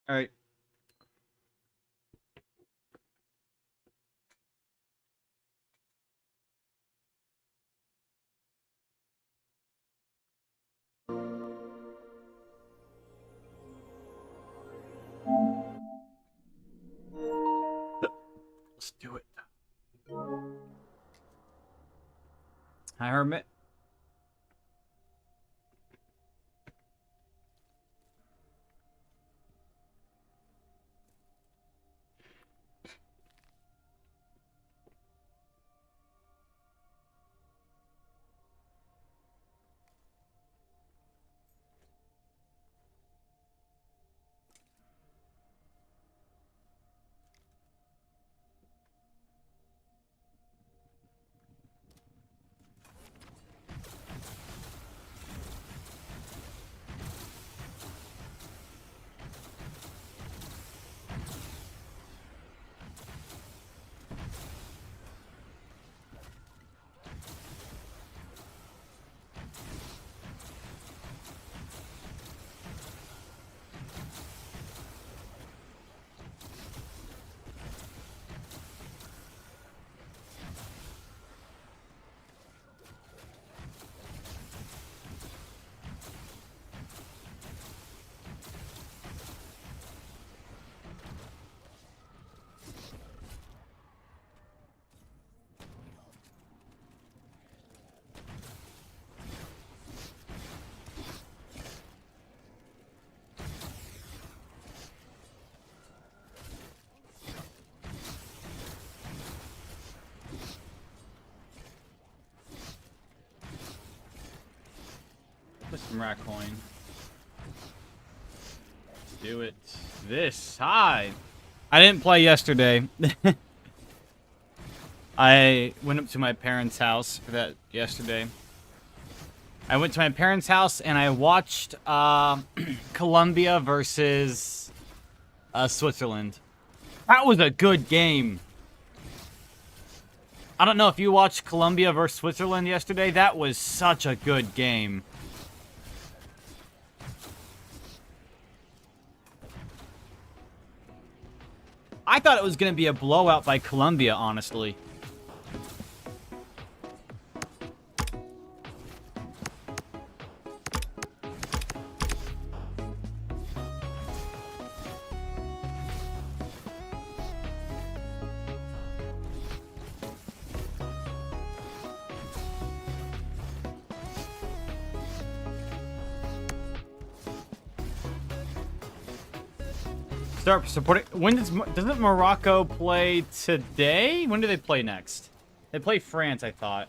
All right. Let's do it. Hi, Hermit. Put some rat coin. Let's do it. Hi. I didn't play yesterday. I went up to my parents' house for that yesterday. I went to my parents' house and I watched Colombia versus Switzerland. That was a good game. I don't know if you watched Colombia versus Switzerland yesterday. That was such a good game. I thought it was going to be a blowout by Colombia, honestly. Start supporting. When doesn't Morocco play today? When do they play next? They play France, I thought.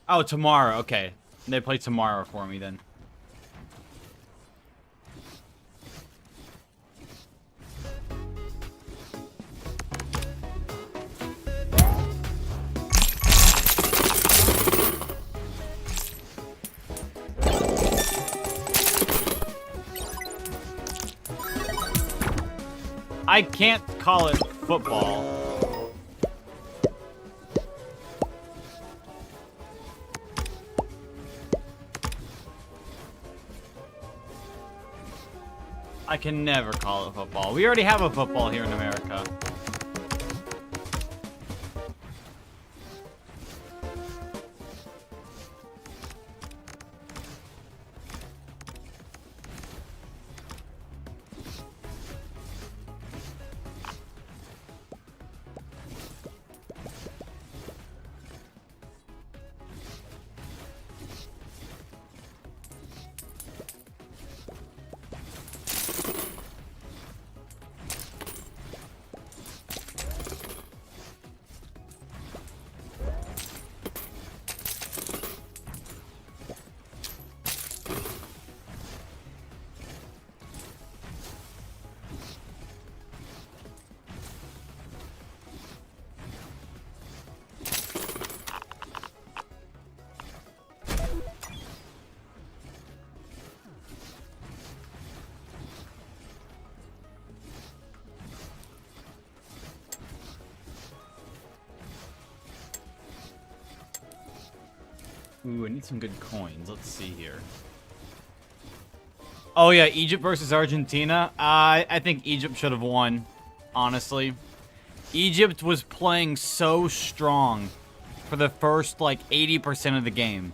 Oh, tomorrow. Okay, they play tomorrow for me then. I can't call it football. I can never call it football. We already have a football here in America. Ooh, I need some good coins. Let's see here. Oh yeah, Egypt versus Argentina. I think Egypt should have won, honestly. Egypt was playing so strong for the first like 80% of the game.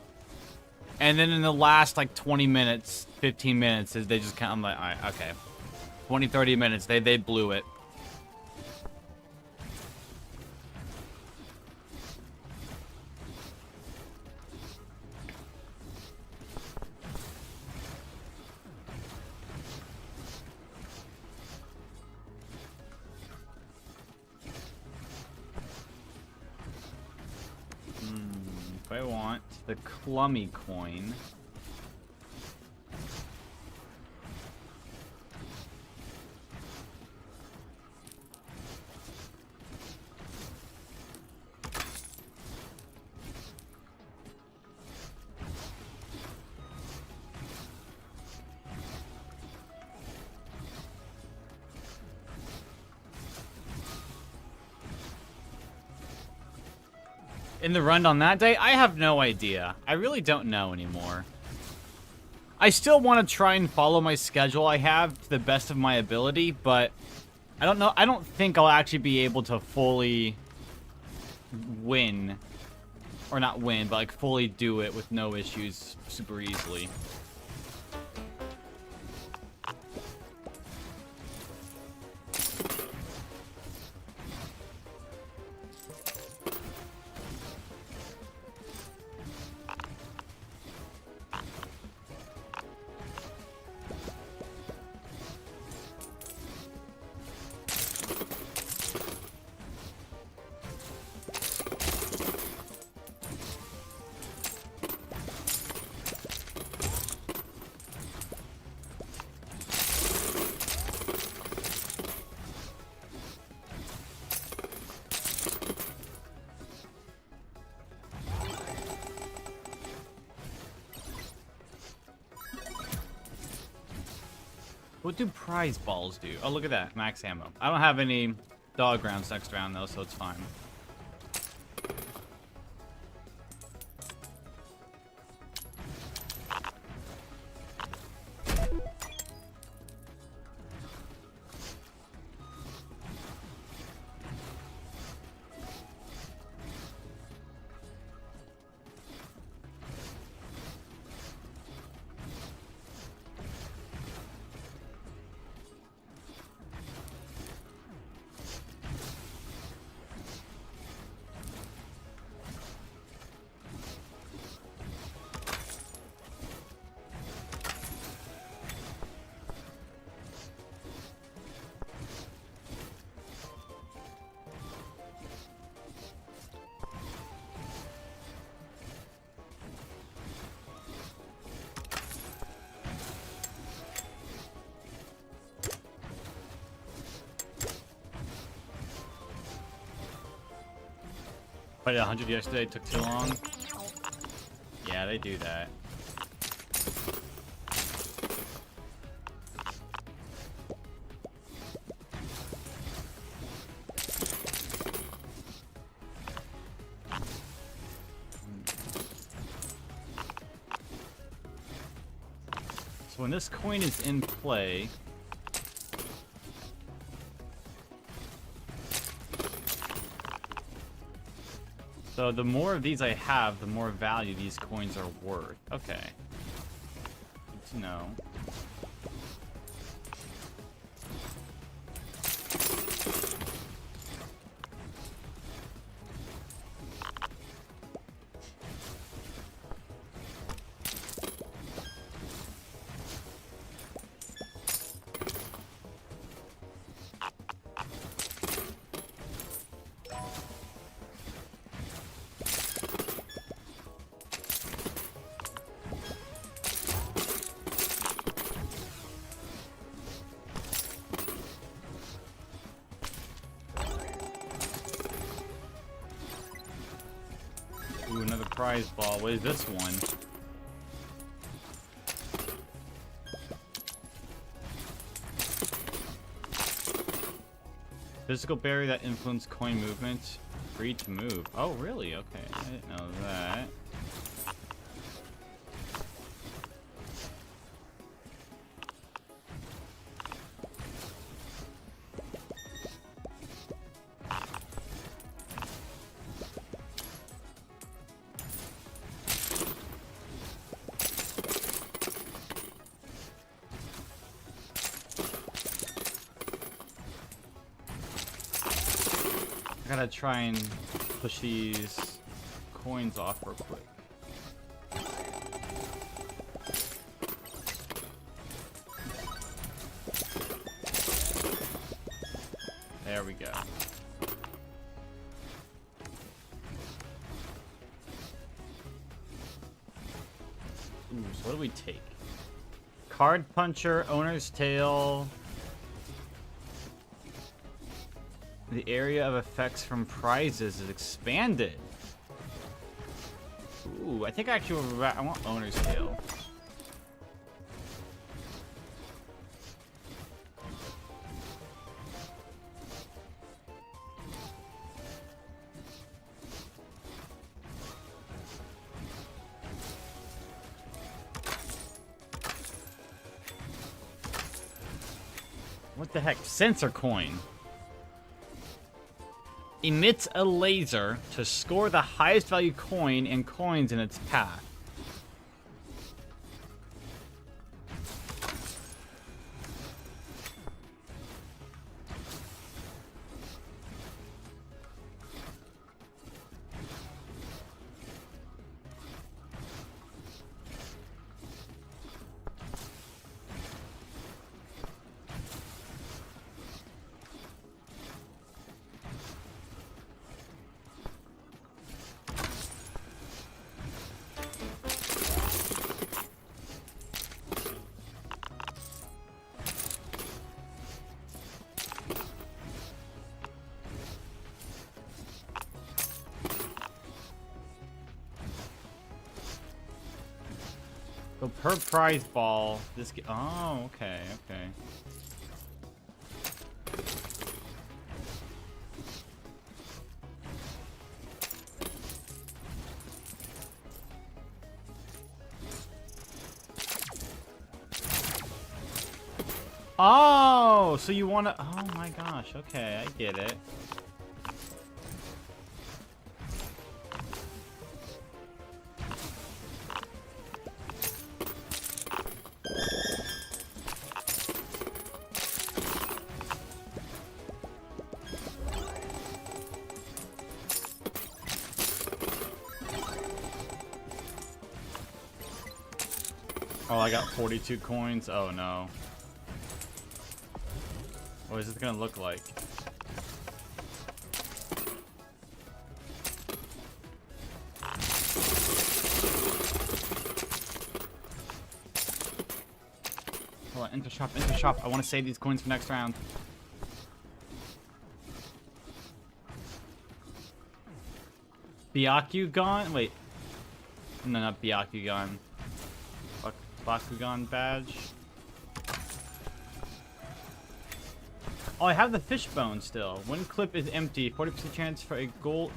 And then in the last like 20 minutes, 15 minutes, they just kind of, I'm like, all right, okay. 20, 30 minutes, they blew it. If I want the Clummy coin. In the run on that day, I have no idea. I really don't know anymore. I still want to try and follow my schedule I have to the best of my ability, but I don't know. I don't think I'll actually be able to fully win. Or not win, but like fully do it with no issues super easily. What do prize balls do? Oh, look at that. Max ammo. I don't have any dog rounds next round, though, so it's fine. But 100 yesterday took too long. Yeah, they do that. So when this coin is in play, so the more of these I have, the more value these coins are worth. Okay. Good to know. Ooh, another prize ball. What is this one? Physical barrier that influence coin movement. Free to move. Oh, really? Okay. I didn't know that. gotta try and push these coins off real quick. There we go. Ooh, so what do we take? Card Puncher, Owner's Tale. The area of effects from prizes is expanded. Ooh, I think actually I want Owner's Tale. What the heck? Sensor coin. Emits a laser to score the highest value coin and coins in its path. So per prize ball, this oh, okay, okay. Oh, so you want to... Oh my gosh, okay, I get it. Oh, I got 42 coins. Oh no. What is this gonna look like? Hold on, enter shop, enter shop. I want to save these coins for next round. Byakugan? Wait. No, not Byakugan. Bakugan badge. Oh, I have the fishbone still. One clip is empty. 40% chance for a gold.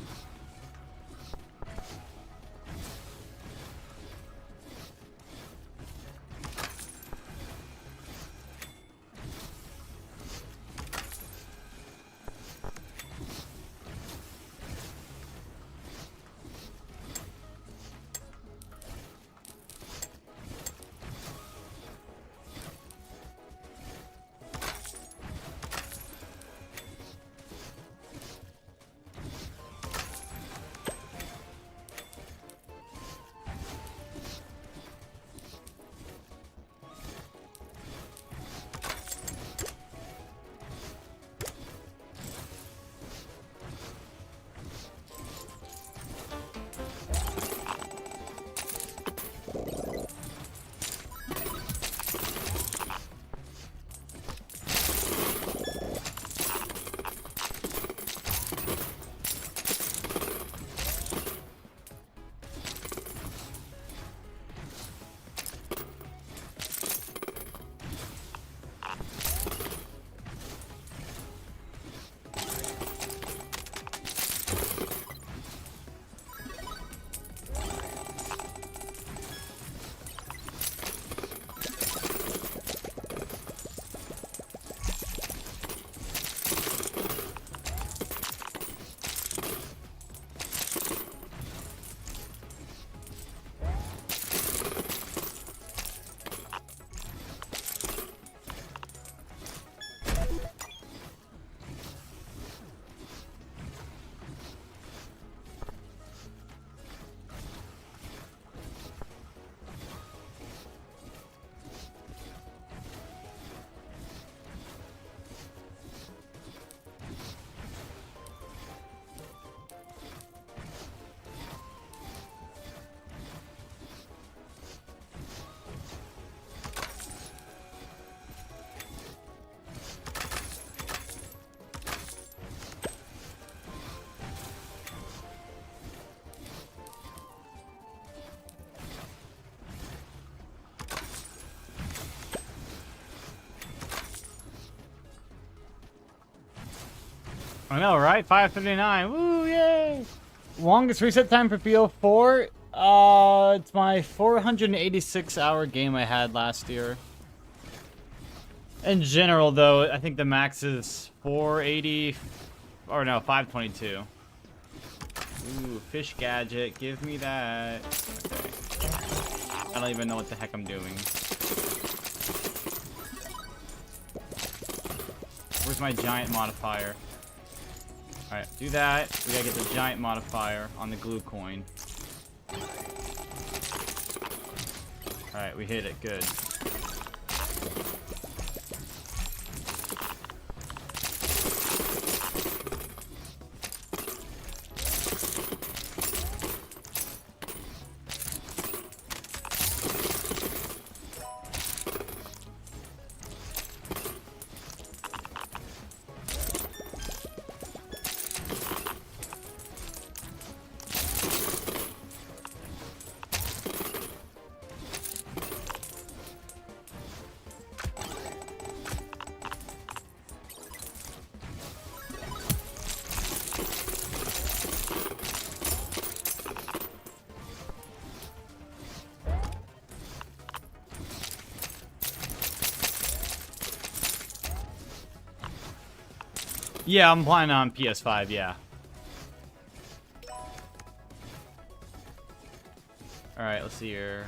I know, right? 5:59. Woo, yay! Longest reset time for BO4? It's my 486-hour game I had last year. In general, though, I think the max is 480, or no, 522. Ooh, fish gadget, give me that. Okay. I don't even know what the heck I'm doing. Where's my giant modifier? Alright, do that. We gotta get the giant modifier on the glue coin. Alright, we hit it. Good. Yeah, I'm playing on PS5, yeah. Alright, let's see here.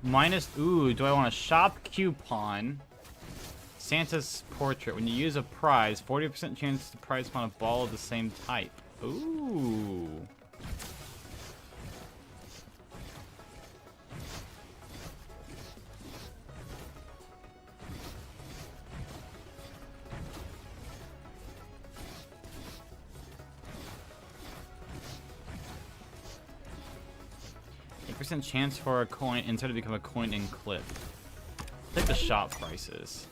Minus, ooh, do I want a shop coupon? Santa's portrait. When you use a prize, 40% chance to prize upon a ball of the same type. Ooh. Percent chance for a coin inside to become a coin in clip. Take the shop prices.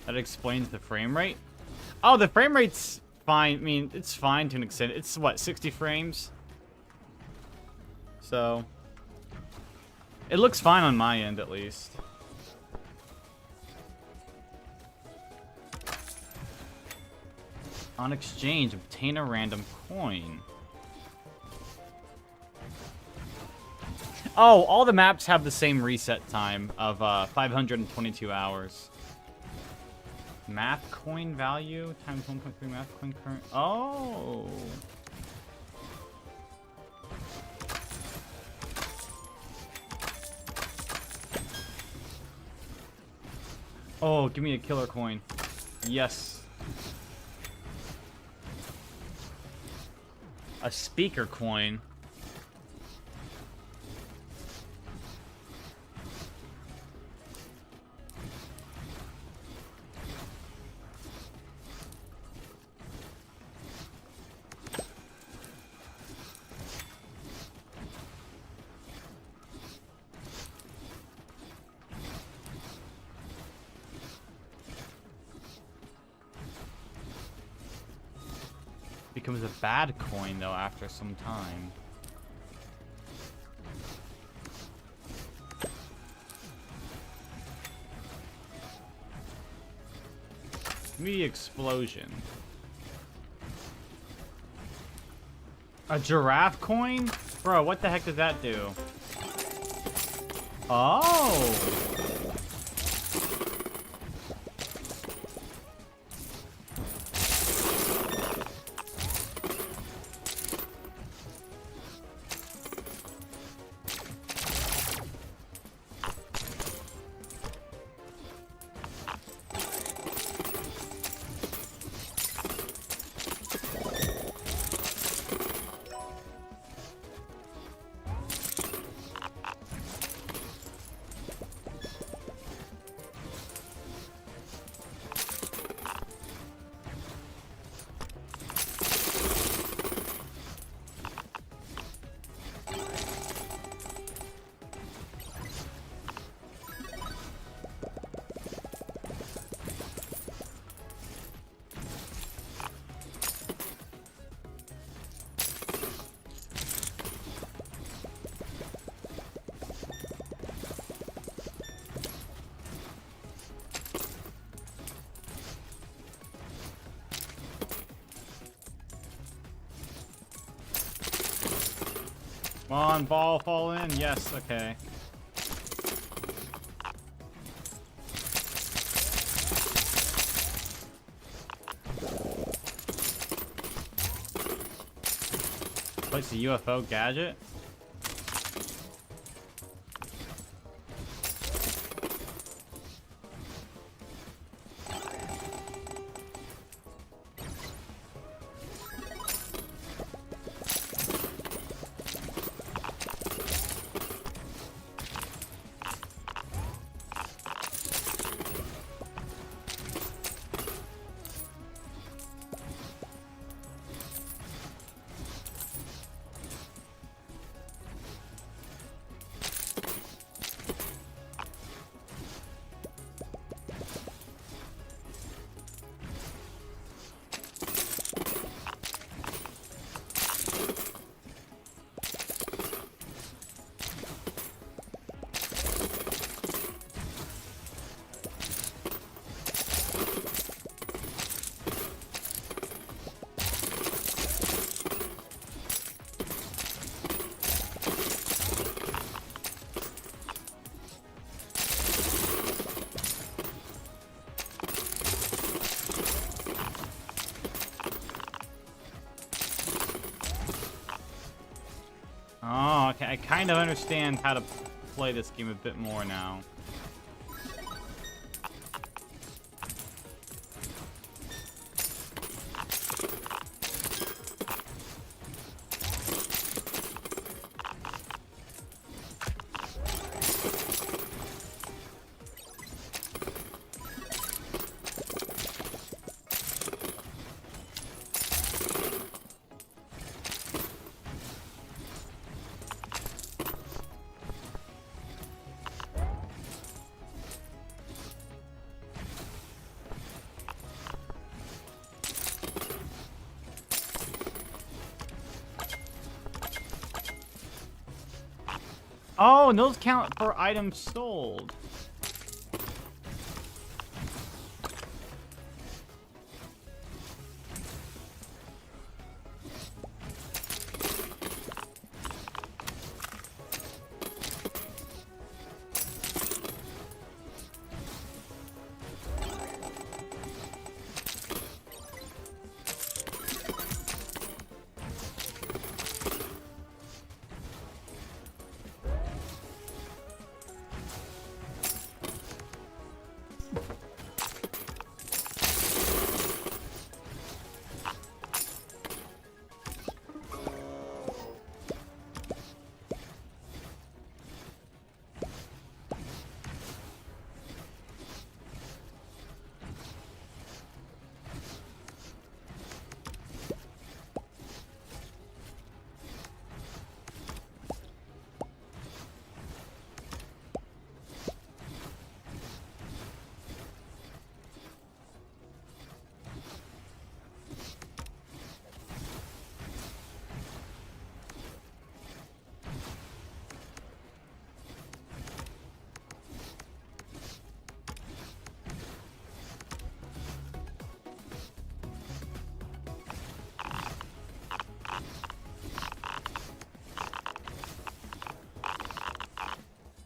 That explains the frame rate. Oh, the frame rate's fine. I mean, it's fine to an extent. It's what, 60 frames? So it looks fine on my end, at least. On exchange, obtain a random coin. Oh, all the maps have the same reset time of 522 hours. Math coin value times 1.3 math coin current. Oh. Oh, give me a killer coin. Yes. A speaker coin. Becomes a bad coin though after some time. Give me the explosion. A giraffe coin? Bro, what the heck does that do? Oh! Come on, ball, fall in. Yes, okay. Place a UFO gadget? Oh, okay. I kind of understand how to play this game a bit more now. Oh, and those count for items sold.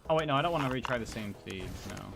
Oh, wait, no, I don't want to retry the same feed. No.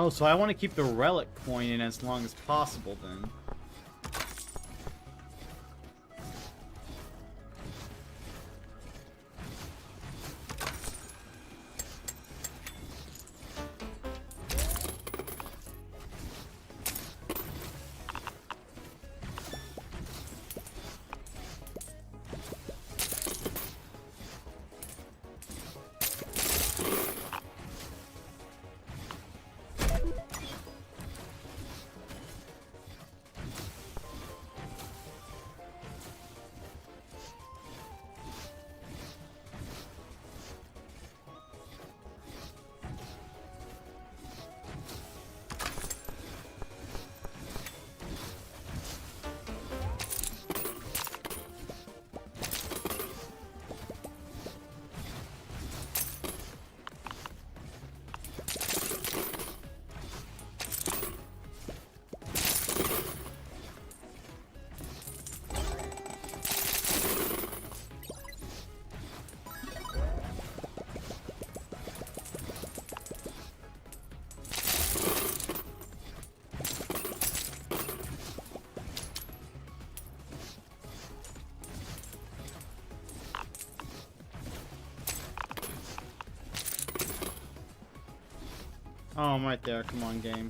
Oh, so I want to keep the relic coin in as long as possible then. Oh, I'm right there. Come on, game.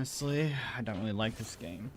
honestly. I don't really like this game.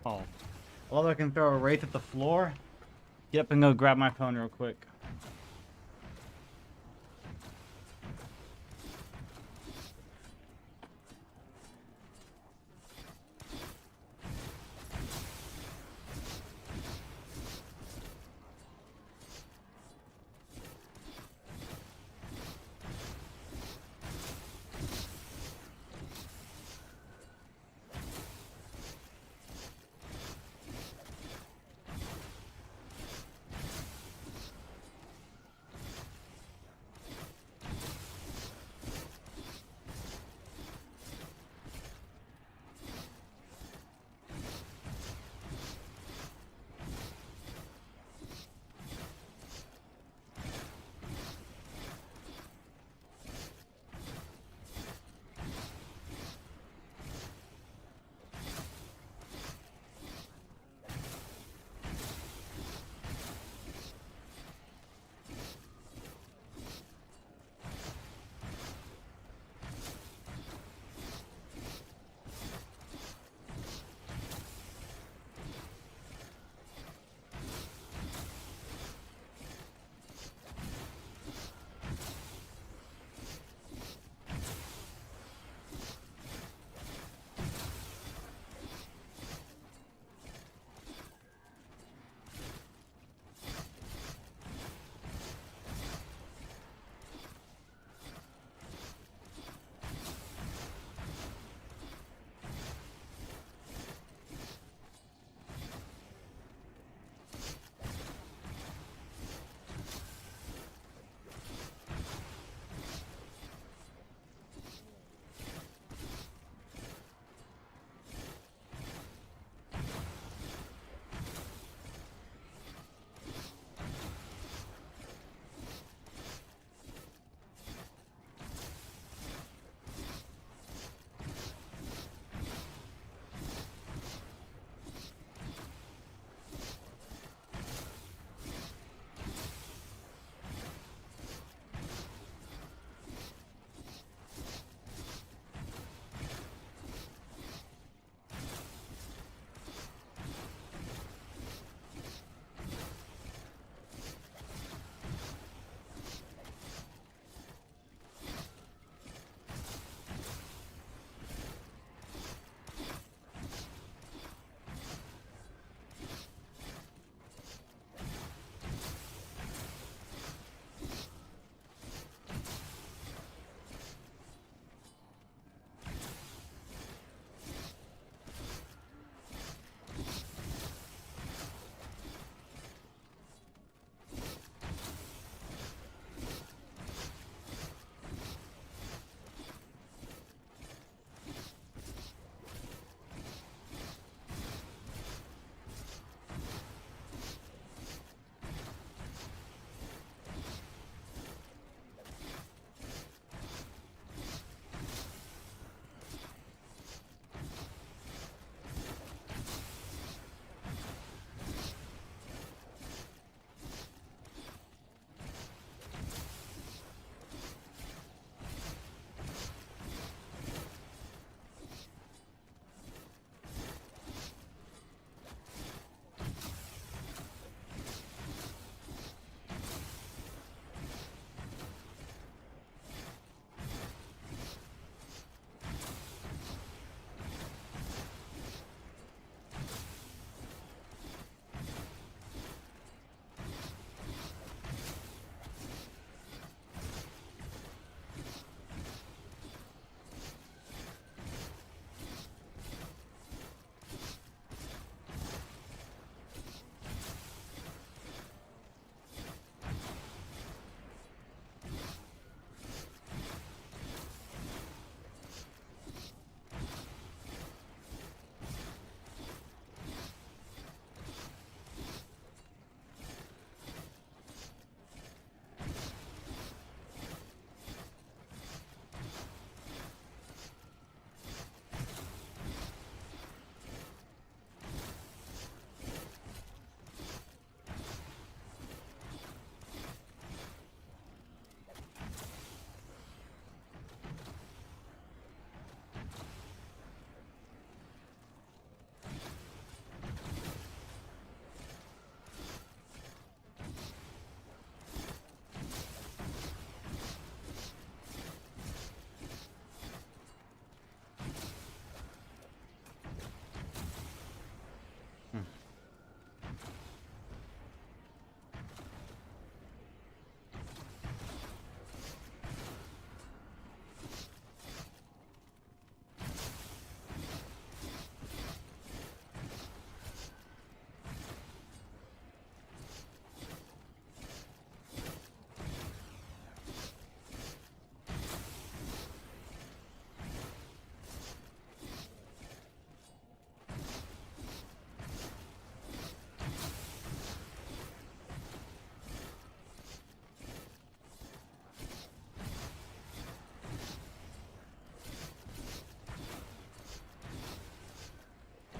Oh. Although I can throw a wraith at the floor. Get up and go grab my phone real quick.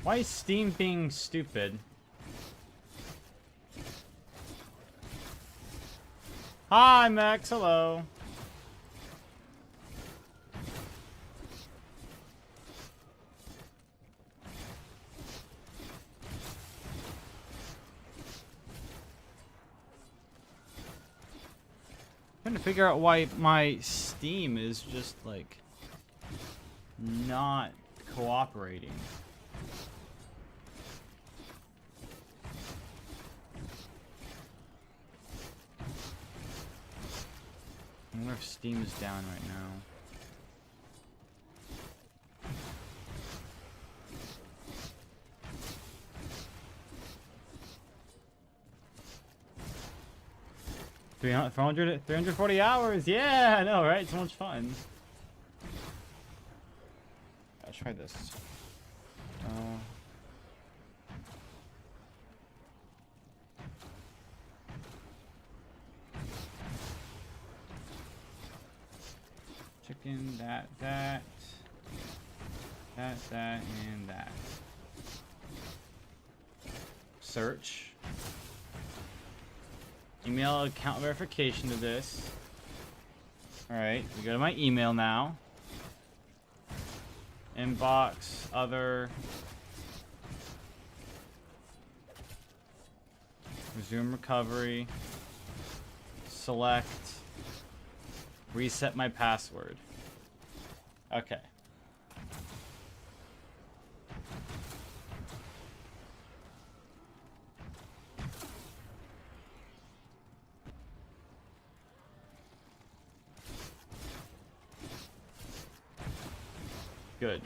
Why is Steam being stupid? Hi, Max. Hello. Trying to figure out why my Steam is just like not cooperating. I wonder if Steam is down right now. $300, 340 hours. Yeah, I know, right? So much fun. Let's try this. Chicken, that, and that. Search. Email account verification to this. Alright, we go to my email now. Inbox, other. Resume recovery. Select. Reset my password. Okay. Good.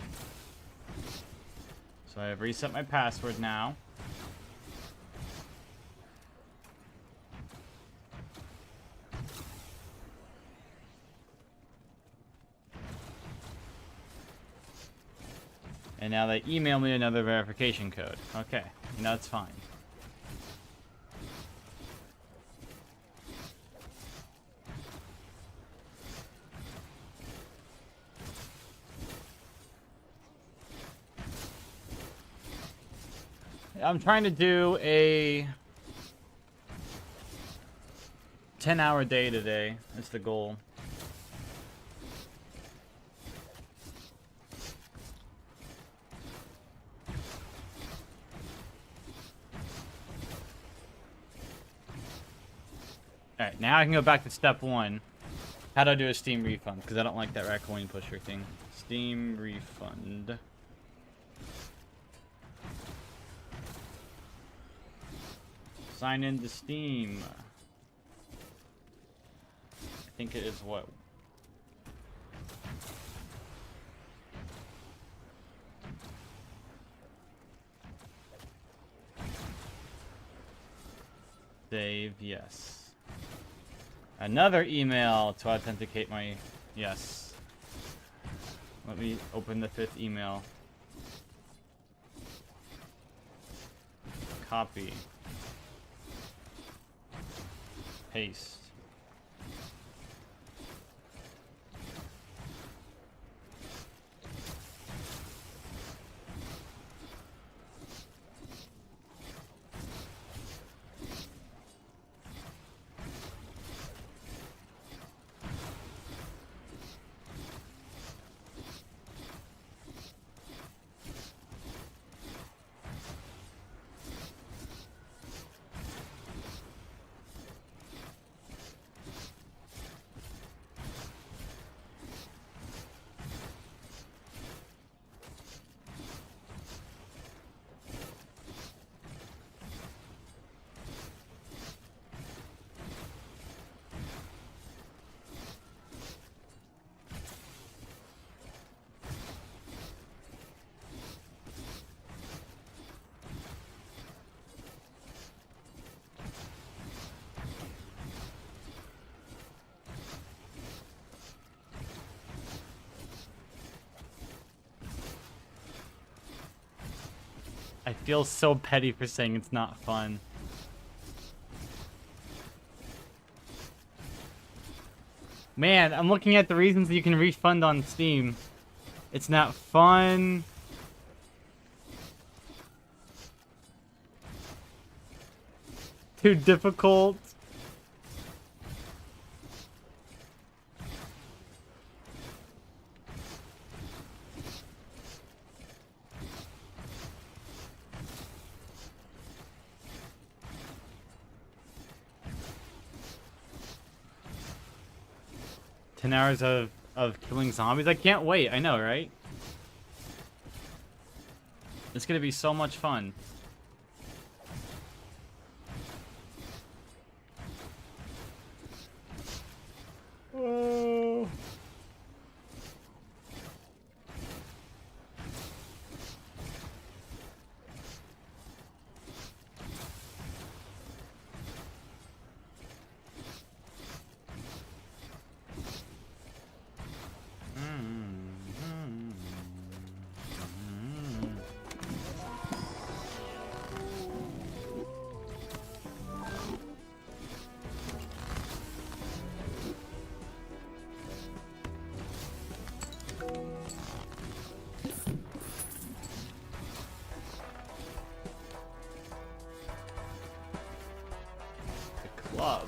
So I have reset my password now. And now they email me another verification code. Okay, that's fine. I'm trying to do a 10-hour day today. That's the goal. Alright, now I can go back to step 1. How do I do a Steam refund? Because I don't like that rat coin pusher thing. Steam refund. Sign into Steam. I think it is what? Save, yes. Another email to authenticate my... Yes. Let me open the 5th email. Copy. Paste. I feel so petty for saying it's not fun. Man, I'm looking at the reasons you can refund on Steam. It's not fun. too difficult. $10 of killing zombies. I can't wait. I know, right? It's gonna be so much fun. Oh. Club.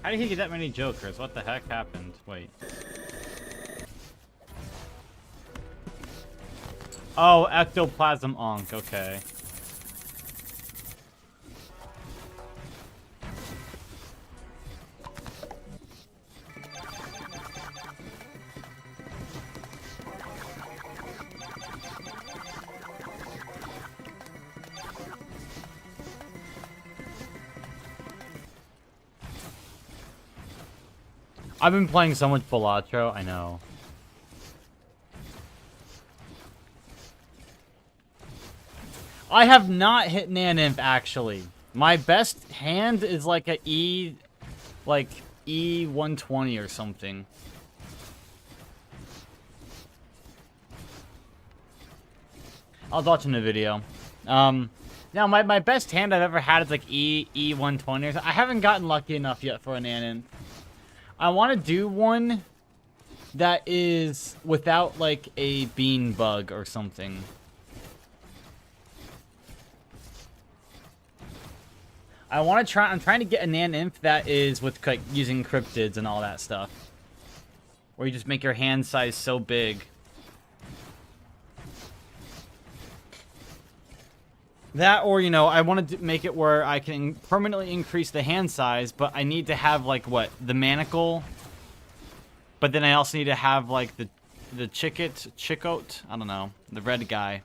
How did he get that many jokers? What the heck happened? Wait. Oh, ectoplasm onk, okay. I've been playing so much Balatro, I know. I have not hit Naninth, actually. My best hand is like a E120 or something. I was watching the video. Now, my best hand I've ever had is like E120 or something. I haven't gotten lucky enough yet for a Naninth. I want to do one that is without, like, a bean bug or something. I want to try... I'm trying to get a Naninth that is with, like, using cryptids and all that stuff. Where you just make your hand size so big. That, or, you know, I want to make it where I can permanently increase the hand size, but I need to have, like, what? The manacle. But then I also need to have, like, the Chicote? I don't know. The red guy.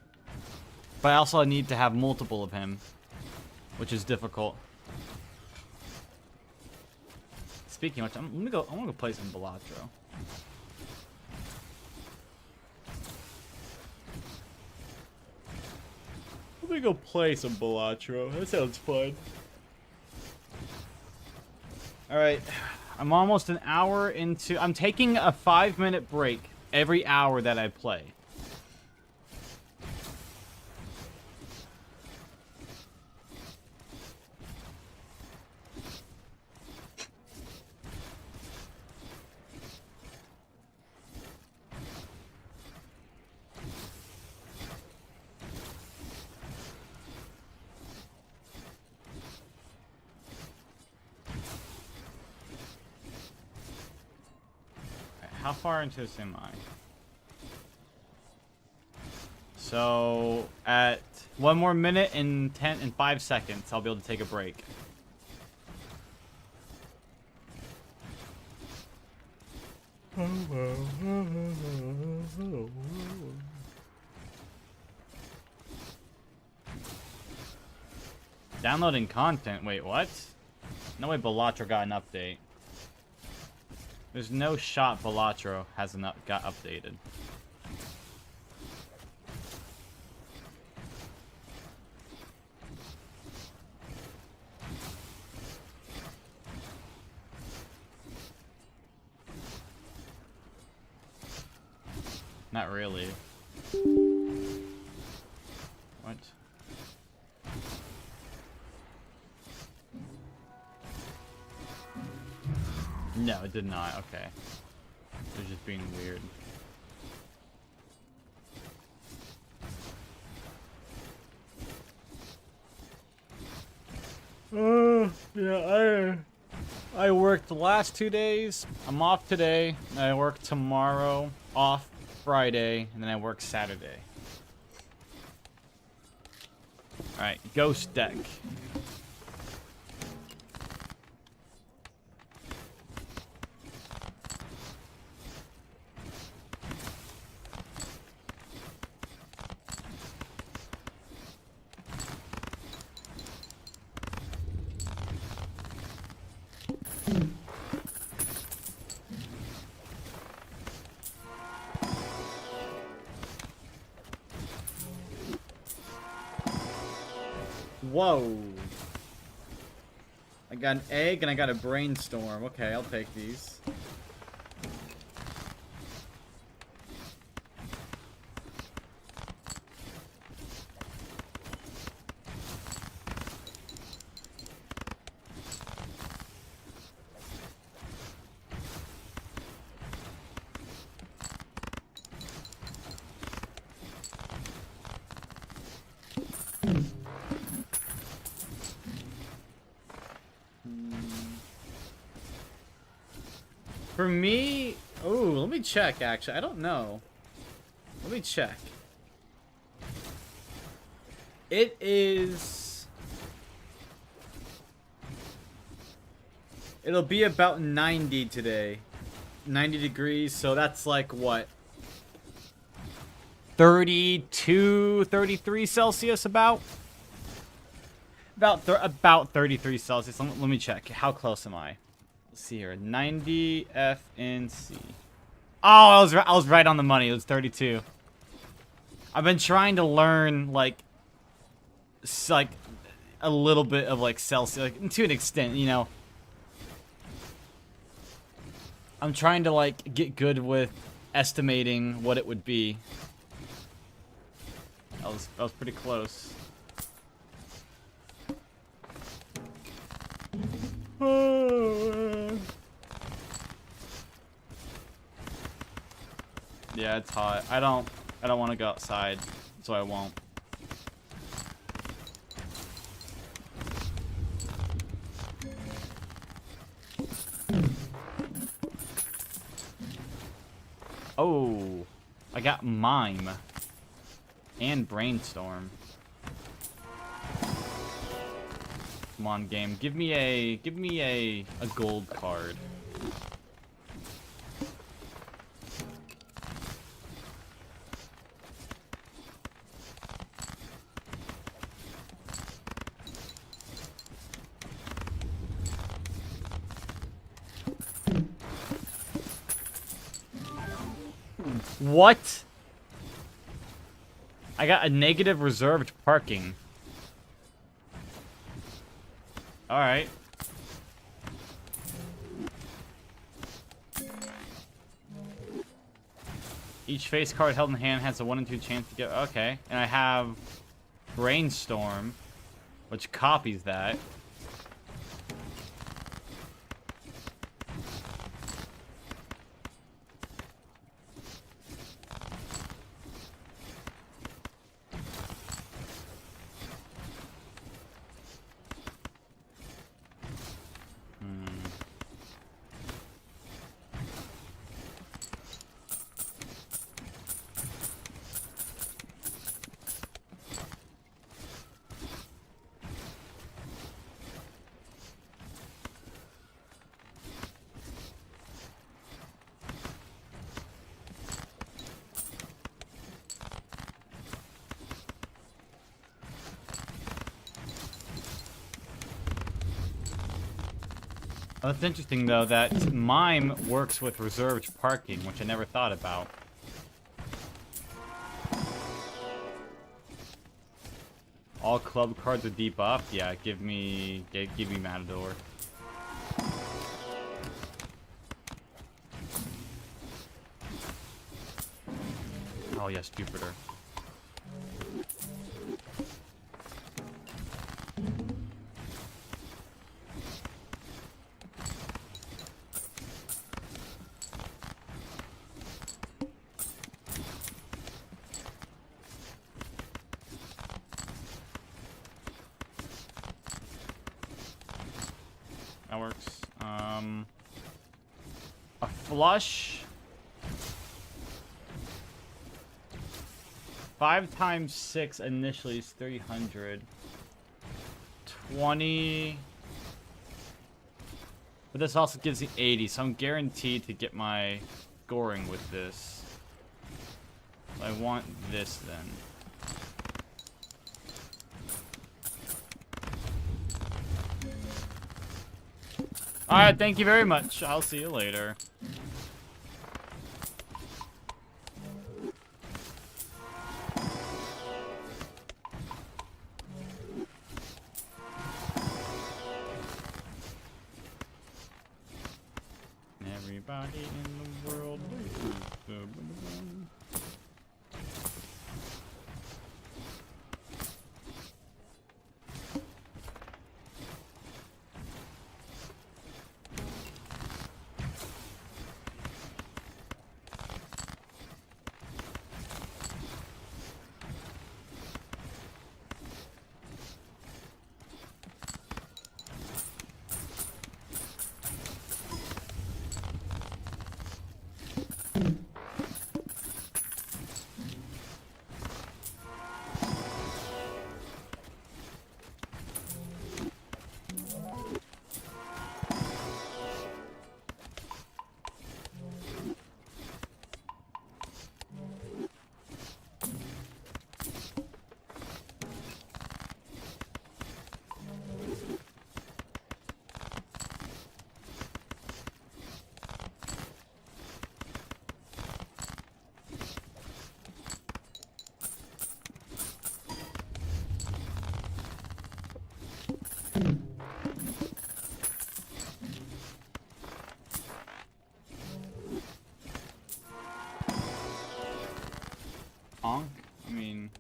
But I also need to have multiple of him. Which is difficult. Speaking of which, I want to go play some Balatro. Let me go play some Balatro. That sounds fun. Alright. I'm almost an hour into... I'm taking a 5-minute break every hour that I play. how far into this am I? So at 1 more minute and 5 seconds, I'll be able to take a break. Downloading content. Wait, what? No way Balatro got an update. There's no shot Balatro hasn't got updated. Not really. What? No, it did not. Okay. It was just being weird. Yeah, I worked the last 2 days. I'm off today. I work tomorrow, off Friday, and then I work Saturday. Alright, Ghost Deck. Whoa. I got an egg and I got a brainstorm. Okay, I'll take these. For me, oh, let me check actually. I don't know. Let me check. It is... It'll be about 90 today. 90 degrees, so that's like what? 32, 33 Celsius about? About 33 Celsius. Let me check. How close am I? Let's see here. 90 FNC. Oh, I was right on the money. It was 32. I've been trying to learn like a little bit of like Celsius, like, to an extent, you know. I'm trying to like get good with estimating what it would be. That was pretty close. Yeah, it's hot. I don't want to go outside, so I won't. Oh, I got Mime and Brainstorm. Come on, game. Give me a gold card. What? I got a negative reserved parking. Alright. Each face card held in hand has a 1 in 2 chance to get... Okay. And I have Brainstorm, which copies that. Oh, that's interesting, though, that Mime works with reserved parking, which I never thought about. All club cards are debuffed? Yeah, give me Matador. Oh, yes, Jupiter. That works. A flush. 5 times 6 initially is 300. 20. But this also gives me 80, so I'm guaranteed to get my scoring with this. I want this then. Alright, thank you very much. I'll see you later. Everybody in the world. Honk? I mean,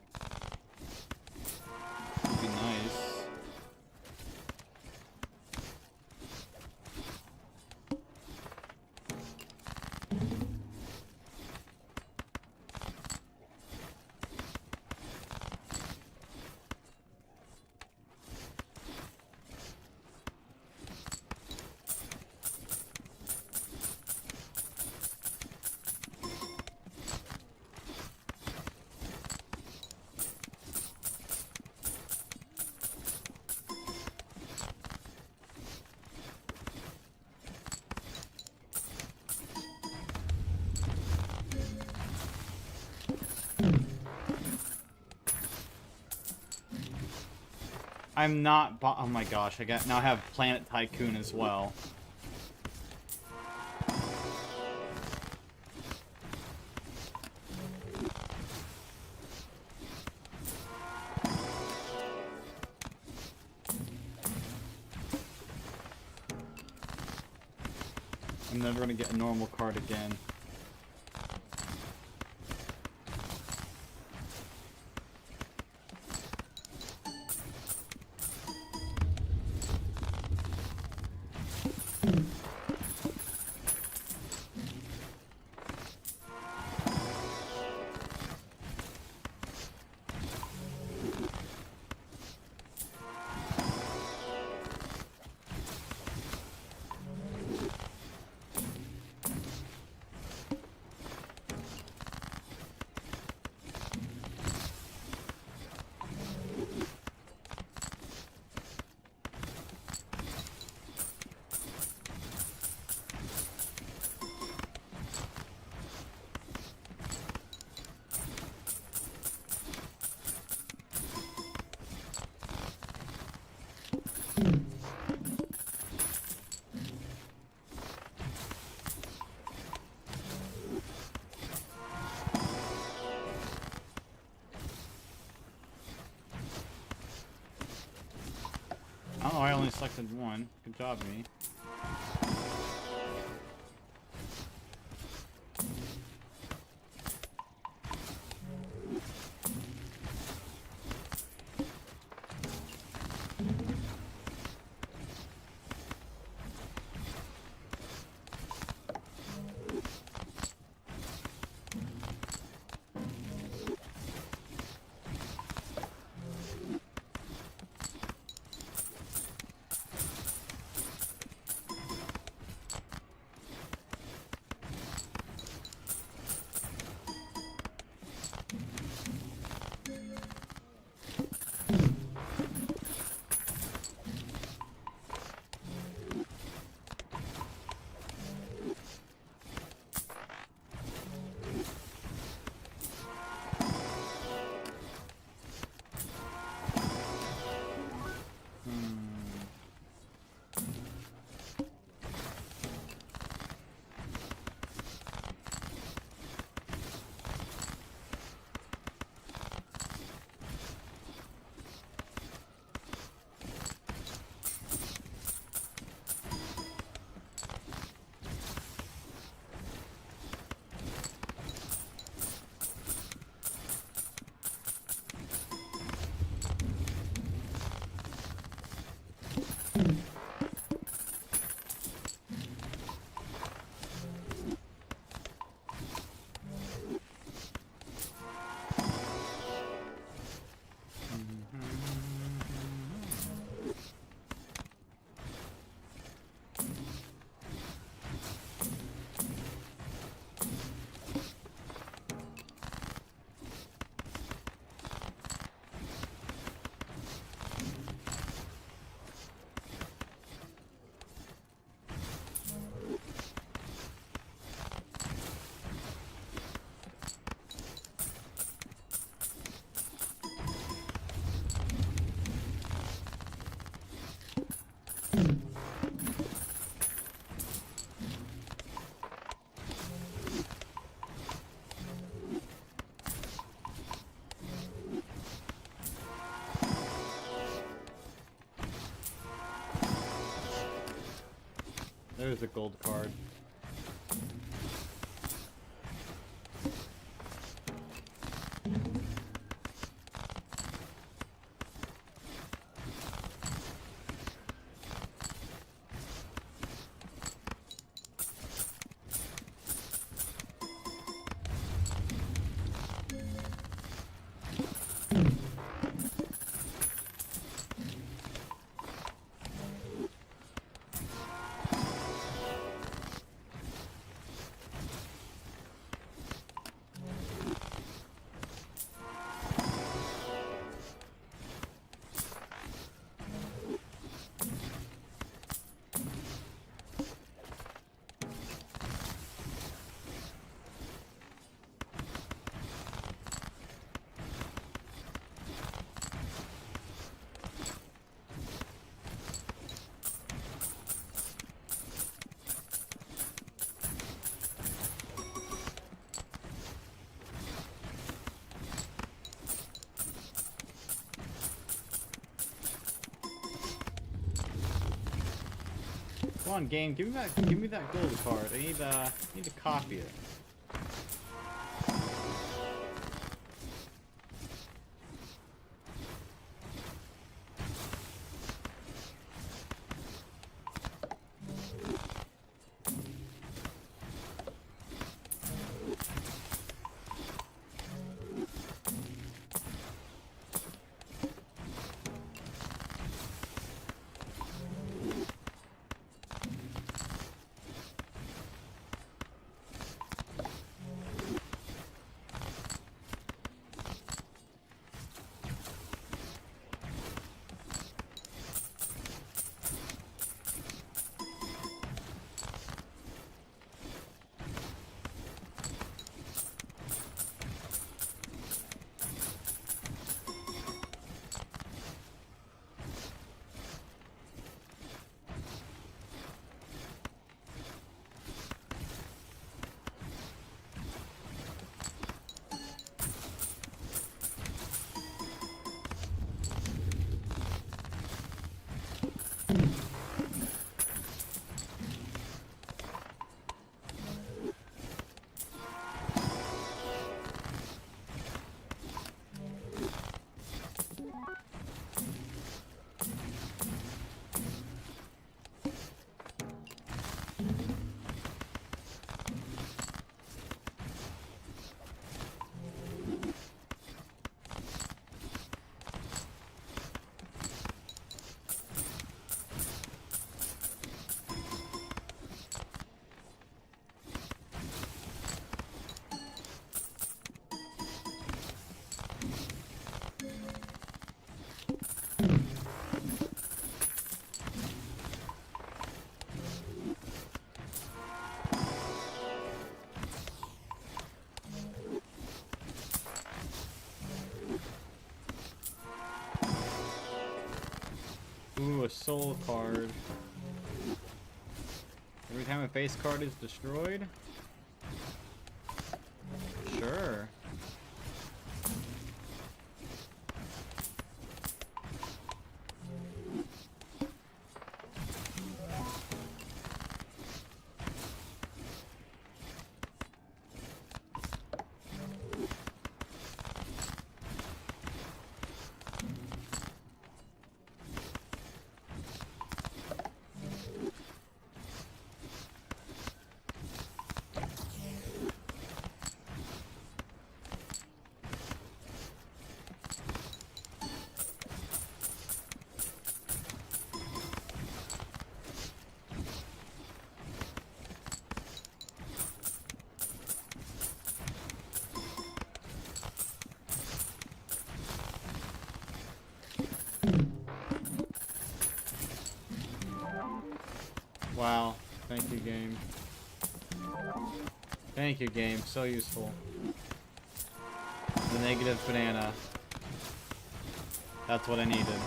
would be nice. I'm not. Oh my gosh! Now I have Planet Tycoon as well. I'm never gonna get a normal card again. Oh, I only selected one. Good job, me. There's a gold card. Come on, game, give me that gold card. I need to copy it. Ooh, a soul card. Every time a face card is destroyed? Sure. Wow. Thank you, game. Thank you, game. So useful. The negative banana. That's what I needed.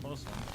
Close one.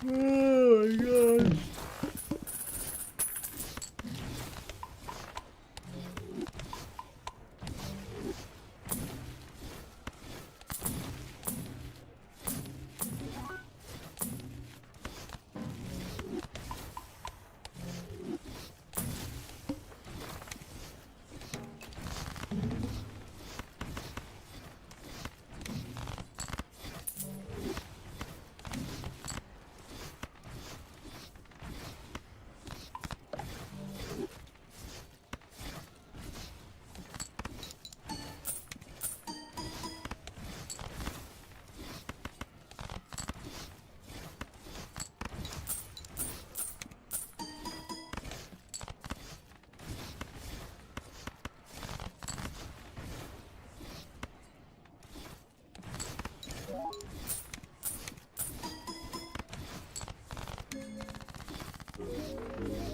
Oh my god.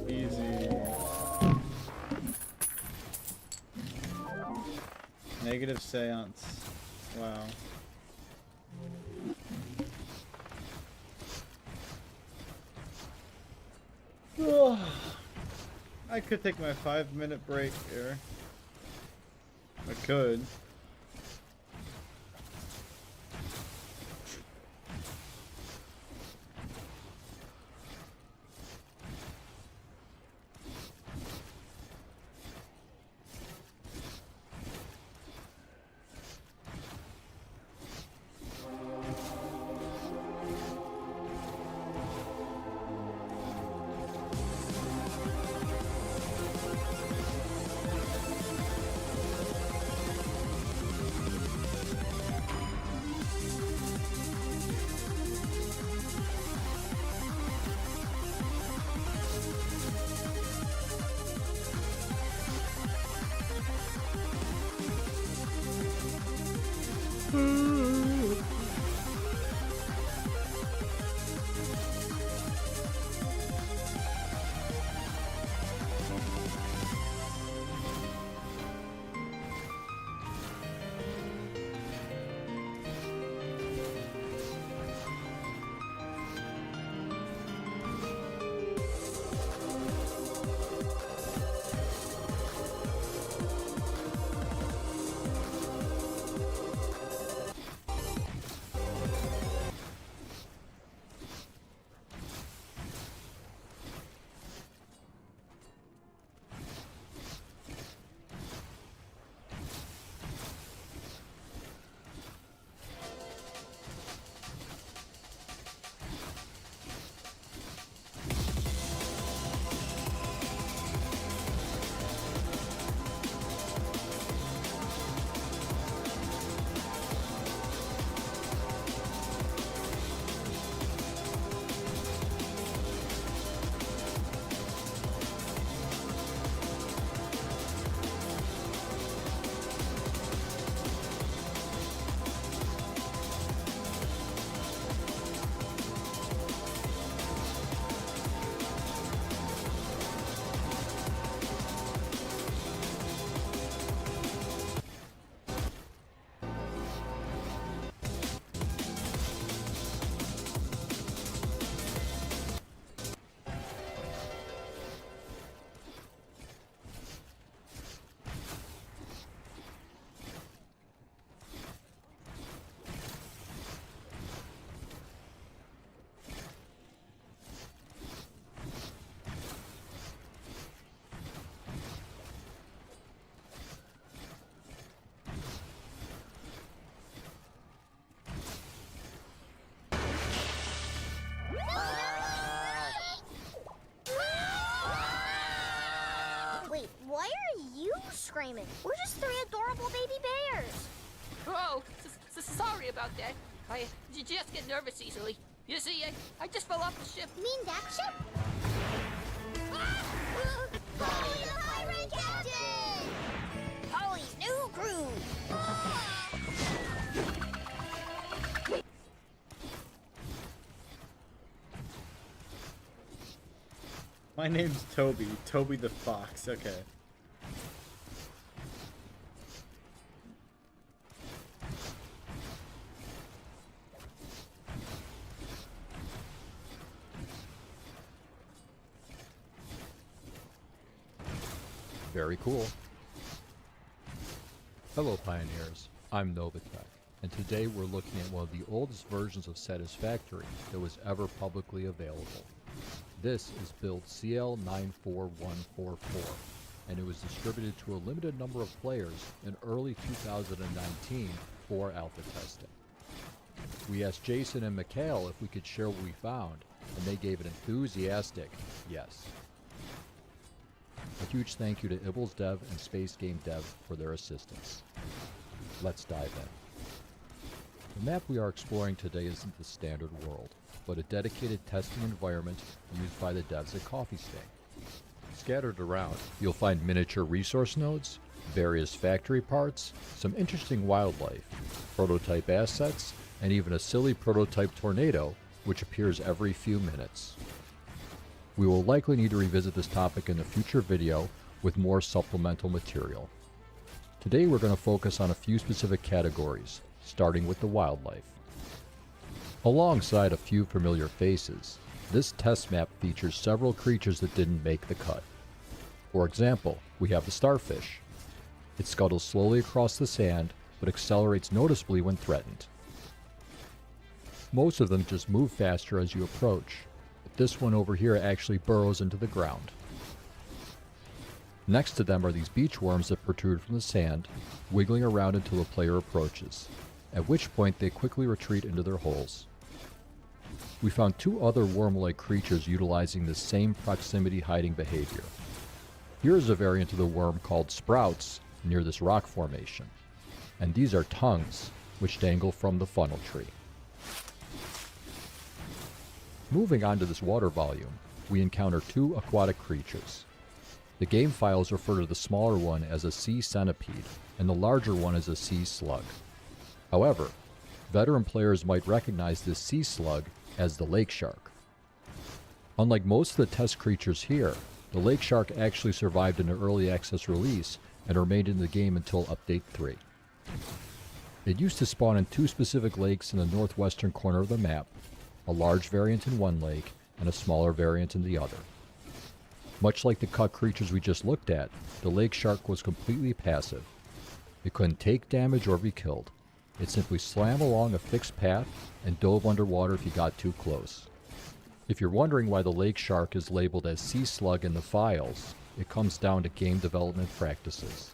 Easy. Negative seance. Wow. I could take my 5-minute break here. I could. Wait, why are you screaming? We're just 3 adorable baby bears. Oh, sorry about that. I just get nervous easily. You see, I just fell off the ship. You mean that ship? Polly the Pirate Captain! Polly's new crew! My name's Toby. Toby the Fox. Okay. Very cool. Hello Pioneers, I'm Novatech, and today we're looking at one of the oldest versions of Satisfactory that was ever publicly available. This is build CL94144, and it was distributed to a limited number of players in early 2019 for alpha testing. We asked Jason and Mikhail if we could share what we found, and they gave an enthusiastic yes. A huge thank you to Ibbles Dev and Space Game Dev for their assistance. Let's dive in. The map we are exploring today isn't the standard world, but a dedicated testing environment used by the devs at Coffee Stain. Scattered around, you'll find miniature resource nodes, various factory parts, some interesting wildlife, prototype assets, and even a silly prototype tornado, which appears every few minutes. We will likely need to revisit this topic in a future video with more supplemental material. Today we're going to focus on a few specific categories, starting with the wildlife. Alongside a few familiar faces, this test map features several creatures that didn't make the cut. For example, we have the starfish. It scuttles slowly across the sand, but accelerates noticeably when threatened. Most of them just move faster as you approach, but this one over here actually burrows into the ground. Next to them are these beach worms that protrude from the sand, wiggling around until the player approaches, at which point they quickly retreat into their holes. We found two other worm-like creatures utilizing the same proximity hiding behavior. Here is a variant of the worm called sprouts near this rock formation, and these are tongues, which dangle from the funnel tree. Moving on to this water volume, we encounter two aquatic creatures. The game files refer to the smaller one as a sea centipede, and the larger one as a sea slug. However, veteran players might recognize this sea slug as the lake shark. Unlike most of the test creatures here, the lake shark actually survived an early access release and remained in the game until Update 3. It used to spawn in two specific lakes in the northwestern corner of the map, a large variant in one lake and a smaller variant in the other. Much like the cut creatures we just looked at, the lake shark was completely passive. It couldn't take damage or be killed. It simply swam along a fixed path and dove underwater if you got too close. If you're wondering why the lake shark is labeled as sea slug in the files, it comes down to game development practices.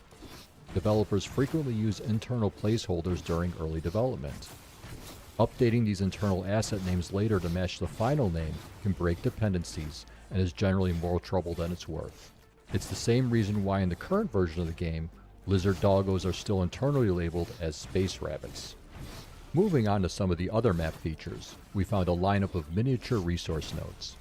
Developers frequently use internal placeholders during early development. Updating these internal asset names later to match the final name can break dependencies and is generally more trouble than it's worth. It's the same reason why in the current version of the game, lizard doggos are still internally labeled as space rabbits. Moving on to some of the other map features, we found a lineup of miniature resource nodes.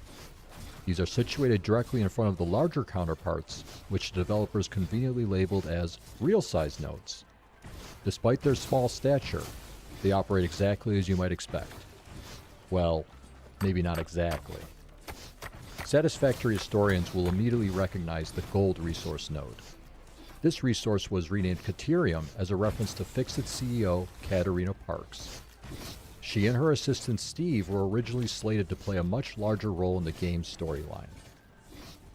These are situated directly in front of the larger counterparts, which developers conveniently labeled as real-size nodes. Despite their small stature, they operate exactly as you might expect. Well, maybe not exactly. Satisfactory historians will immediately recognize the gold resource node. This resource was renamed Caterium as a reference to Fixit's CEO, Katarina Parks. She and her assistant Steve were originally slated to play a much larger role in the game's storyline.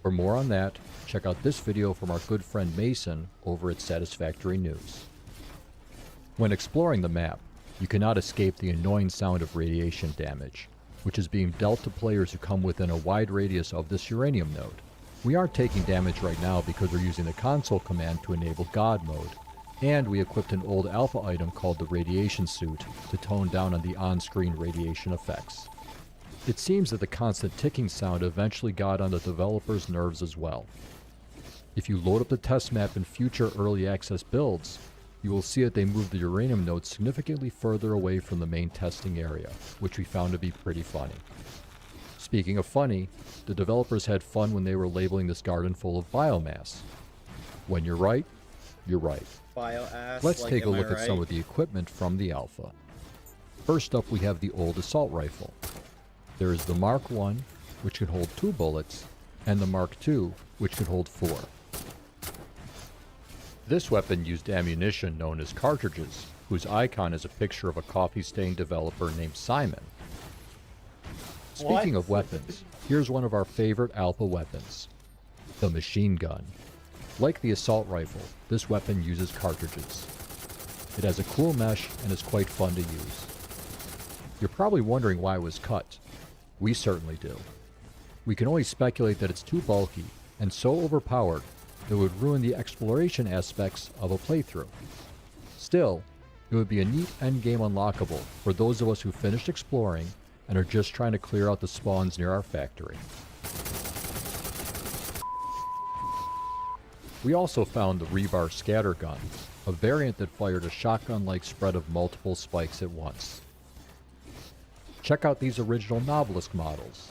For more on that, check out this video from our good friend Mason over at Satisfactory News. When exploring the map, you cannot escape the annoying sound of radiation damage, which is being dealt to players who come within a wide radius of this uranium node. We aren't taking damage right now because we're using the console command to enable God mode, and we equipped an old alpha item called the Radiation Suit to tone down on the on-screen radiation effects. It seems that the constant ticking sound eventually got on the developers' nerves as well. If you load up the test map in future early access builds, you will see that they moved the uranium node significantly further away from the main testing area, which we found to be pretty funny. Speaking of funny, the developers had fun when they were labeling this garden full of biomass. When you're right, you're right. Bioass, Let's like, take a am I look at some right? of the equipment from the alpha. First up, we have the old assault rifle. There is the Mark I, which can hold 2 bullets, and the Mark II, which can hold 4. This weapon used ammunition known as cartridges, whose icon is a picture of a Coffee Stain developer named Simon. Speaking of weapons, here's one of our favorite alpha weapons, the machine gun. Like the assault rifle, this weapon uses cartridges. It has a cool mesh and is quite fun to use. You're probably wondering why it was cut. We certainly do. We can only speculate that it's too bulky and so overpowered that it would ruin the exploration aspects of a playthrough. Still, it would be a neat endgame unlockable for those of us who finished exploring and are just trying to clear out the spawns near our factory. We also found the Rebar Scattergun, a variant that fired a shotgun-like spread of multiple spikes at once. Check out these original Novelisk models.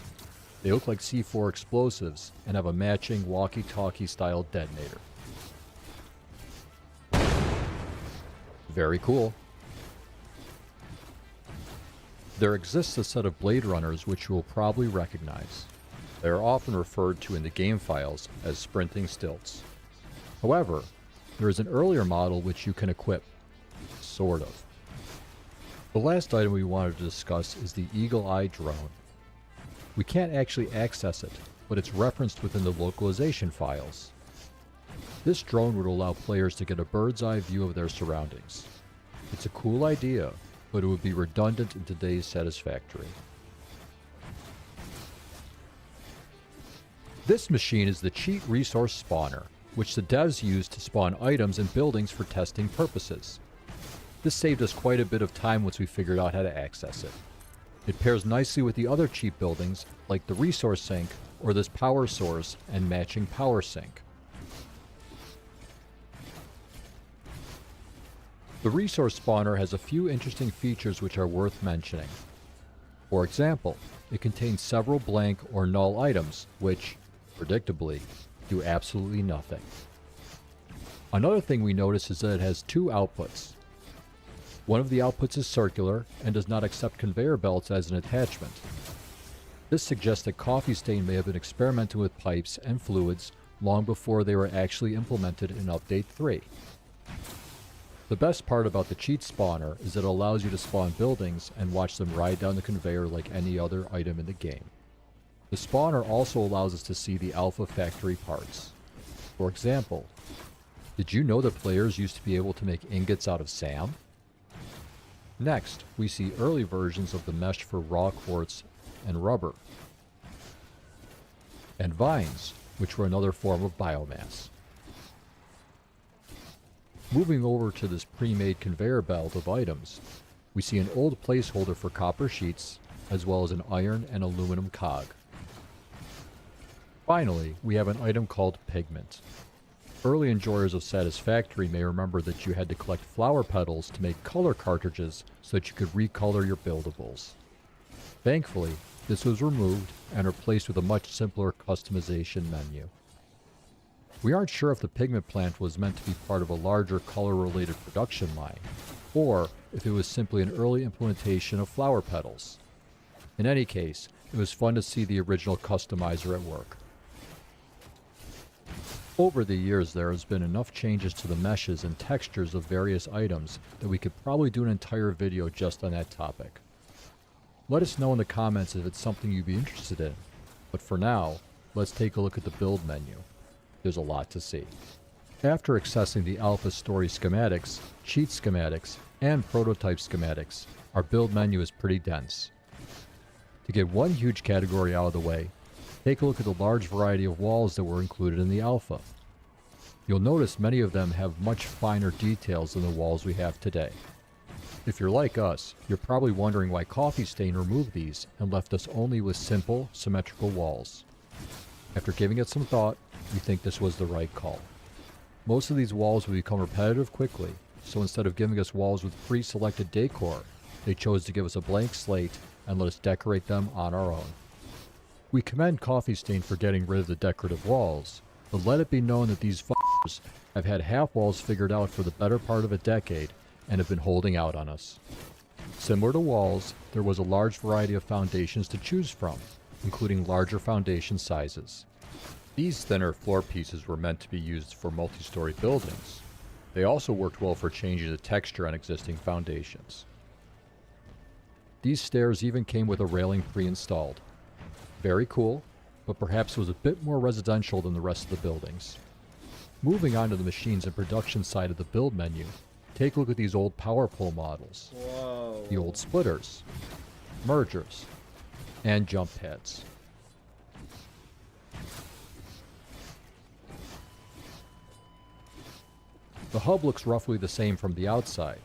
They look like C4 explosives and have a matching walkie-talkie style detonator. Very cool. There exists a set of Blade Runners which you will probably recognize. They are often referred to in the game files as sprinting stilts. However, there is an earlier model which you can equip. Sort of. The last item we wanted to discuss is the Eagle Eye drone. We can't actually access it, but it's referenced within the localization files. This drone would allow players to get a bird's eye view of their surroundings. It's a cool idea, but it would be redundant in today's Satisfactory. This machine is the Cheat Resource Spawner, which the devs used to spawn items and buildings for testing purposes. This saved us quite a bit of time once we figured out how to access it. It pairs nicely with the other cheap buildings, like the resource sink or this power source and matching power sink. The resource spawner has a few interesting features which are worth mentioning. For example, it contains several blank or null items, which, predictably, do absolutely nothing. Another thing we notice is that it has two outputs. One of the outputs is circular and does not accept conveyor belts as an attachment. This suggests that Coffee Stain may have been experimenting with pipes and fluids long before they were actually implemented in Update 3. The best part about the cheat spawner is that it allows you to spawn buildings and watch them ride down the conveyor like any other item in the game. The spawner also allows us to see the alpha factory parts. For example, did you know that players used to be able to make ingots out of SAM? Next, we see early versions of the mesh for raw quartz and rubber, and vines, which were another form of biomass. Moving over to this pre-made conveyor belt of items, we see an old placeholder for copper sheets, as well as an iron and aluminum cog. Finally, we have an item called pigment. Early enjoyers of Satisfactory may remember that you had to collect flower petals to make color cartridges so that you could recolor your buildables. Thankfully, this was removed and replaced with a much simpler customization menu. We aren't sure if the pigment plant was meant to be part of a larger color-related production line, or if it was simply an early implementation of flower petals. In any case, it was fun to see the original customizer at work. Over the years, there has been enough changes to the meshes and textures of various items that we could probably do an entire video just on that topic. Let us know in the comments if it's something you'd be interested in, but for now, let's take a look at the build menu. There's a lot to see. After accessing the alpha story schematics, cheat schematics, and prototype schematics, our build menu is pretty dense. To get one huge category out of the way, take a look at the large variety of walls that were included in the alpha. You'll notice many of them have much finer details than the walls we have today. If you're like us, you're probably wondering why Coffee Stain removed these and left us only with simple, symmetrical walls. After giving it some thought, we think this was the right call. Most of these walls will become repetitive quickly, so instead of giving us walls with pre-selected decor, they chose to give us a blank slate and let us decorate them on our own. We commend Coffee Stain for getting rid of the decorative walls, but let it be known that these f***ers have had half walls figured out for the better part of a decade and have been holding out on us. Similar to walls, there was a large variety of foundations to choose from, including larger foundation sizes. These thinner floor pieces were meant to be used for multi-story buildings. They also worked well for changing the texture on existing foundations. These stairs even came with a railing pre-installed. Very cool, but perhaps was a bit more residential than the rest of the buildings. Moving on to the machines and production side of the build menu, take a look at these old power pole models, Whoa. the old splitters, mergers, and jump pads. The hub looks roughly the same from the outside,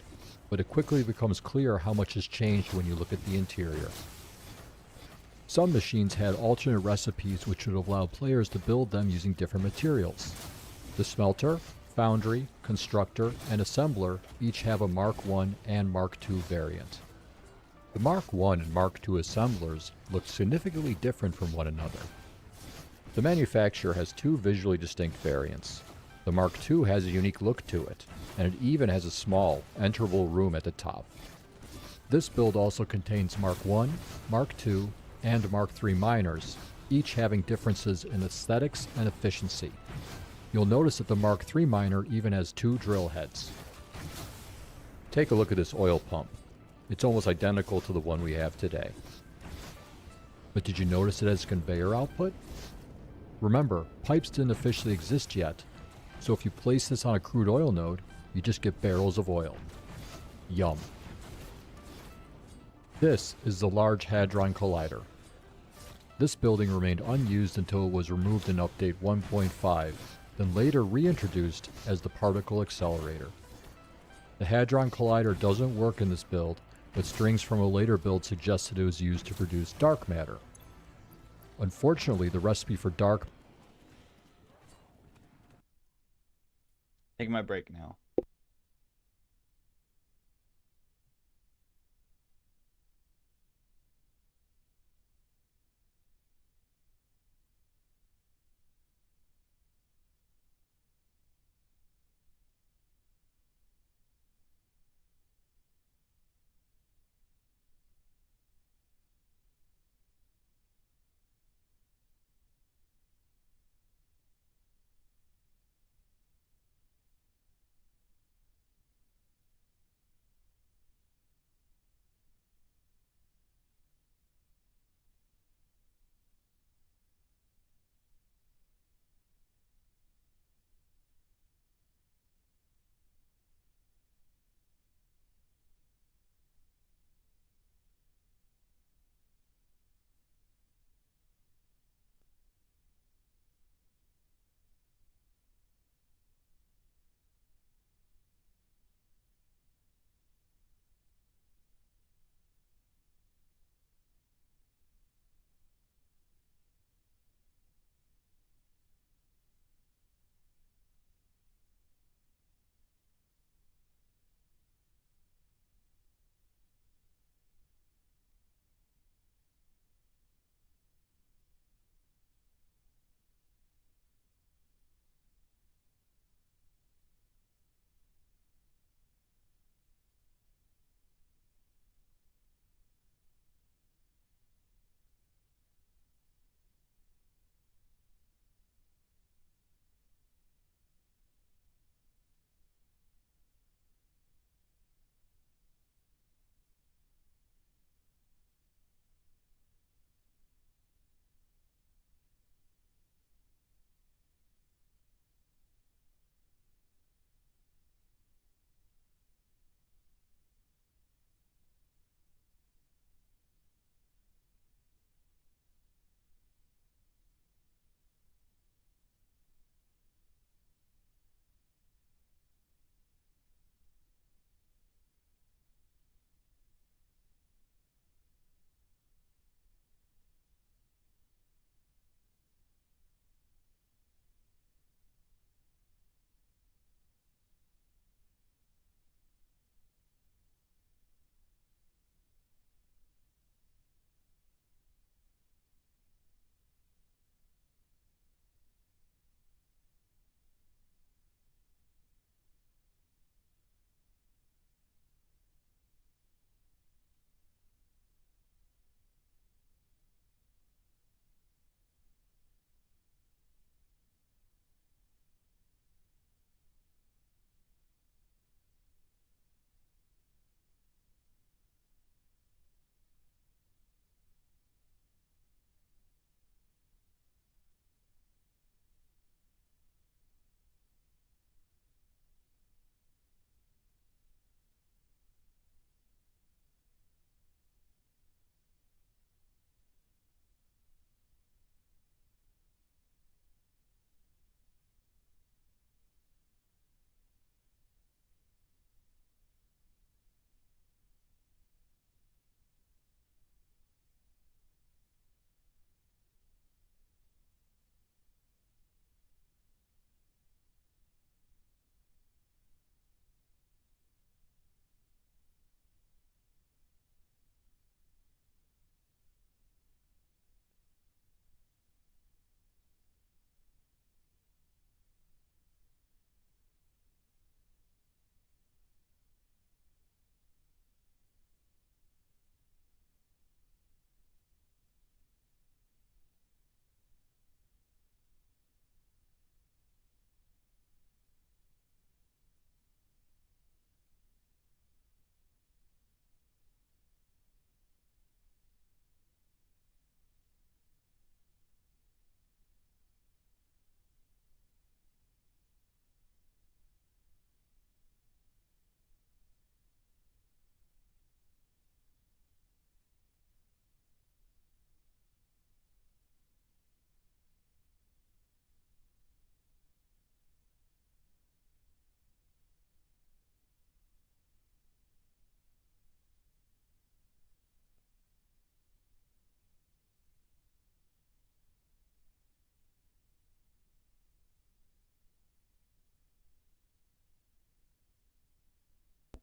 but it quickly becomes clear how much has changed when you look at the interior. Some machines had alternate recipes which would allow players to build them using different materials. The smelter, foundry, constructor, and assembler each have a Mark I and Mark II variant. The Mark I and Mark II assemblers look significantly different from one another. The manufacturer has two visually distinct variants. The Mark II has a unique look to it, and it even has a small, enterable room at the top. This build also contains Mark I, Mark II, and Mark III miners, each having differences in aesthetics and efficiency. You'll notice that the Mark III miner even has two drill heads. Take a look at this oil pump. It's almost identical to the one we have today. But did you notice it has conveyor output? Remember, pipes didn't officially exist yet, so if you place this on a crude oil node, you just get barrels of oil. Yum. This is the Large Hadron Collider. This building remained unused until it was removed in Update 1.5, then later reintroduced as the Particle Accelerator. The Hadron Collider doesn't work in this build, but strings from a later build suggested it was used to produce dark matter. Unfortunately, the recipe for dark Taking my break now.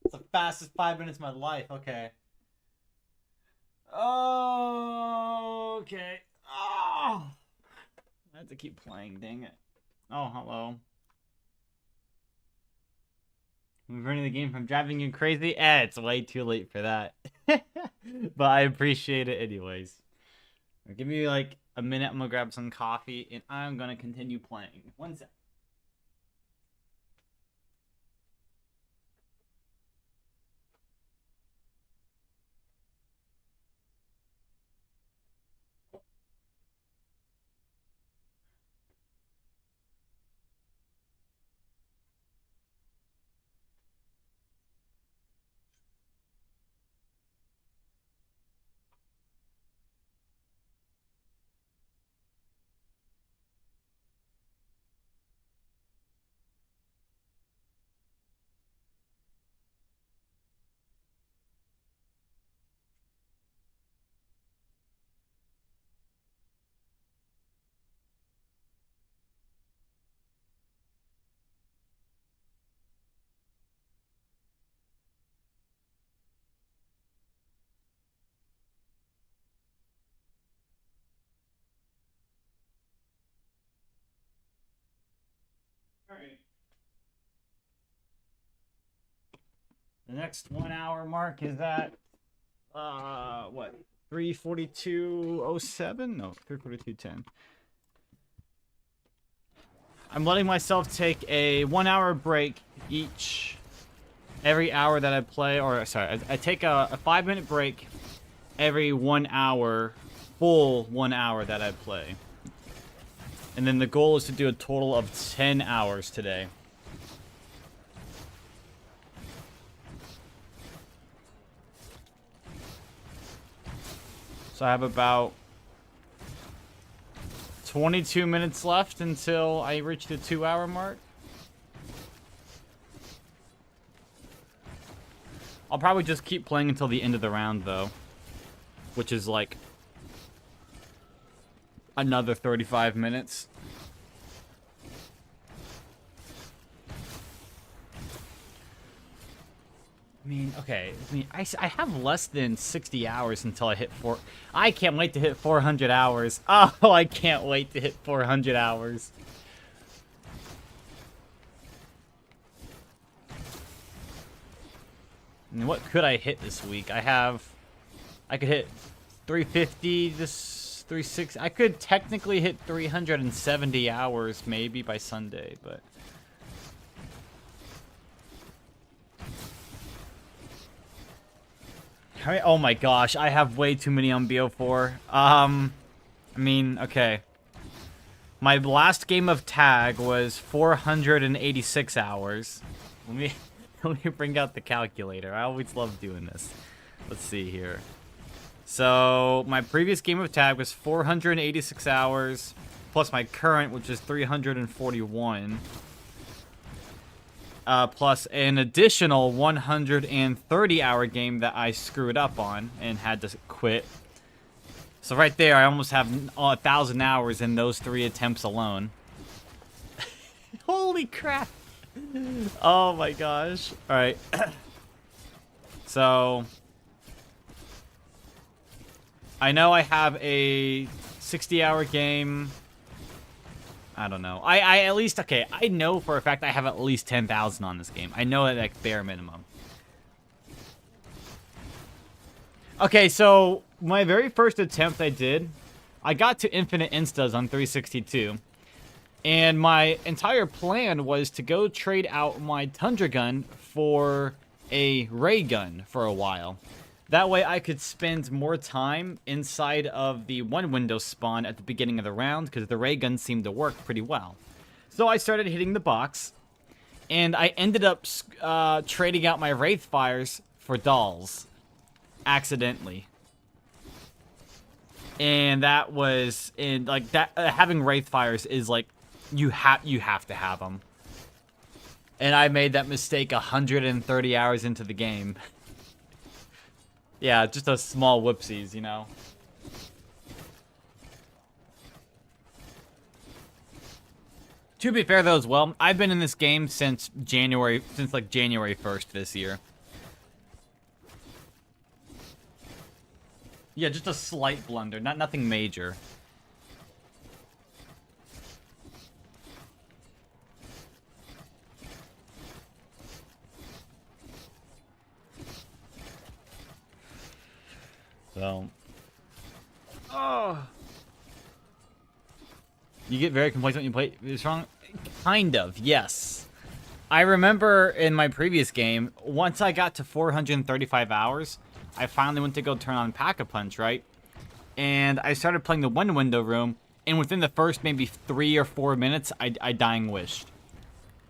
It's the fastest 5 minutes of my life. Okay. Oh, okay. Oh, I have to keep playing. Dang it. Oh, hello. I'm running the game from driving you crazy. It's way too late for that. But I appreciate it anyways. Give me like a minute. I'm gonna grab some coffee and I'm gonna continue playing. 1 sec. Alright. The next 1 hour mark is at what? 3:42:07? No, 3:42:10. I'm letting myself take a 1 hour break every hour that I play, or sorry, I take a 5 minute break every 1 hour, full 1 hour that I play. And then the goal is to do a total of 10 hours today. So I have about 22 minutes left until I reach the 2 hour mark. I'll probably just keep playing until the end of the round though, which is like another 35 minutes. I mean, okay. I have less than 60 hours until I hit I can't wait to hit 400 hours. Oh, I can't wait to hit 400 hours. And what could I hit this week? I could hit 350, this 360. I could technically hit 370 hours maybe by Sunday, but oh my gosh, I have way too many on BO4. I mean, okay. My last game of tag was 486 hours. Let me bring out the calculator. I always love doing this. Let's see here. So, my previous game of tag was 486 hours, plus my current, which is 341. Plus an additional 130-hour game that I screwed up on and had to quit. So right there, I almost have 1,000 hours in those 3 attempts alone. Holy crap! Oh my gosh. Alright. So I know I have a 60-hour game. I don't know. I at least, okay, I know for a fact I have at least 10,000 on this game. I know it like bare minimum. Okay, so my very first attempt I got to Infinite Instas on 362. And my entire plan was to go trade out my Tundra gun for a ray gun for a while. That way I could spend more time inside of the one window spawn at the beginning of the round, because the ray gun seemed to work pretty well. So I started hitting the box, and I ended up trading out my Wraithfires for dolls. Accidentally. And that was, having Wraithfires is like, you have to have them. And I made that mistake 130 hours into the game. Yeah, just a small whoopsies, you know. To be fair though as well, I've been in this game since like January 1st this year. Yeah, just a slight blunder, nothing major. So, oh, you get very complacent when you play this wrong. Kind of, yes. I remember in my previous game, once I got to 435 hours, I finally went to go turn on Pack-a-Punch, right? And I started playing the one window room, and within the first maybe 3 or 4 minutes, I dying wished.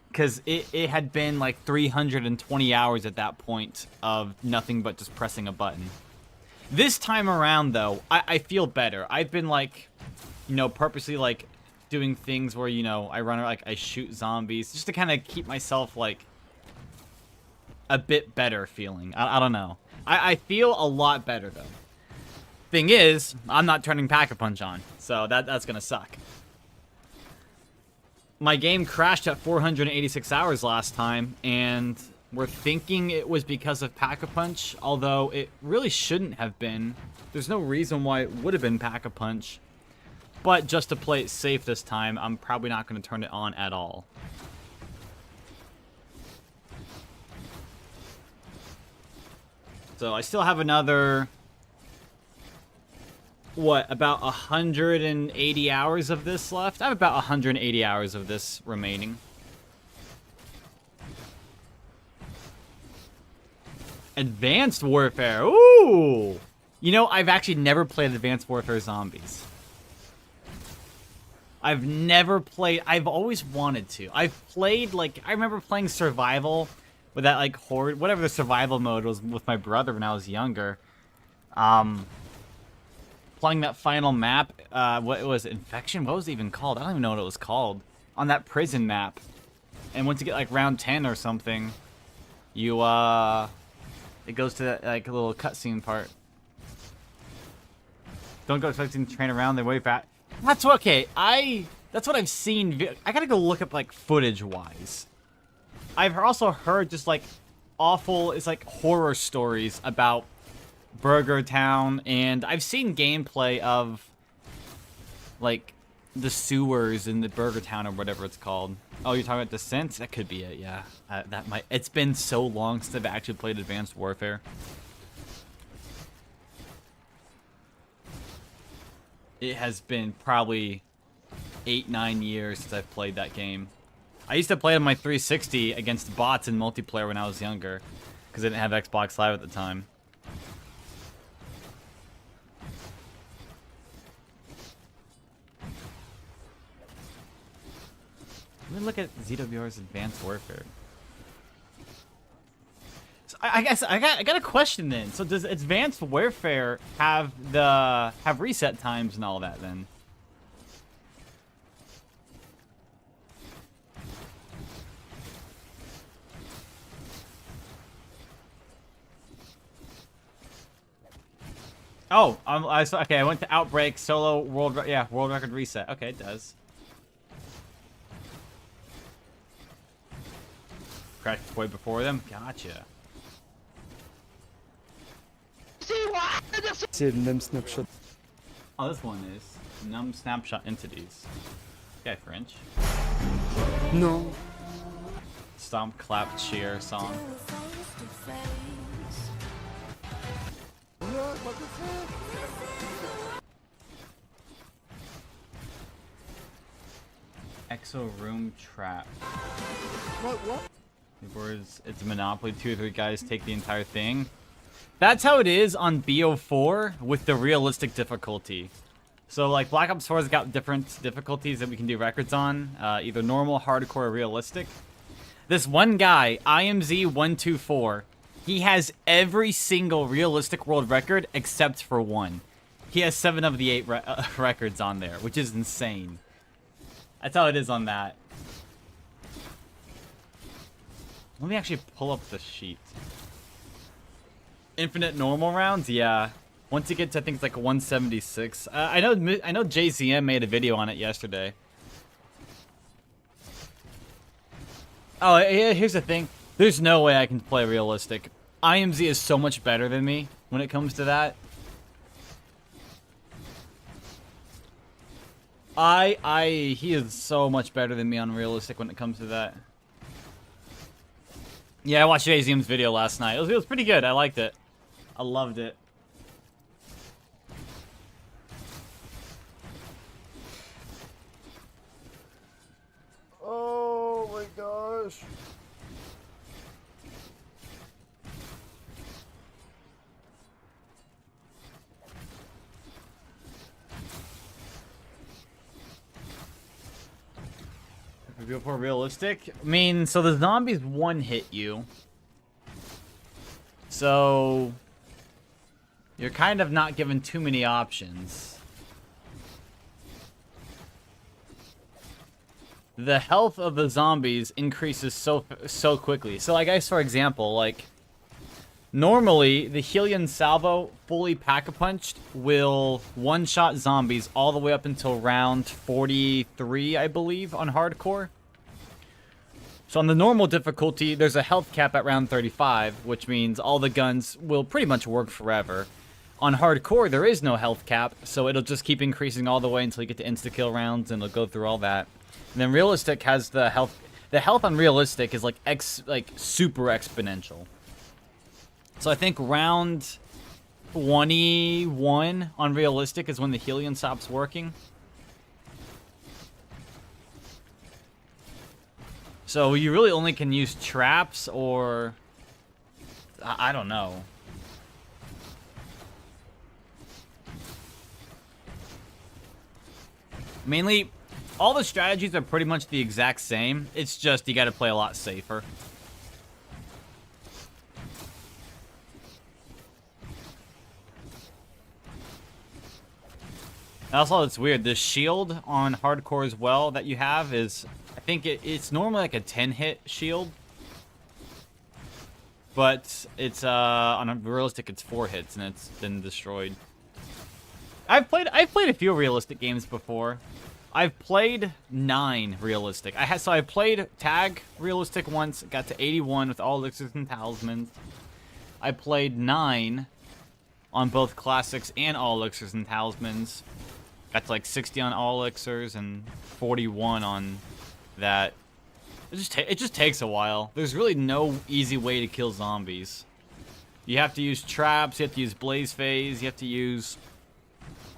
Because it had been like 320 hours at that point of nothing but just pressing a button. This time around, though, I feel better. I've been, like, you know, purposely, like, doing things where, you know, I run, like, I shoot zombies, just to kind of keep myself, like, a bit better feeling. I don't know. I feel a lot better, though. Thing is, I'm not turning Pack-a-Punch on, so that's gonna suck. My game crashed at 486 hours last time, and we're thinking it was because of Pack-a-Punch, although it really shouldn't have been. There's no reason why it would have been Pack-a-Punch. But just to play it safe this time, I'm probably not going to turn it on at all. So I still have another, what, about 180 hours of this left? I have about 180 hours of this remaining. Advanced Warfare. Ooh! You know, I've actually never played Advanced Warfare Zombies. I've never played... I've always wanted to. I've played, like... I remember playing Survival with that, like, horde... Whatever the survival mode was with my brother when I was younger. Playing that final map. What was it? Infection? What was it even called? I don't even know what it was called. On that prison map. And once you get, like, round 10 or something, you, it goes to that, like, a little cutscene part. Don't go expecting to train around, they wait back. That's okay. That's what I've seen. I gotta go look up, like, footage-wise. I've also heard just, like, awful, it's like horror stories about Burger Town, and I've seen gameplay of, like, the sewers in the Burger Town or whatever it's called. Oh, you're talking about Descent? That could be it, yeah. That might. It's been so long since I've actually played Advanced Warfare. It has been probably 8-9 years since I've played that game. I used to play on my 360 against bots in multiplayer when I was younger, because I didn't have Xbox Live at the time. Let me look at ZWR's Advanced Warfare. So I guess I got a question then. So does Advanced Warfare have reset times and all that then? Oh, okay. I went to Outbreak solo world record reset. Okay, it does. Crashed way before them. Gotcha. C'est le même snapshot. Oh, this one is Numb Snapshot Entities. Okay, French. Non. Stomp, clap, cheer song. Exo Room Trap. What? Words, it's a Monopoly. 2 or 3 guys take the entire thing. That's how it is on BO4 with the realistic difficulty. So, like, Black Ops 4 has got different difficulties that we can do records on. Either normal, hardcore, or realistic. This one guy, IMZ124, he has every single realistic world record except for one. He has 7 of the 8 records on there, which is insane. That's how it is on that. Let me actually pull up the sheet. Infinite normal rounds? Yeah. Once you get to, I think it's like 176. I know JZM made a video on it yesterday. Oh, here's the thing. There's no way I can play realistic. IMZ is so much better than me when it comes to that. He is so much better than me on realistic when it comes to that. Yeah, I watched Azim's video last night. It was pretty good. I liked it. I loved it. Oh my gosh. If we go for realistic, I mean, so the zombies one hit you. So you're kind of not given too many options. The health of the zombies increases so quickly. So like, guys, for example, like normally the Helion Salvo fully pack-a-punched will one-shot zombies all the way up until round 43, I believe, on hardcore. So on the normal difficulty, there's a health cap at round 35, which means all the guns will pretty much work forever. On hardcore, there is no health cap, so it'll just keep increasing all the way until you get to insta-kill rounds, and it'll go through all that. And then realistic has the health. The health on realistic is like super exponential. So I think round 21 on realistic is when the Helion stops working. So you really only can use traps or I don't know. Mainly, all the strategies are pretty much the exact same. It's just you got to play a lot safer. Also, it's weird. The shield on hardcore as well that you have is, I think it's normally like a 10-hit shield. But it's on a realistic it's 4 hits and it's been destroyed. I've played a few realistic games before. I've played 9 realistic. So I played tag realistic once, got to 81 with all elixirs and talismans. I played 9 on both classics and all elixirs and talismans. Got to like 60 on all elixirs and 41 on that. It just takes a while. There's really no easy way to kill zombies. You have to use traps, you have to use blaze phase, you have to use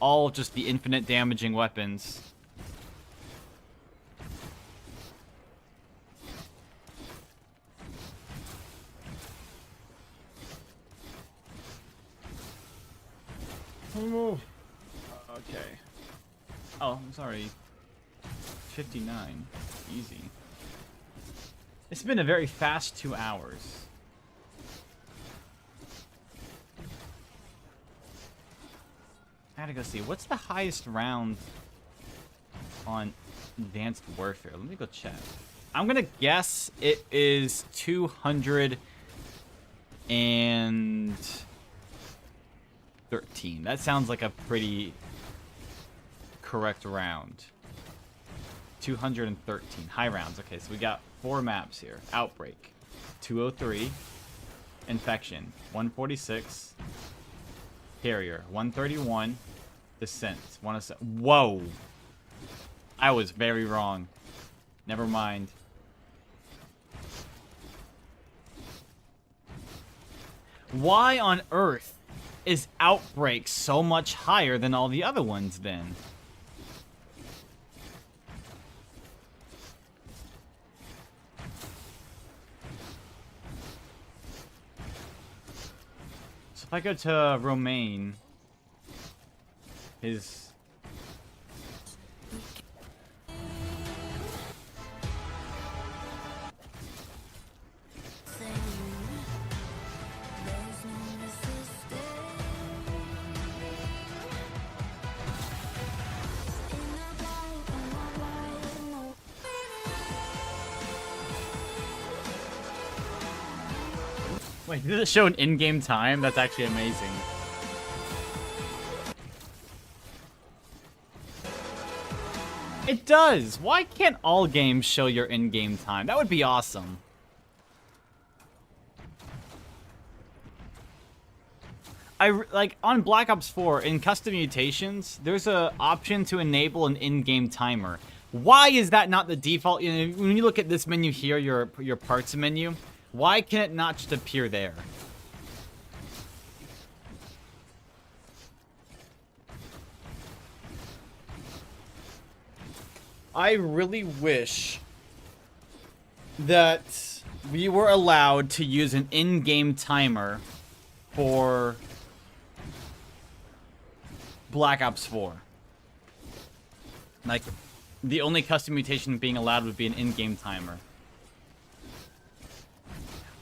all of just the infinite damaging weapons. Move. Okay. Oh, I'm sorry. 59. Easy. It's been a very fast 2 hours. I gotta go see. What's the highest round on Advanced Warfare? Let me go check. I'm gonna guess it is 213. That sounds like a pretty correct round. 213. High rounds. Okay, so we got 4 maps here. Outbreak. 203. Infection. 146. Carrier. 131. Descent. 107. Whoa! I was very wrong. Never mind. Why on earth is Outbreak so much higher than all the other ones then? So if I go to Romaine, his... Wait, did it show an in-game time? That's actually amazing. It does! Why can't all games show your in-game time? That would be like on Black Ops 4 in custom mutations, there's a option to enable an in-game timer. Why is that not the default? You know, when you look at this menu here, your parts menu, why can it not just appear there? I really wish that we were allowed to use an in-game timer for Black Ops 4. Like, the only custom mutation being allowed would be an in-game timer.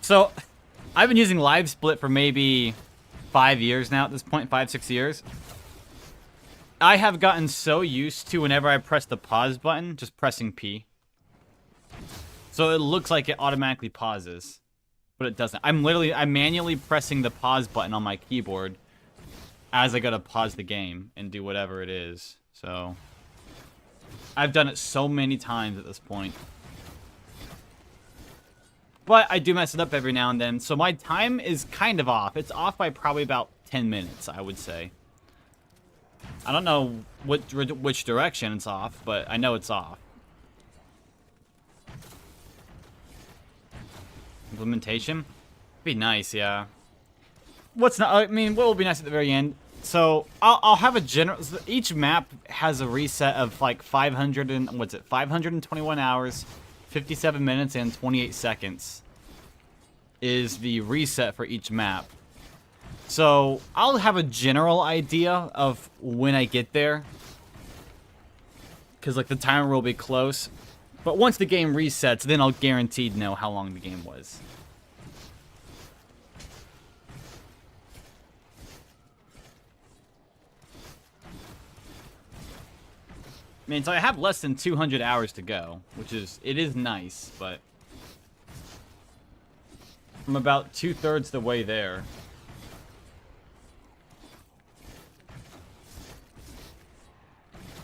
So, I've been using LiveSplit for maybe 5 years now at this point, 5-6 years. I have gotten so used to whenever I press the pause button, just pressing P. So it looks like it automatically pauses, but it doesn't. I'm manually pressing the pause button on my keyboard as I gotta pause the game and do whatever it is. So I've done it so many times at this point. But I do mess it up every now and then, so my time is kind of off. It's off by probably about 10 minutes, I would say. I don't know which direction it's off, but I know it's off. Implementation? Be nice, yeah. What will be nice at the very end? So, I'll have a general... Each map has a reset of like 521 hours, 57 minutes, and 28 seconds is the reset for each map. So, I'll have a general idea of when I get there. Because, like, the timer will be close. But once the game resets, then I'll guaranteed know how long the game was. I mean, so I have less than 200 hours to go, which is, it is nice, but I'm about 2/3 the way there.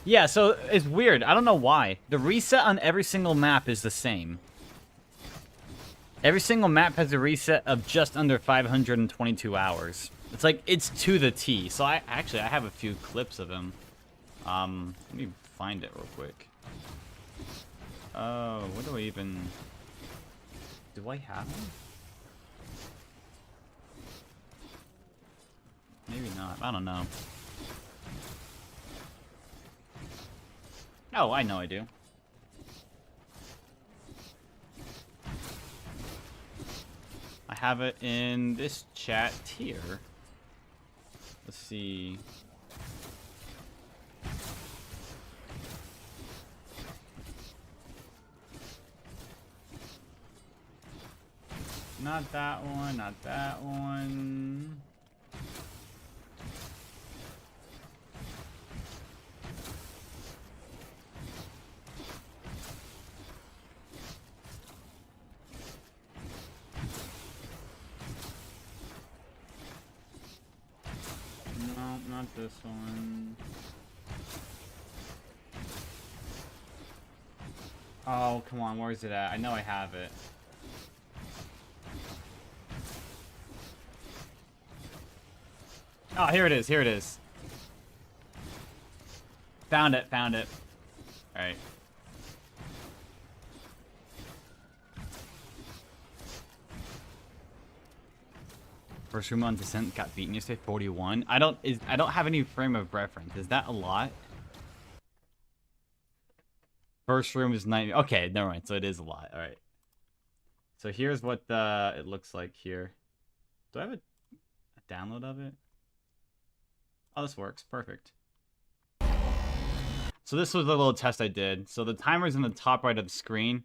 Yeah, so it's weird. I don't know why. The reset on every single map is the same. Every single map has a reset of just under 522 hours. It's like, it's to the T. So I have a few clips of him. Let me find it real quick. Oh, what do I even... Do I have him? Maybe not. I don't know. Oh, I know I do. I have it in this chat here. Let's see. Not that one, not that one. No, not this one. Oh, come on, where is it at? I know I have it. Oh, here it is, here it is. Found it, found it. Alright. First room on Descent got beaten yesterday, 41. I don't have any frame of reference. Is that a lot? First room is 90. Okay, never mind. So it is a lot. All right. So here's what it looks like here. Do I have a download of it? Oh, this works. Perfect. So this was the little test I did. So the timer's in the top right of the screen.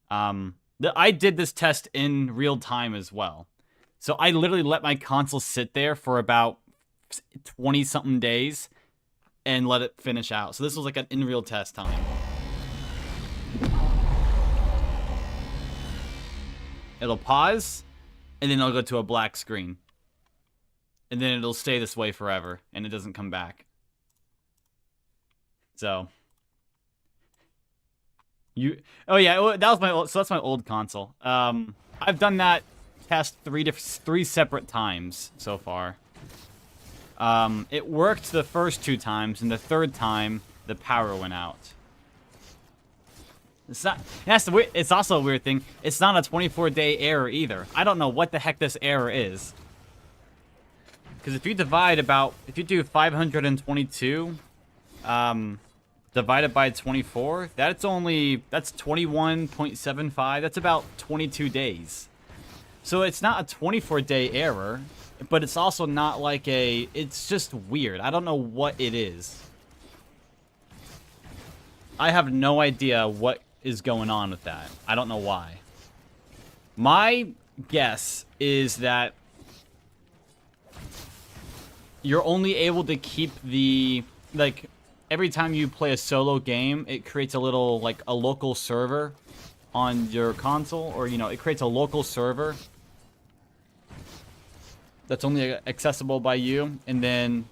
I did this test in real time as well. So I literally let my console sit there for about 20-something days and let it finish out. So this was like an in real test time. It'll pause, and then it'll go to a black screen. And then it'll stay this way forever, and it doesn't come back. So... Oh yeah, that was my old, so that's my old console. I've done that test three separate times so far. It worked the first 2 times, and the 3rd time, the power went out. It's not. It's also a weird thing. It's not a 24-day error either. I don't know what the heck this error is. Because if you do 522, divided by 24, that's 21.75. That's about 22 days. So it's not a 24-day error, but it's also not like it's just weird. I don't know what it is. I have no idea what is going on with that. I don't know why. My guess is that you're only able to keep the, like, every time you play a solo game, it creates a little, like, a local server on your console, or, you know, it creates a local server that's only accessible by you, and then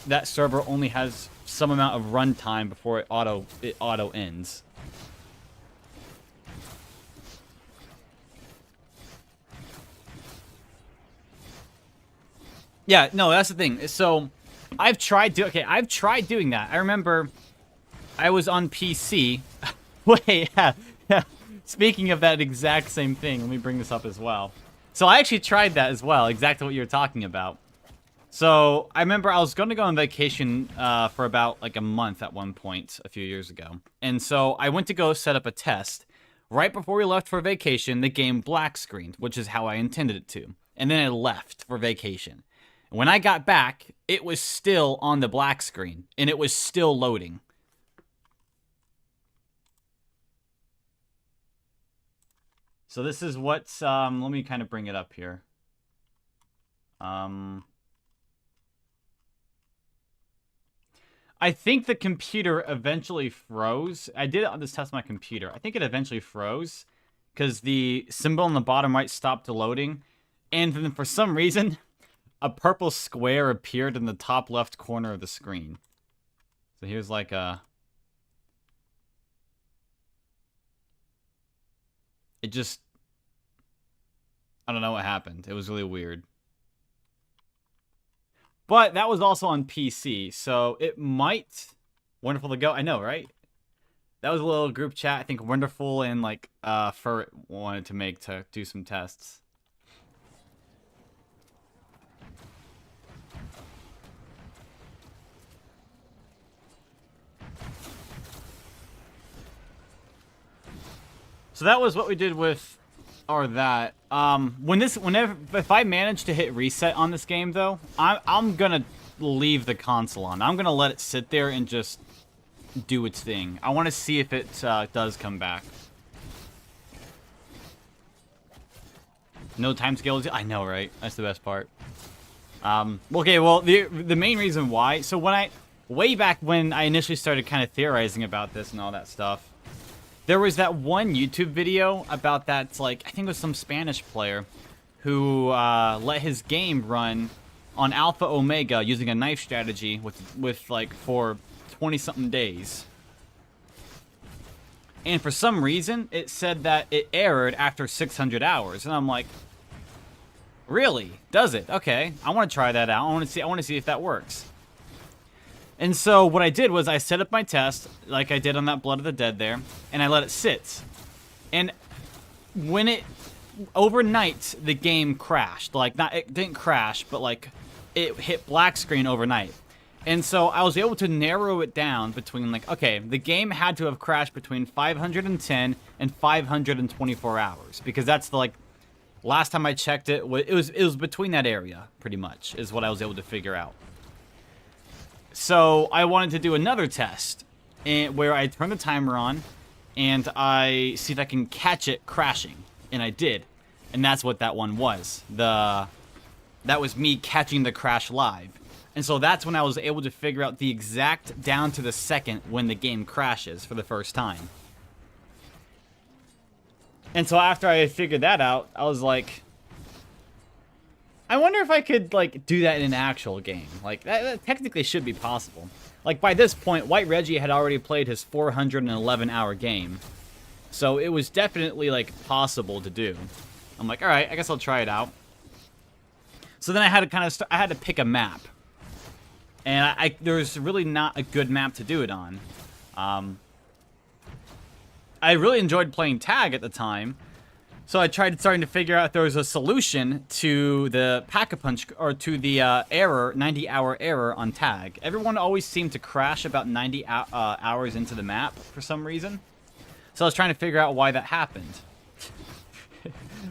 that server only has some amount of runtime before it auto ends. Yeah, no, that's the thing. So, I've tried doing that. I remember I was on PC. Wait, yeah. Speaking of that exact same thing, let me bring this up as well. So, I actually tried that as well, exactly what you were talking about. So, I remember I was going to go on vacation for about like a month at one point a few years ago. And so, I went to go set up a test. Right before we left for vacation, the game black screened, which is how I intended it to. And then I left for vacation. When I got back, it was still on the black screen, and it was still loading. So this is what's, let me kind of bring it up here. I think the computer eventually froze. I did it on this test on my computer. I think it eventually froze, because the symbol on the bottom right stopped loading, and then for some reason, a purple square appeared in the top left corner of the screen. So here's like a... It just... I don't know what happened. It was really weird. But that was also on PC, so it might... Wonderful to go. I know, right? That was a little group chat. I think Wonderful and like Fur wanted to make to do some tests. So that was what we did with, or that. If I manage to hit reset on this game, though, I'm gonna leave the console on. I'm gonna let it sit there and just do its thing. I want to see if it does come back. No time scales. I know, right? That's the best part. Okay, well, the main reason why. So way back when I initially started kind of theorizing about this and all that stuff. There was that one YouTube video about that, like, I think it was some Spanish player who let his game run on Alpha Omega using a knife strategy with like, for 20-something days. And for some reason, it said that it errored after 600 hours. And I'm like, really? Does it? Okay, I want to try that out. I want to see if that works. And so what I did was I set up my test, like I did on that Blood of the Dead there, and I let it sit. And when overnight, the game crashed. Like, it didn't crash, but like, it hit black screen overnight. And so I was able to narrow it down between, like, okay, the game had to have crashed between 510 and 524 hours. Because that's the, like, last time I checked it was between that area, pretty much, is what I was able to figure out. So I wanted to do another test where I turn the timer on and I see if I can catch it crashing. And I did. And that's what that one was. That was me catching the crash live. And so that's when I was able to figure out the exact down to the second when the game crashes for the first time. And so after I figured that out, I was like, I wonder if I could, like, do that in an actual game. Like, that technically should be possible. Like, by this point, White Reggie had already played his 411-hour game. So it was definitely, like, possible to do. I'm like, alright, I guess I'll try it out. So then I had to pick a map. And there's really not a good map to do it on. I really enjoyed playing tag at the time, so I tried starting to figure out if there was a solution to the Pack-a-Punch, or to the error, 90-hour error on tag. Everyone always seemed to crash about 90 hours into the map for some reason. So I was trying to figure out why that happened.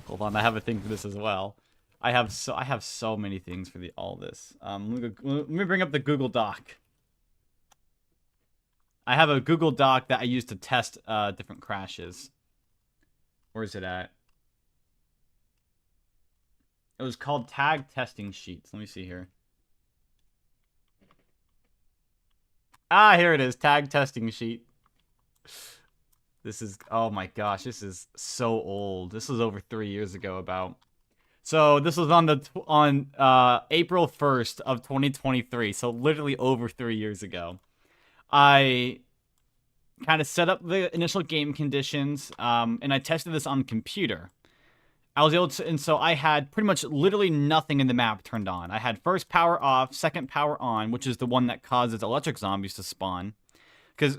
Hold on, I have a thing for this as well. I have so many things for all this. Let me bring up the Google Doc. I have a Google Doc that I use to test different crashes. Where is it at? It was called Tag Testing Sheets. Let me see here. Ah, here it is. Tag Testing Sheet. This is, oh my gosh, this is so old. This was over 3 years ago about. So this was on April 1st of 2023. So literally over 3 years ago. I kind of set up the initial game conditions, and I tested this on computer. I was able to, and so I had pretty much literally nothing in the map turned on. I had first power off, second power on, which is the one that causes electric zombies to spawn.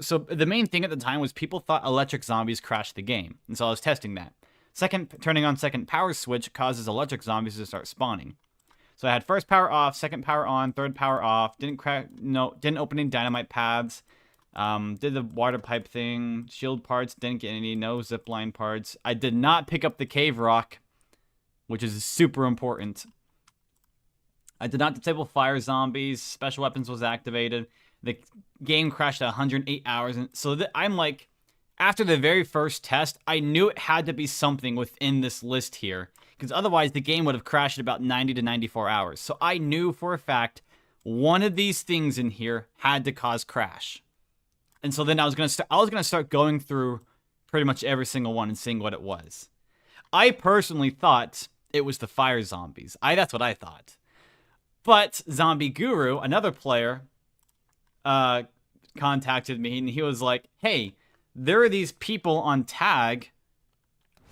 So the main thing at the time was people thought electric zombies crashed the game, and so I was testing that. Turning on second power switch causes electric zombies to start spawning. So I had first power off, second power on, third power off. Didn't open any dynamite paths. Did the water pipe thing. Shield parts, didn't get any. No zipline parts. I did not pick up the cave rock, which is super important. I did not disable fire zombies. Special weapons was activated. The game crashed at 108 hours. And so I'm like, after the very first test, I knew it had to be something within this list here, because otherwise the game would have crashed at about 90 to 94 hours. So I knew for a fact one of these things in here had to cause crash. And so then I was gonna start going through pretty much every single one and seeing what it was. I personally thought it was the fire zombies. That's what I thought. But Zombie Guru, another player, contacted me, and he was like, hey, there are these people on tag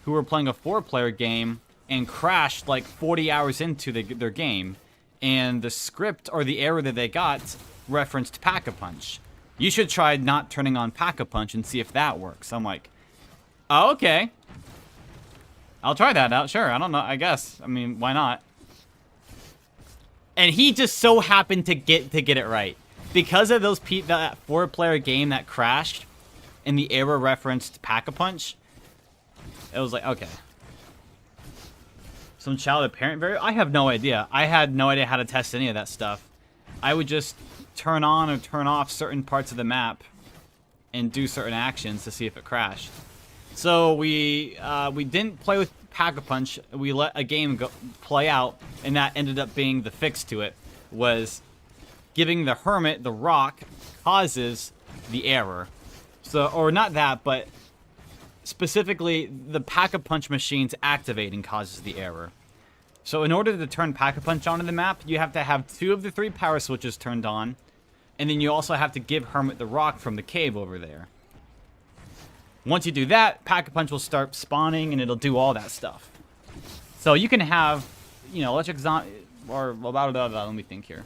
who were playing a 4-player game and crashed like 40 hours into their game, and the script or the error that they got referenced Pack-a-Punch. You should try not turning on Pack-a-Punch and see if that works. I'm like, oh, okay. I'll try that out, sure. I don't know, I guess. I mean, why not? And he just so happened to get it right. Because of that 4-player game that crashed and the error referenced Pack-a-Punch, it was like, okay. Some child parent variable? I have no idea. I had no idea how to test any of that stuff. I would just turn on or turn off certain parts of the map and do certain actions to see if it crashed. So we didn't play with Pack-a-Punch. We let a game play out, and that ended up being the fix to it, was giving the hermit the rock causes the error. So, or not that, but specifically the Pack-a-Punch machines activating causes the error. So in order to turn Pack-a-Punch onto the map, you have to have 2 of the 3 power switches turned on, and then you also have to give Hermit the rock from the cave over there. Once you do that, Pack-a-Punch will start spawning, and it'll do all that stuff. So you can have, you know, electric zombie, or let me think here.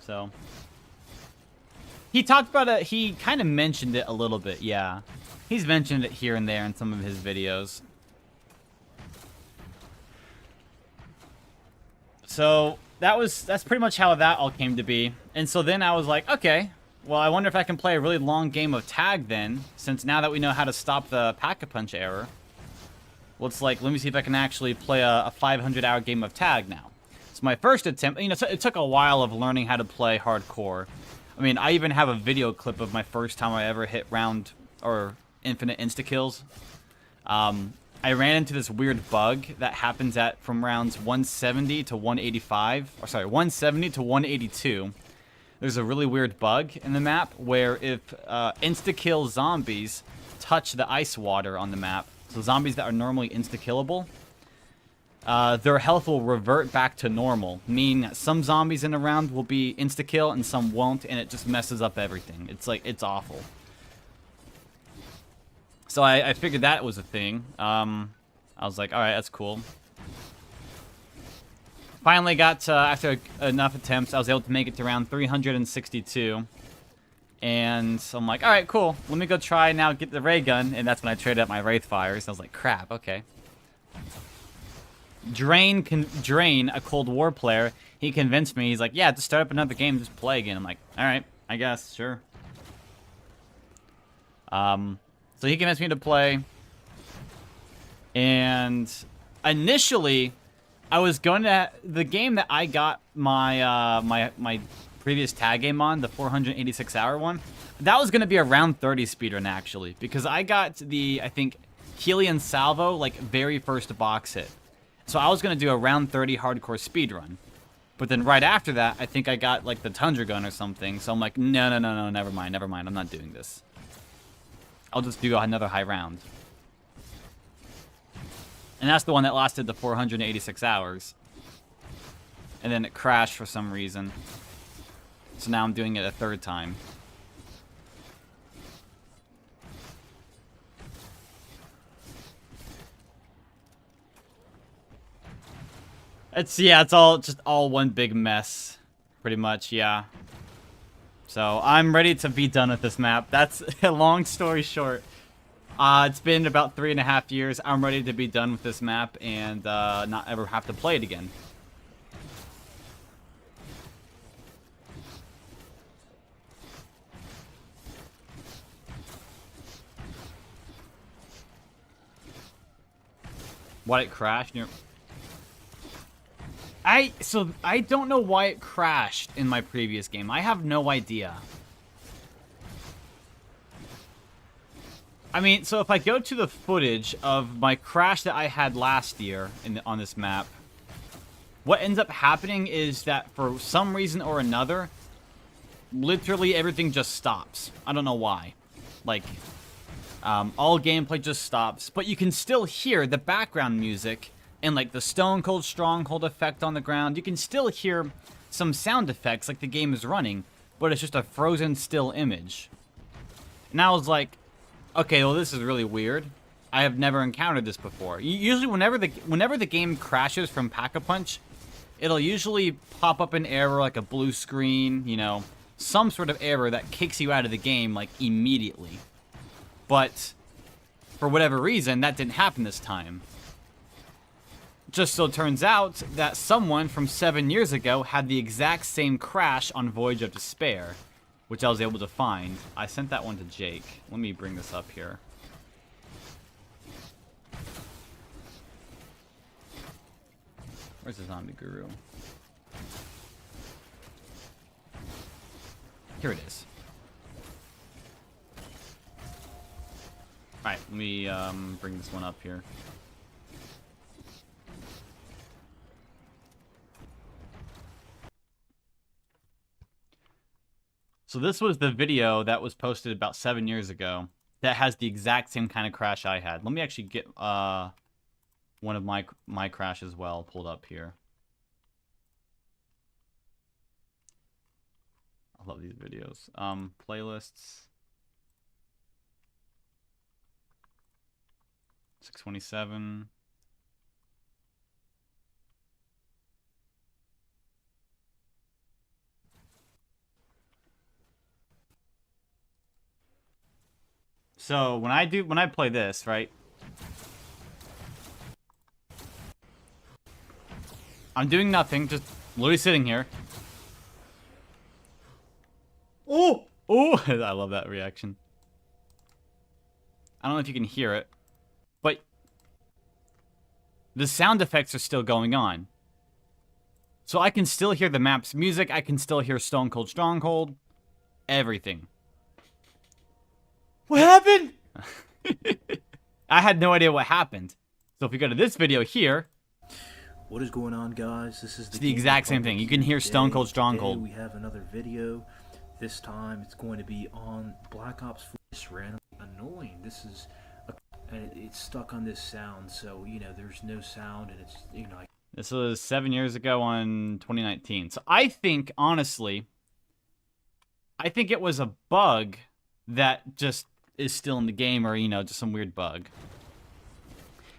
So he talked about it. He kind of mentioned it a little bit. Yeah, he's mentioned it here and there in some of his videos. So that's pretty much how that all came to be. And so then I was like, okay, well, I wonder if I can play a really long game of tag then, since now that we know how to stop the Pack-a-Punch error. Let me see if I can actually play a 500-hour game of tag now. So my first attempt, you know, it took a while of learning how to play hardcore. I mean, I even have a video clip of my first time I ever hit round or infinite insta-kills. I ran into this weird bug that happens from rounds 170 to 185. Or sorry, 170 to 182. There's a really weird bug in the map where if insta-kill zombies touch the ice water on the map, so zombies that are normally insta-killable, their health will revert back to normal, meaning that some zombies in a round will be insta-kill and some won't, and it just messes up everything. It's awful. So I figured that was a thing. I was like, alright, that's cool. finally got to, after enough attempts, I was able to make it to round 362. And so I'm like, all right, cool. Let me go try now, get the ray gun. And that's when I traded up my Wraith Fires. I was like, crap, okay. Drain, a Cold War player, he convinced me. He's like, yeah, just start up another game, just play again. I'm like, all right, I guess, sure. So he convinced me to play. And initially, I was going to the game that I got my my previous tag game on, the 486-hour one. That was going to be a round 30 speedrun actually, because I got the, I think, Helion Salvo like very first box hit. So I was going to do a round 30 hardcore speedrun. But then right after that, I think I got like the Tundra Gun or something. So I'm like, no, never mind. I'm not doing this. I'll just do another high round. And that's the one that lasted the 486 hours. And then it crashed for some reason. So now I'm doing it a third time. It's all just all one big mess. Pretty much, yeah. So I'm ready to be done with this map. That's a long story short. It's been about 3.5 years. I'm ready to be done with this map and not ever have to play it again. Why it crashed? So I don't know why it crashed in my previous game. I have no idea. I mean, so if I go to the footage of my crash that I had last year on this map, what ends up happening is that for some reason or another, literally everything just stops. I don't know why. Like, all gameplay just stops, but you can still hear the background music and like the Stone Cold Stronghold effect on the ground. You can still hear some sound effects like the game is running, but it's just a frozen still image. And I was like, okay, well this is really weird. I have never encountered this before. Usually whenever the game crashes from Pack-a-Punch, it'll usually pop up an error like a blue screen, you know, some sort of error that kicks you out of the game like immediately. But for whatever reason, that didn't happen this time. Just so it turns out that someone from 7 years ago had the exact same crash on Voyage of Despair, which I was able to find. I sent that one to Jake. Let me bring this up here. Where's the Zombie Guru? Here it is. Alright, let me bring this one up here. So this was the video that was posted about 7 years ago that has the exact same kind of crash I had. Let me actually get one of my crash as well pulled up here. I love these videos. Playlists. 627. So when I play this, right? I'm doing nothing, just literally sitting here. Oh! Oh! I love that reaction. I don't know if you can hear it, but the sound effects are still going on. So I can still hear the map's music, I can still hear Stone Cold Stronghold, everything. What happened? I had no idea what happened. So if we go to this video here, what is going on, guys? This is the exact same thing. You can hear Stone Cold Stronghold. Today we have another video. This time it's going to be on Black Ops 4. It's randomly annoying. This is and it's stuck on this sound, so you know there's no sound, and it's This was 7 years ago on 2019. So I think honestly, I think it was a bug that just is still in the game, or just some weird bug.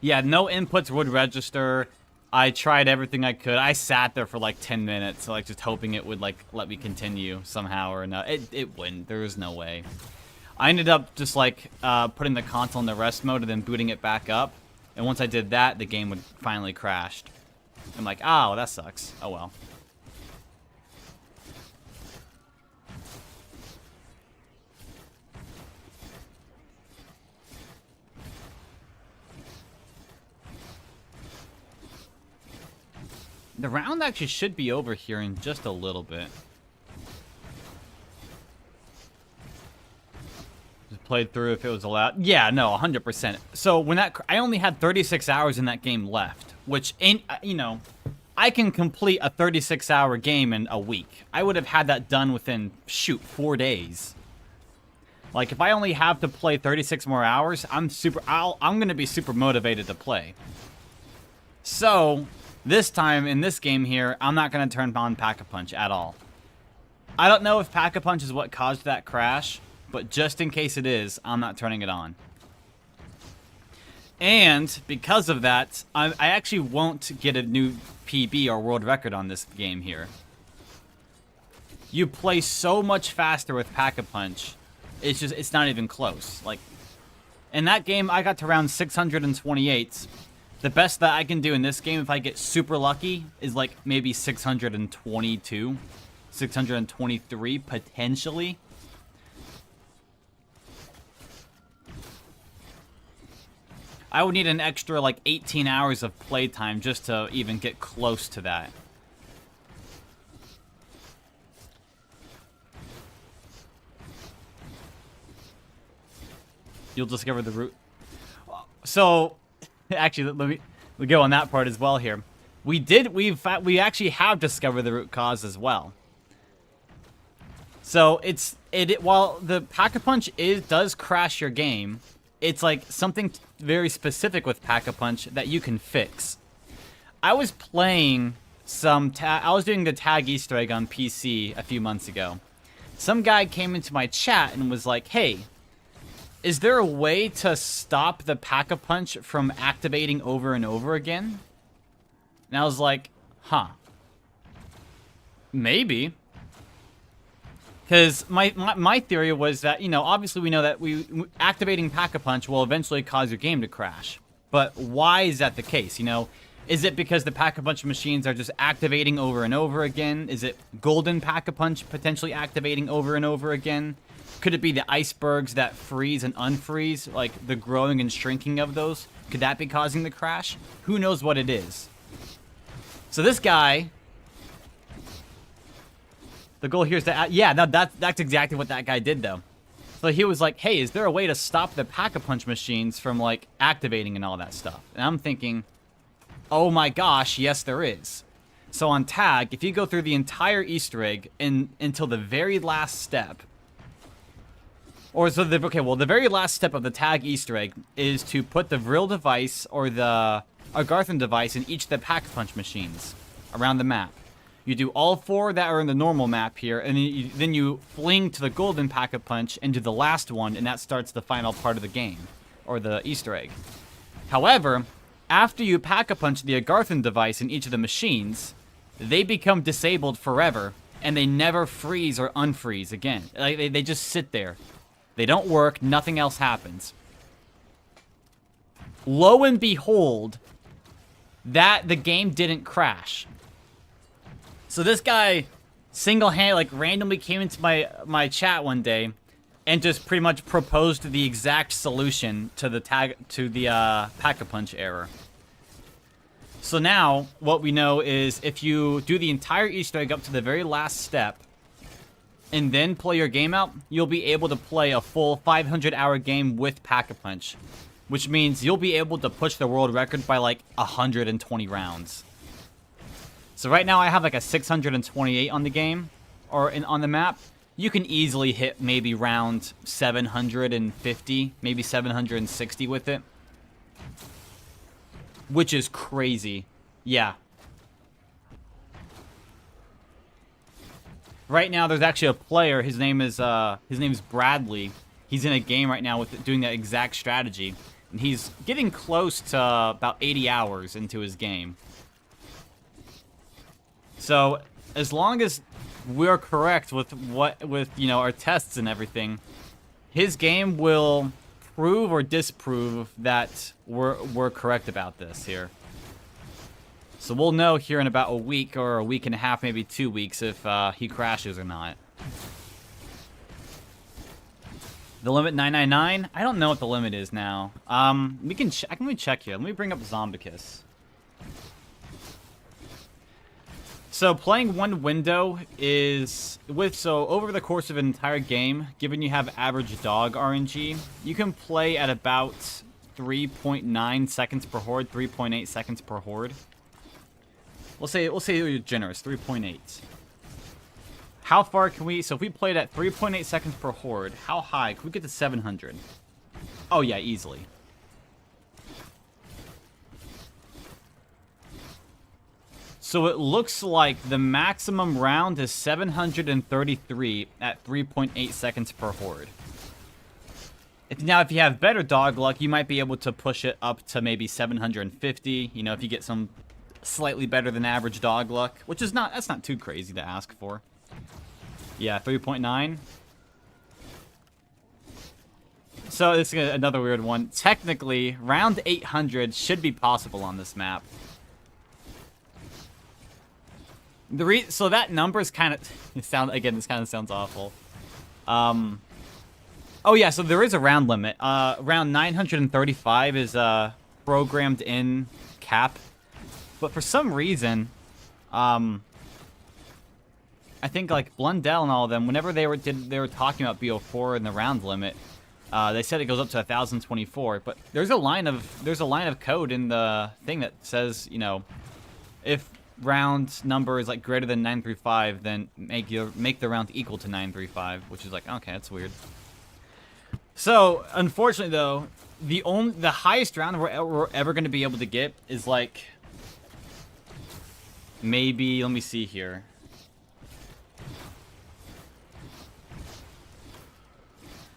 Yeah, no inputs would register. I tried everything I could. I sat there for like 10 minutes, like just hoping it would like let me continue somehow or not. It wouldn't. There was no way. I ended up just like putting the console in the rest mode and then booting it back up. And once I did that, the game would finally crashed. I'm like, oh, that sucks. Oh well. The round actually should be over here in just a little bit. Just played through if it was allowed. Yeah, no, 100%. So when I only had 36 hours in that game left, which ain't, you know, I can complete a 36-hour game in a week. I would have had that done within, shoot, 4 days. Like if I only have to play 36 more hours, I'm gonna be super motivated to play. So this time, in this game here, I'm not going to turn on Pack-a-Punch at all. I don't know if Pack-a-Punch is what caused that crash, but just in case it is, I'm not turning it on. And because of that, I actually won't get a new PB or world record on this game here. You play so much faster with Pack-a-Punch, it's not even close. Like, in that game, I got to round 628. The best that I can do in this game, if I get super lucky, is like maybe 622, 623, potentially. I would need an extra like 18 hours of playtime just to even get close to that. You'll discover the route. So actually, let me go on that part as well here. We actually have discovered the root cause as well. So while the Pack-a-Punch does crash your game, it's like something very specific with Pack-a-Punch that you can fix. I was playing I was doing the tag Easter egg on PC a few months ago. Some guy came into my chat and was like, "Hey, is there a way to stop the Pack-a-Punch from activating over and over again?" And I was like, huh. Maybe. Because my theory was that, you know, obviously we know that activating Pack-a-Punch will eventually cause your game to crash. But why is that the case, you know? Is it because the Pack-a-Punch machines are just activating over and over again? Is it golden Pack-a-Punch potentially activating over and over again? Could it be the icebergs that freeze and unfreeze, like the growing and shrinking of those? Could that be causing the crash? Who knows what it is? So this guy, the goal here is to, yeah, that's exactly what that guy did though. So he was like, hey, is there a way to stop the Pack-a-Punch machines from like activating and all that stuff? And I'm thinking, oh my gosh, yes there is. So on tag, if you go through the entire Easter egg until the very last step, the very last step of the tag Easter egg is to put the Vril device or the Agarthan device in each of the Pack-a-Punch machines around the map. You do all 4 that are in the normal map here, and then you fling to the golden Pack-a-Punch into the last one, and that starts the final part of the game, or the Easter egg. However, after you Pack-a-Punch the Agarthan device in each of the machines, they become disabled forever, and they never freeze or unfreeze again. Like, they just sit there. They don't work, nothing else happens. Lo and behold, the game didn't crash. So this guy single-handedly, like, randomly came into my chat one day and just pretty much proposed the exact solution to the Pack-a-Punch error. So now, what we know is if you do the entire Easter egg up to the very last step, and then play your game out, you'll be able to play a full 500-hour game with Pack-a-Punch, which means you'll be able to push the world record by like 120 rounds. So right now I have like a 628 on the game, or on the map. You can easily hit maybe round 750, maybe 760 with it, which is crazy. Yeah. Right now, there's actually a player. His name is Bradley. He's in a game right now with doing that exact strategy, and he's getting close to about 80 hours into his game. So as long as we're correct with our tests and everything, his game will prove or disprove that we're correct about this here. So we'll know here in about a week or a week and a half, maybe 2 weeks, if he crashes or not. The limit 999. I don't know what the limit is now. We can check here. Let me bring up Zombicus. So playing one window is over the course of an entire game, given you have average dog RNG, you can play at about 3.9 seconds per horde, 3.8 seconds per horde. We'll say you're generous, 3.8. How far can we? So if we played at 3.8 seconds per horde, how high can we get to 700? Oh yeah, easily. So it looks like the maximum round is 733 at 3.8 seconds per horde. If you have better dog luck, you might be able to push it up to maybe 750. You know, if you get some slightly better than average dog luck, which is that's not too crazy to ask for. Yeah, 3.9. So this is another weird one. Technically, round 800 should be possible on this map. So that number is kind of this kind of sounds awful. Oh yeah, so there is a round limit. Round 935 is programmed in cap, but for some reason, I think like Blundell and all of them, whenever they were talking about BO4 and the round limit, they said it goes up to 1024. But there's a line of code in the thing that says, you know, if round number is like greater than 935, then make the round equal to 935, which is like, okay, that's weird. So unfortunately though, the highest round we're ever going to be able to get is like maybe, let me see here.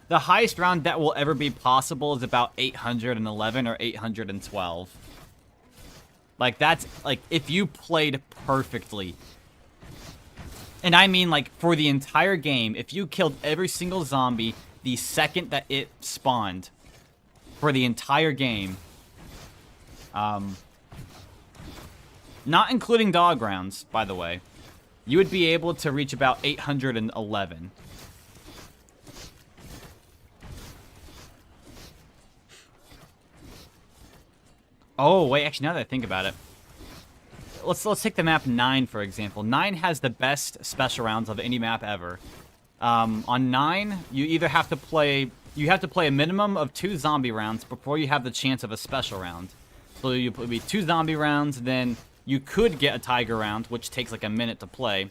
The highest round that will ever be possible is about 811 or 812. Like, that's, like, if you played perfectly. And I mean, like, for the entire game, if you killed every single zombie the second that it spawned for the entire game, not including dog rounds, by the way, you would be able to reach about 811. Oh, wait, actually, now that I think about it. Let's take the map 9, for example. 9 has the best special rounds of any map ever. On 9, you either have to play... You have to play a minimum of 2 zombie rounds before you have the chance of a special round. So you would be 2 zombie rounds, then you could get a tiger round, which takes like a minute to play.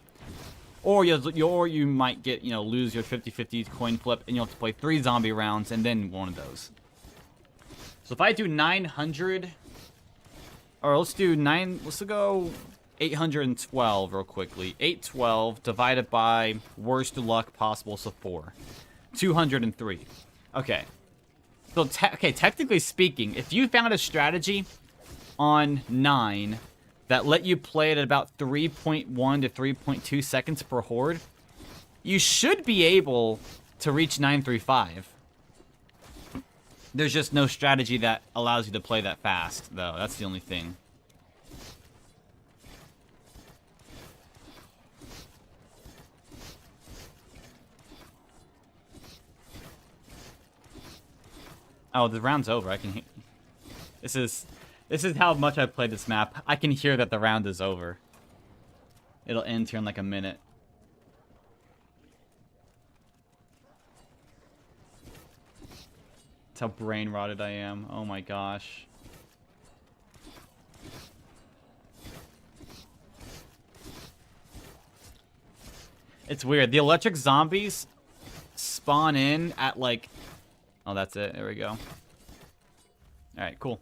Or you might get, you know, lose your 50-50 coin flip, and you'll have to play 3 zombie rounds, and then one of those. So if I do 900... Or let's go 812 real quickly. 812 divided by worst luck possible, so 4. 203. Okay. So, technically speaking, if you found a strategy on 9 that let you play it at about 3.1 to 3.2 seconds per horde, you should be able to reach 935. There's just no strategy that allows you to play that fast, though. That's the only thing. Oh, the round's over. I can hear... This is how much I've played this map. I can hear that the round is over. It'll end here in like a minute. How brain rotted I am. Oh my gosh. It's weird. The electric zombies spawn in at like... Oh, that's it. There we go. Alright, cool.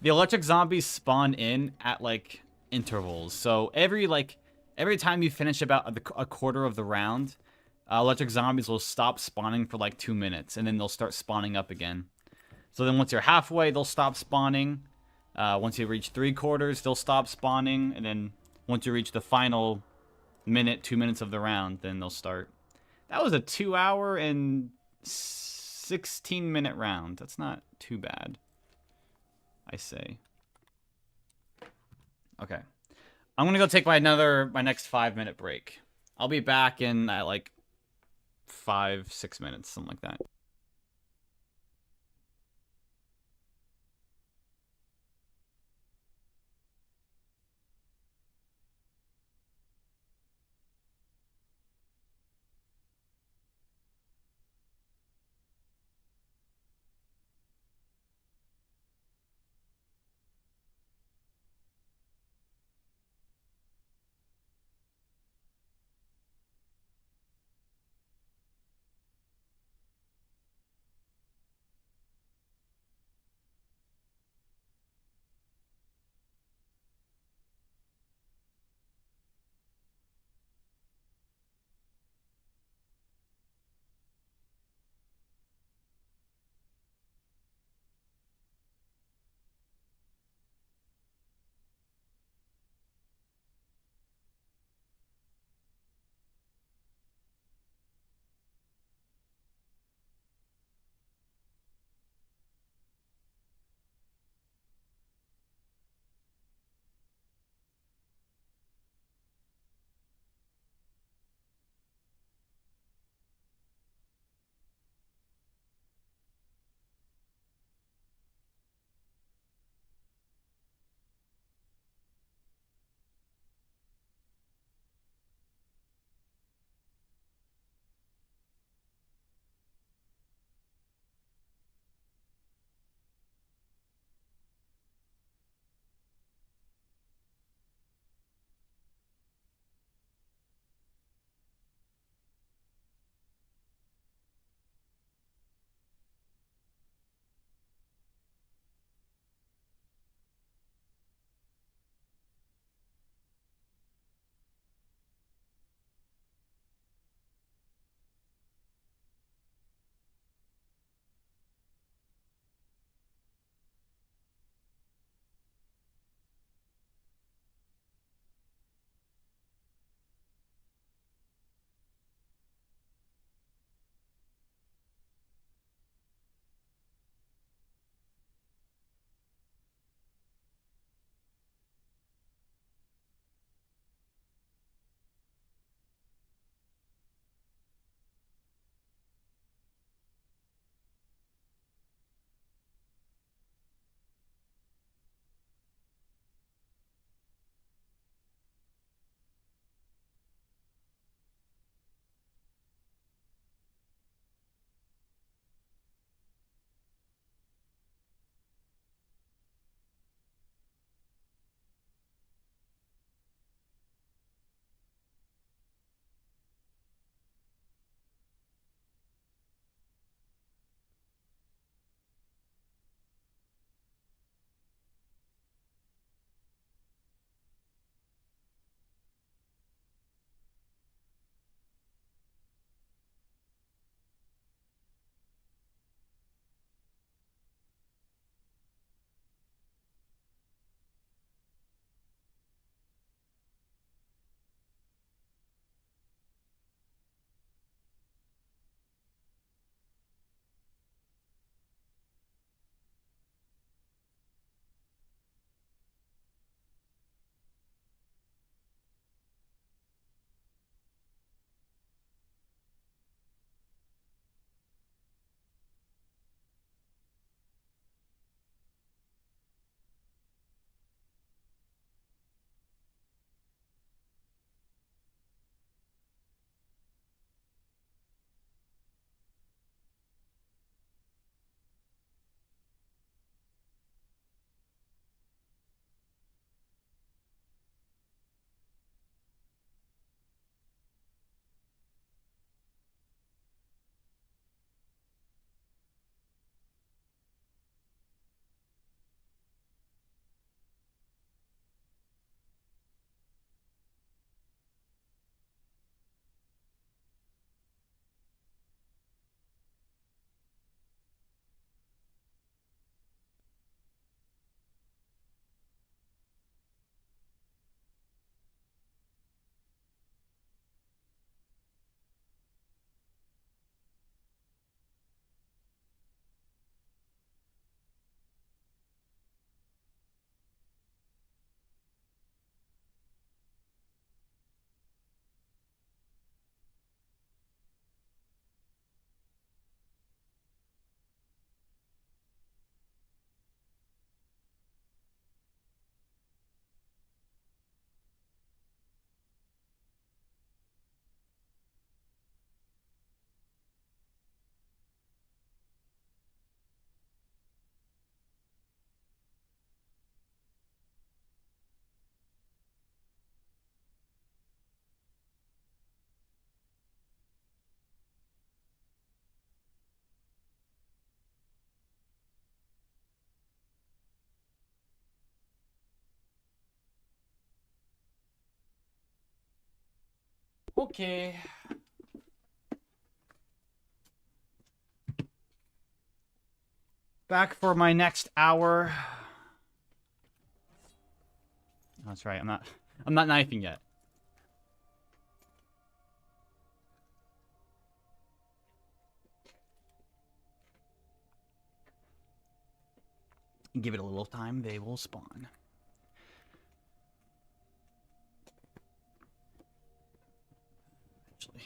The electric zombies spawn in at like intervals. So every time you finish about a quarter of the round, electric zombies will stop spawning for like 2 minutes, and then they'll start spawning up again. So then once you're halfway, they'll stop spawning. Once you reach 3/4, they'll stop spawning, and then Once you reach the final minute, 2 minutes of the round, then they'll start. That was a 2 hour and 16-minute round. That's not too bad, I say. Okay. I'm gonna go take my next 5-minute break. I'll be back in like 5-6 minutes, something like that. Okay. Back for my next hour. That's right. I'm not knifing yet. Give it a little time, they will spawn. Actually.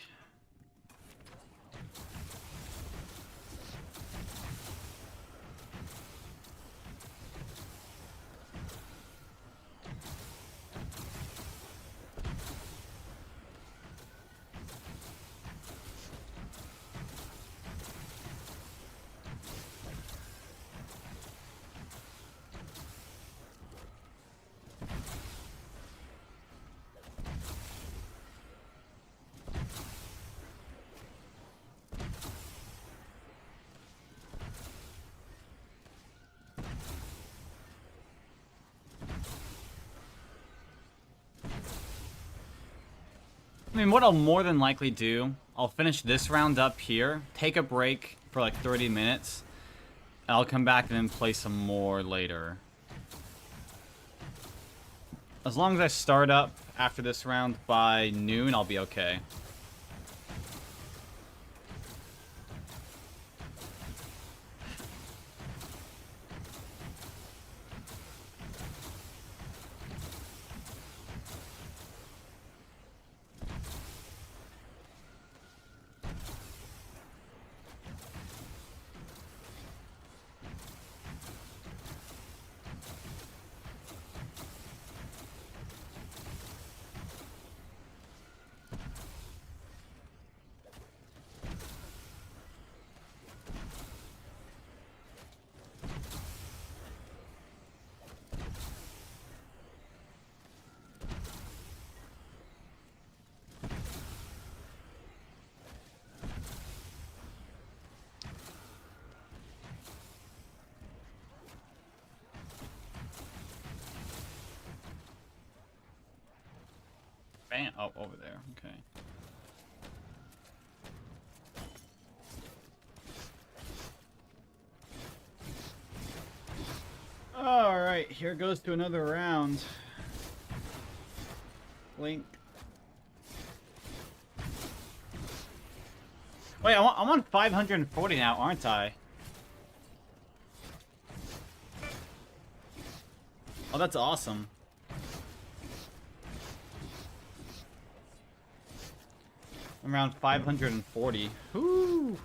I mean, what I'll more than likely do, I'll finish this round up here, take a break for like 30 minutes, and I'll come back and then play some more later. As long as I start up after this round by noon, I'll be okay. Bam. Oh, over there. Okay. Alright, here goes to another round. Link. Wait, I'm on 540 now, aren't I? Oh, that's awesome. I'm around 540. Whoo!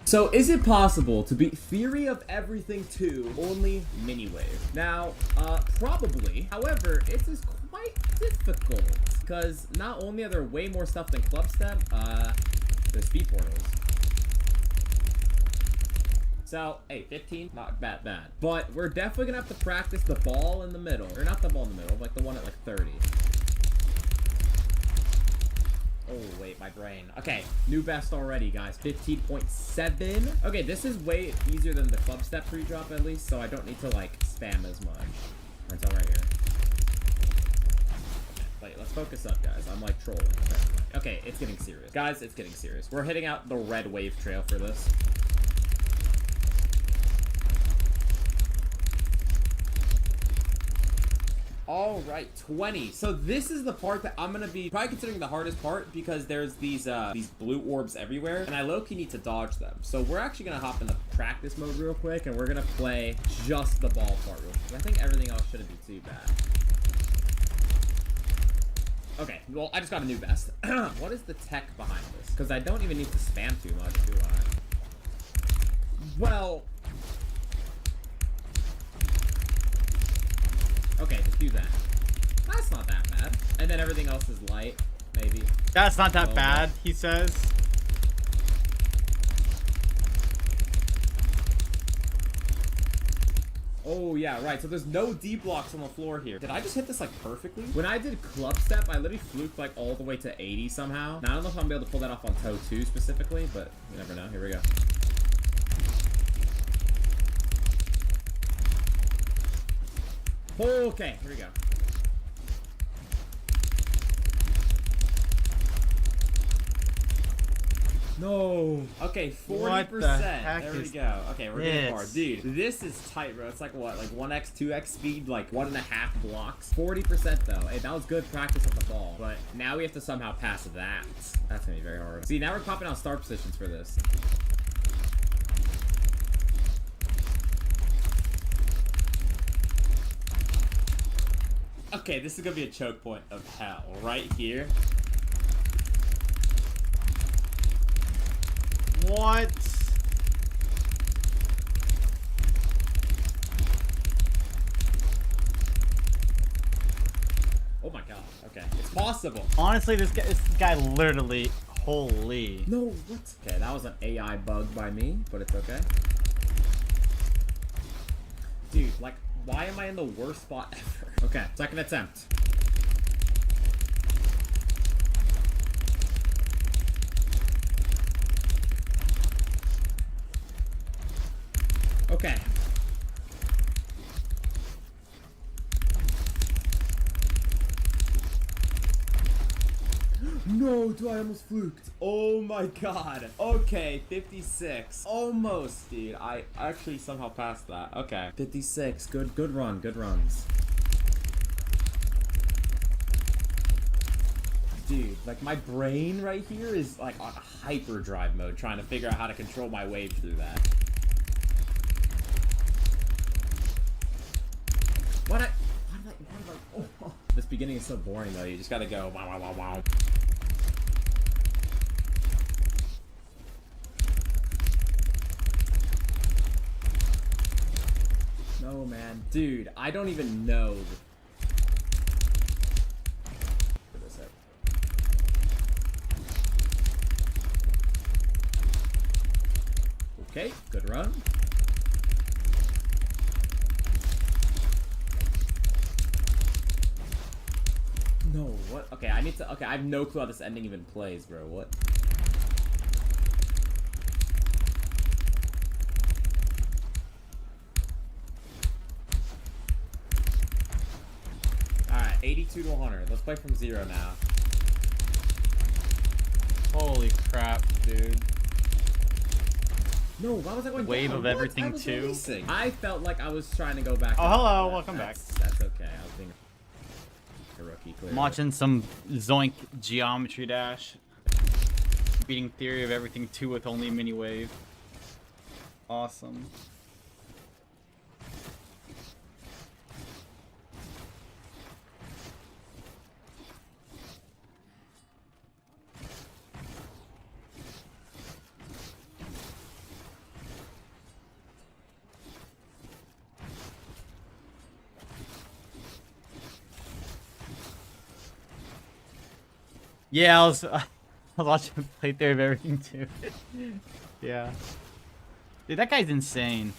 So, is it possible to beat Theory of Everything 2 only Miniwave? Now, probably. However, it is quite difficult, because not only are there way more stuff than Club Step, there's speed portals. So, hey, 15, not bad. But we're definitely gonna have to practice the ball in the middle. Or not the ball in the middle, like the one at like 30. Oh, wait, my brain. Okay, new best already, guys. 15.7. Okay, this is way easier than the Club Step pre-drop, at least, so I don't need to, like, spam as much. Until right here. Wait, let's focus up, guys. I'm, like, trolling. Okay, it's getting serious. Guys, it's getting serious. We're hitting out the red wave trail for this. All right, 20. So this is the part that I'm gonna be probably considering the hardest part because there's these blue orbs everywhere, and I low-key need to dodge them. So we're actually gonna hop into practice mode real quick, and we're gonna play just the ball part real quick. I think everything else shouldn't be too bad. Okay, well, I just got a new vest. What is the tech behind this? Because I don't even need to spam too much, do I? Well... Okay, just do that. That's not that bad. And then everything else is light, maybe. That's not that bad, he says. Oh, yeah, right. So there's no D blocks on the floor here. Did I just hit this, like, perfectly? When I did club step, I literally fluked, like, all the way to 80 somehow. Now, I don't know if I'm gonna be able to pull that off on toe 2 specifically, but you never know. Here we go. Okay, here we go. No. Okay, 40%. What the heck there we is go. Okay, we're getting far. this? Dude, this is tight, bro. It's like what? Like 1x, 2x speed, like 1.5 blocks. 40% though. Hey, that was good practice with the ball. But now we have to somehow pass that. That's gonna be very hard. See, now we're popping out start positions for this. Okay, this is gonna be a choke point of hell right here. What? Oh my god. Okay, it's possible. Honestly, this guy literally, holy. No, what? Okay, that was an AI bug by me, but it's okay. Dude, like, why am I in the worst spot ever? Okay, second attempt. Okay. No, dude, I almost fluked. Oh my god. Okay, 56. Almost, dude. I actually somehow passed that. Okay. 56. Good run. Good runs. Dude, like my brain right here is like on hyperdrive mode trying to figure out how to control my wave through that. What did I oh. This beginning is so boring though, you just gotta go wow wow wow wow. No man. Dude, I don't even know. Okay, good run. No, what? Okay, I need to. Okay, I have no clue how this ending even plays, bro. What? Alright, 82 to 100. Let's play from 0 now. Holy crap, dude. No, why was I going Wave down? of What? everything I was too. releasing. I felt like I was trying to go back. Oh, up, hello, but welcome back. That's okay. I was being a rookie, clearly. I'm watching some Zoink Geometry Dash. Beating Theory of Everything 2 with only mini wave. Awesome. Yeah, I was watching Play Theory of Everything too. Yeah. Dude, that guy's insane.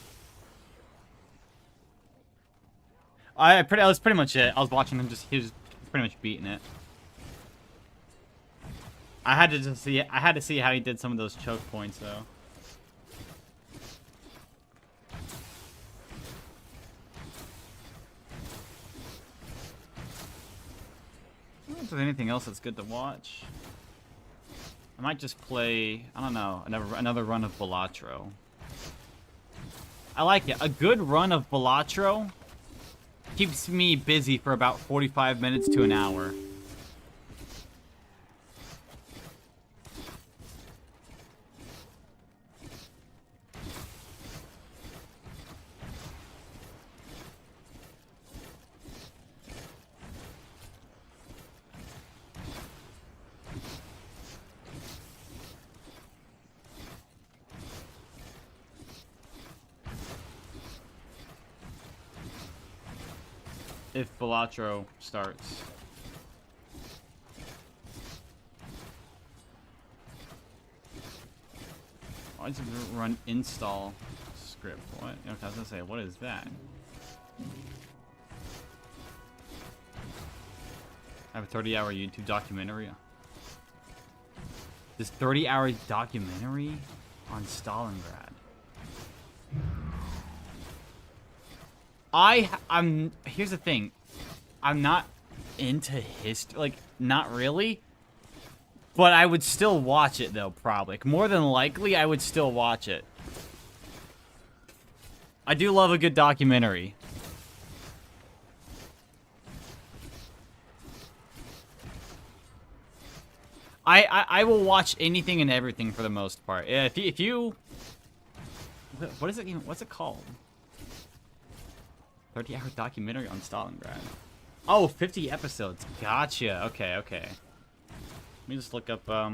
That was pretty much it. I was watching him he was pretty much beating it. I had to see how he did some of those choke points though. I don't know if there's anything else that's good to watch. I might just play, I don't know, another run of Balatro. I like it. A good run of Balatro keeps me busy for about 45 minutes to an hour. If Balatro starts. Why does it run install script? What? Okay, I was gonna say, what is that? I have a 30-hour YouTube documentary. This 30-hour documentary on Stalingrad. I'm here's the thing. I'm not into history, like, not really. But I would still watch it though, probably. Like, more than likely I would still watch it. I do love a good documentary. I will watch anything and everything for the most part. If you what is it even, what's it called? 30-hour documentary on Stalingrad. Oh, 50 episodes. Gotcha. Okay, okay. Let me just look up, Let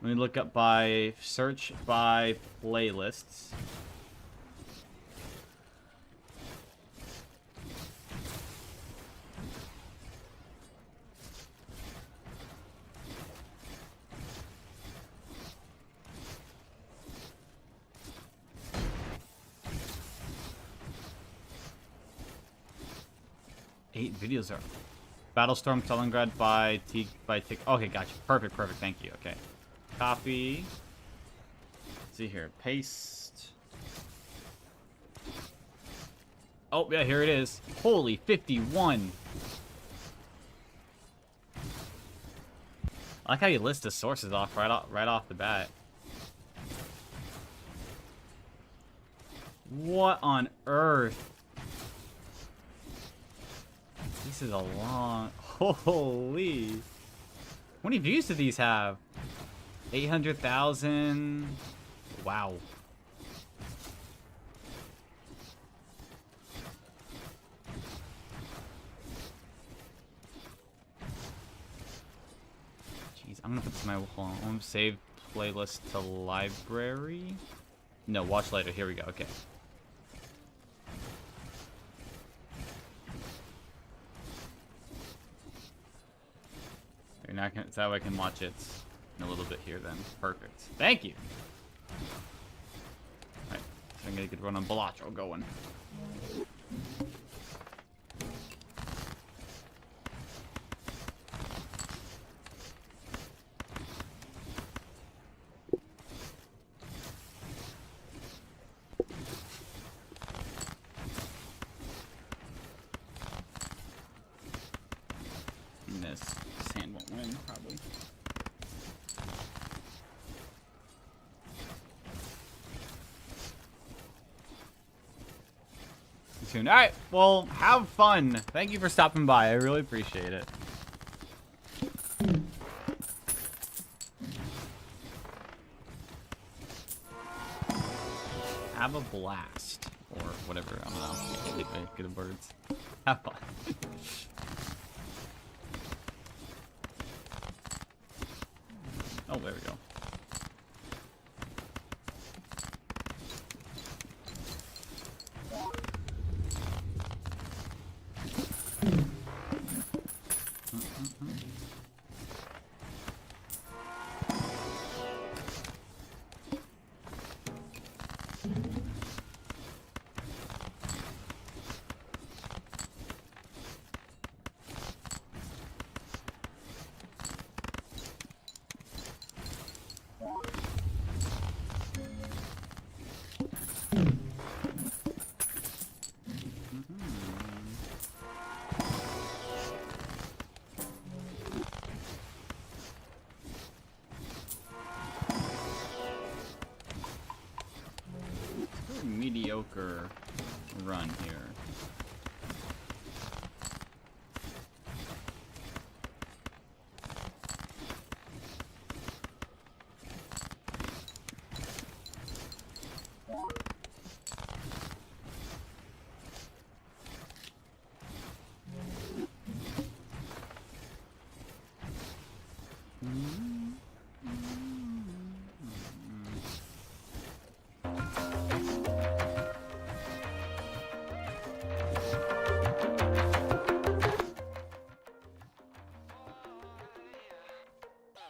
me look up by... Search by playlists. Eight videos are Battlestorm Stalingrad by T. Okay, gotcha. Perfect, perfect. Thank you. Okay, copy. Let's see here, paste. Oh yeah, here it is. Holy 51. I like how you list the sources off right off the bat. What on earth? This is a long... Holy... How many views do these have? 800,000... Wow. Jeez, I'm gonna put this in my... Hold on. I'm gonna save playlist to library. No, watch later. Here we go. Okay. Now that way I can watch it in a little bit here then. Perfect. Thank you. Alright, so I'm gonna get a good run on Balatro going. This sand won't win, probably. Soon. All right. Well, have fun. Thank you for stopping by. I really appreciate it. Have a blast, or whatever. I don't know. Good words. Have fun. Oh, there we go.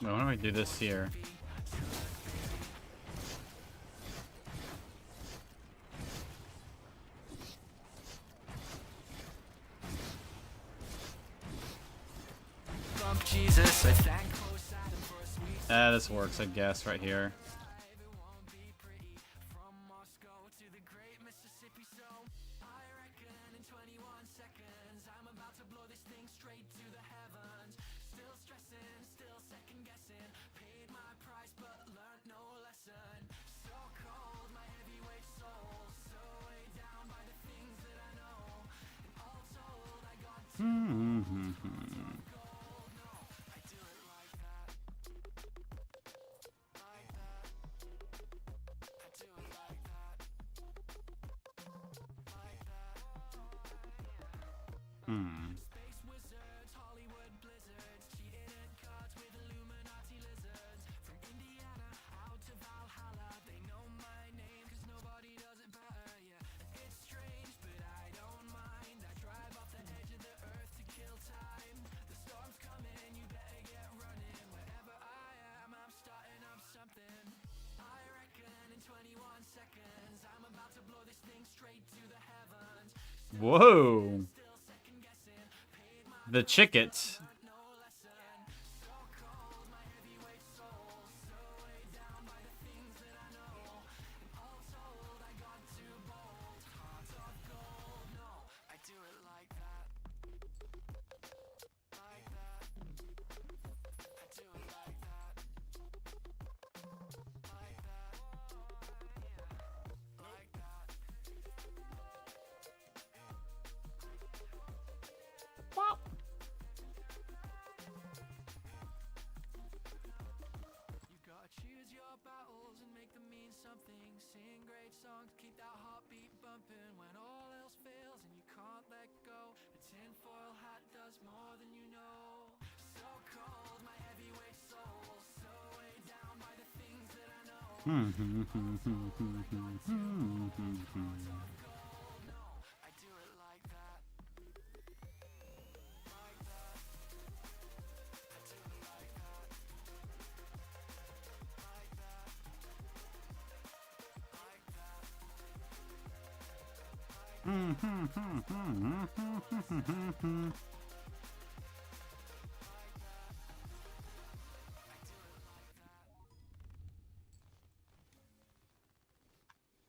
Why don't we do this here? This works, I guess, right here. Whoa. The Chickets.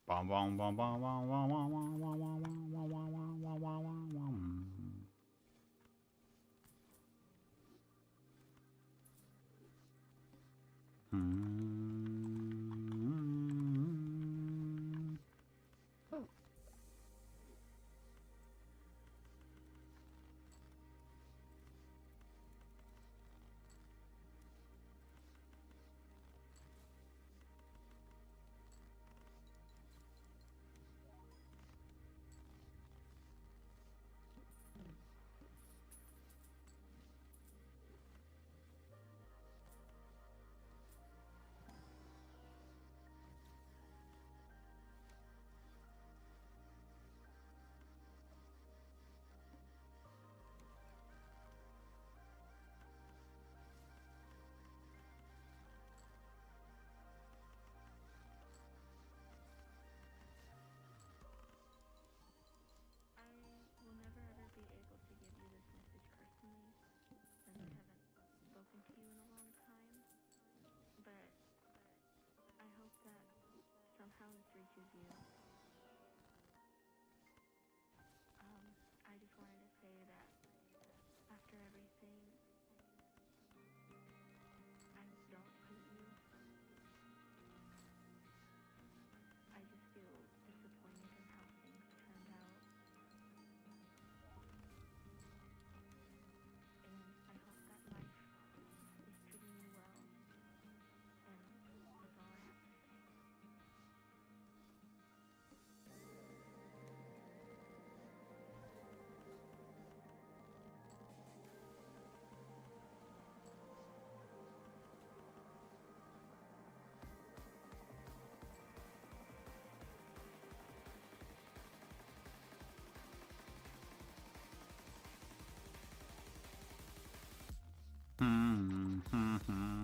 Bom, bom, bom, bom, bom, bom, bom, bom, bom, bom, bom, bom, bom, bom,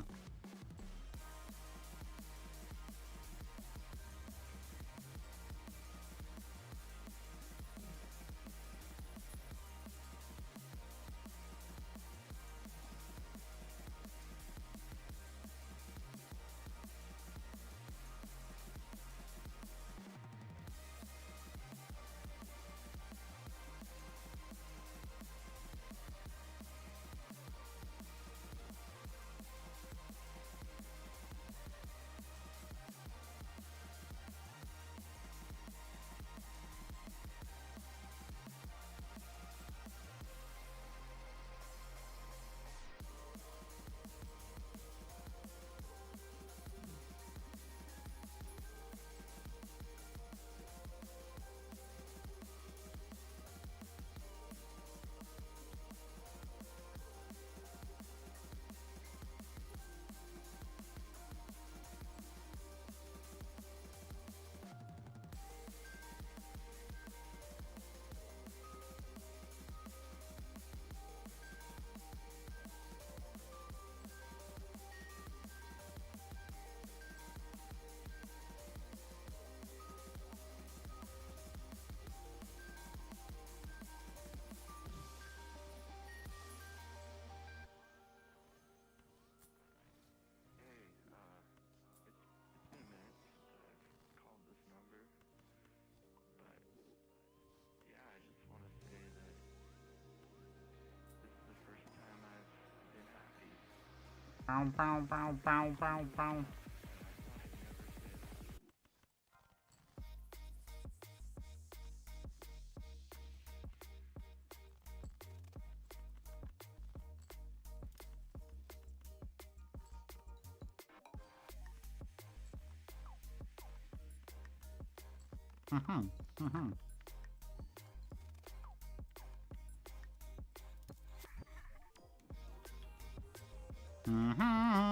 bom. Bow, bow, bow, bow, bow, bow. Mm-hmm. Mm-hmm. Mm-hmm.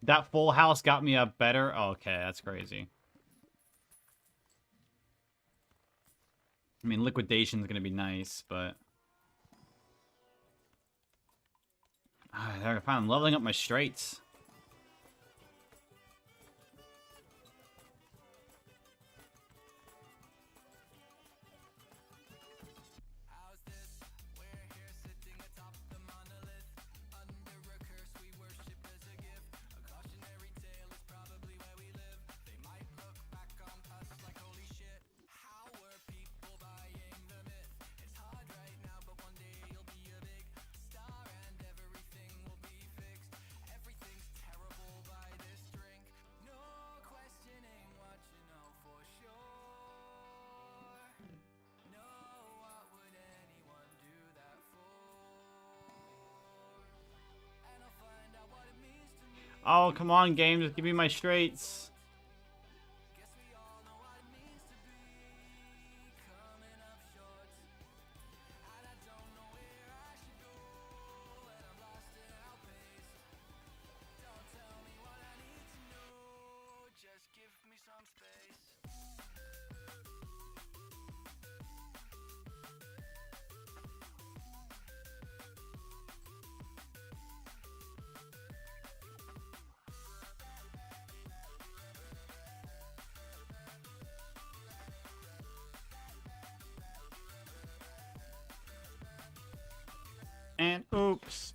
That full house got me a better... Oh, okay, that's crazy. I mean, liquidation's gonna be nice, but... I'm finally leveling up my straights. Oh, come on, game. Just give me my straights. And oops.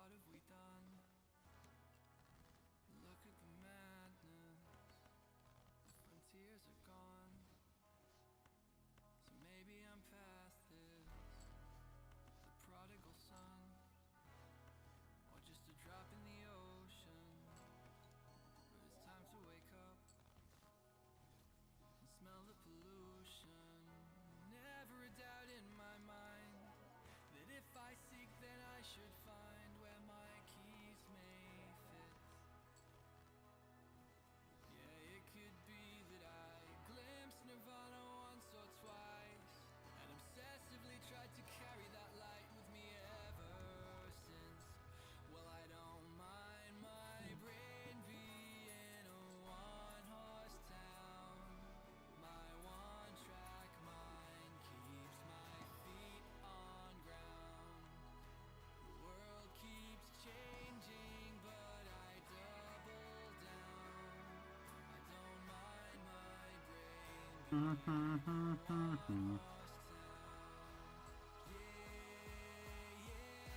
What have we done? Look at the madness. The frontiers are gone. So maybe I'm past this. The prodigal son. Or just a drop in the ocean. But it's time to wake up and smell the pollution. Never a doubt in my mind that if I seek, then I should find where my keys may fit. Yeah, it could be that I glimpsed Nirvana once or twice, and obsessively tried to carry that light with me ever since. Well, I don't mind my brain being a one-horse town. My one-track mind keeps my feet on ground. The world keeps changing, but I double down. I don't mind my brain being a one-horse town. Yeah, yeah, yeah.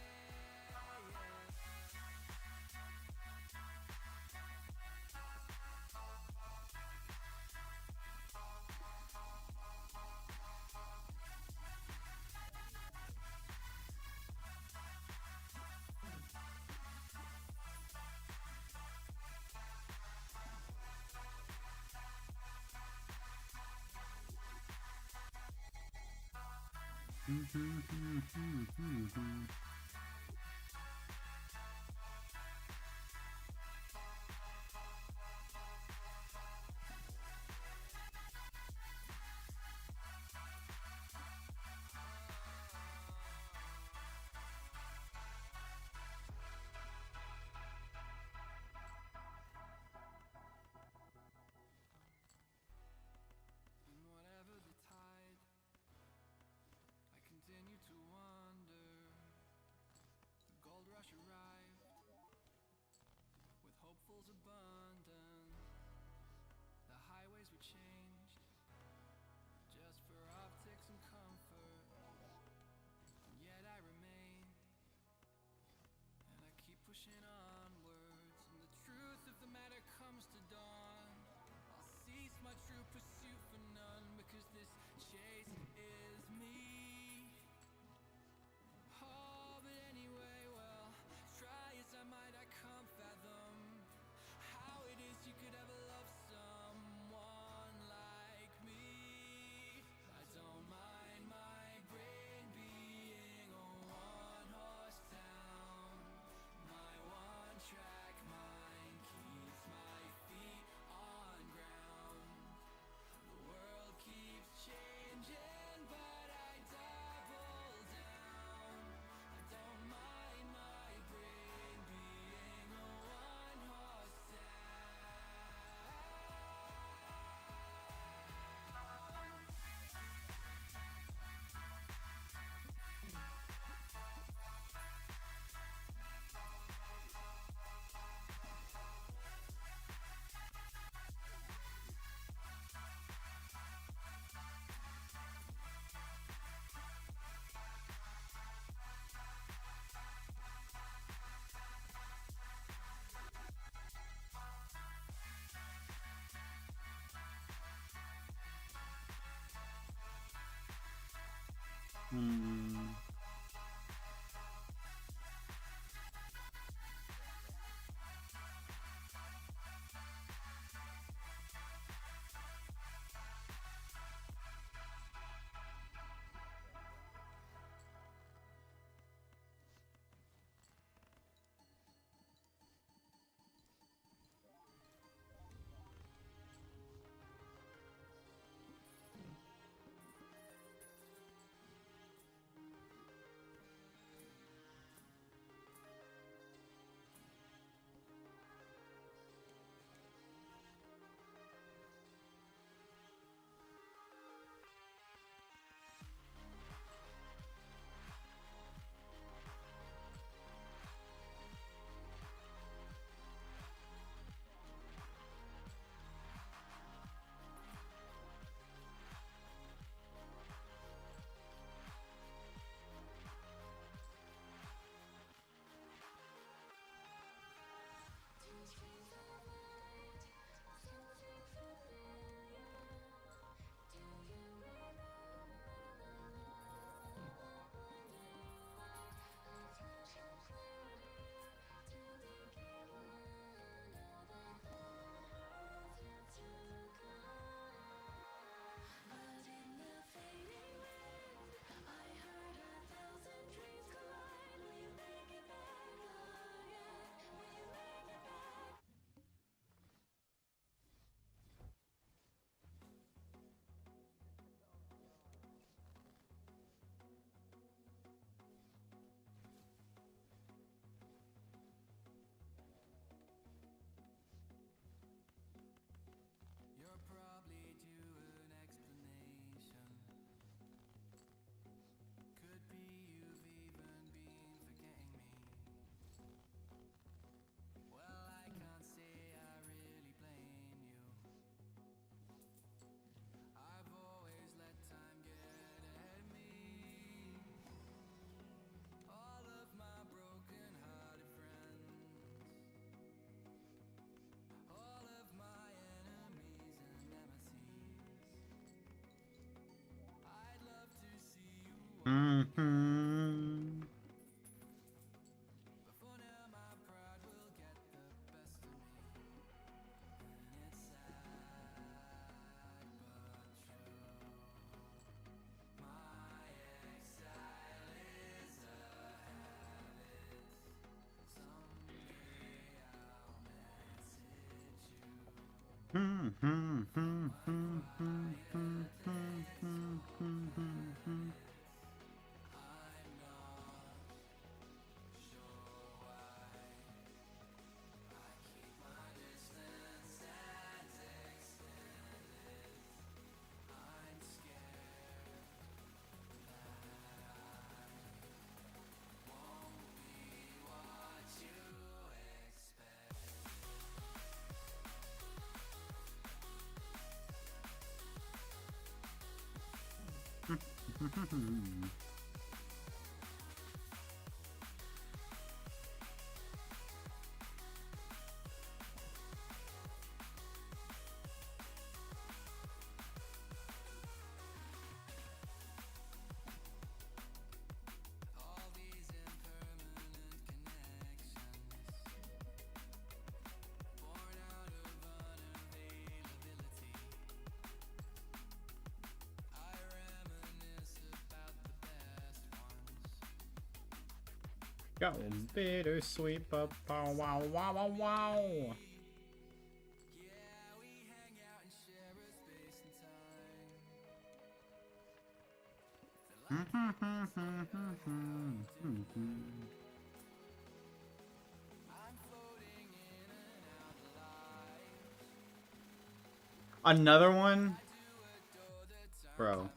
And whatever the tide, I continue to wonder. The gold rush arrived with hopefuls abundant. The highways were changed just for optics and comfort. And yet I remain, and I keep pushing onwards. And the truth of the matter comes to dawn. I'll pursue for none, because this chase is me. Oh, but anyway, well, try as I might, I can't fathom how it is you could ever love someone like me. I don't mind my brain being a one-horse town. My one-track mind keeps my feet on ground. The world keeps changing, but I double down. I don't mind my brain being a one-horse You're probably due an explanation. Could be you've even been forgetting me. Well, I can't say I really blame you. I've always let time get ahead of me. All of my broken-hearted friends, all of my enemies and nemesis. I'd love to see you but for now my pride will get the best of me. And it's sad but true. My exile is a habit. Someday I'll message you. I'm not sure why I keep my distance and extended. I'm scared that I won't be what you expect. go. Bittersweet, but wow, wow, wow, wow, wow. Another one? Bro.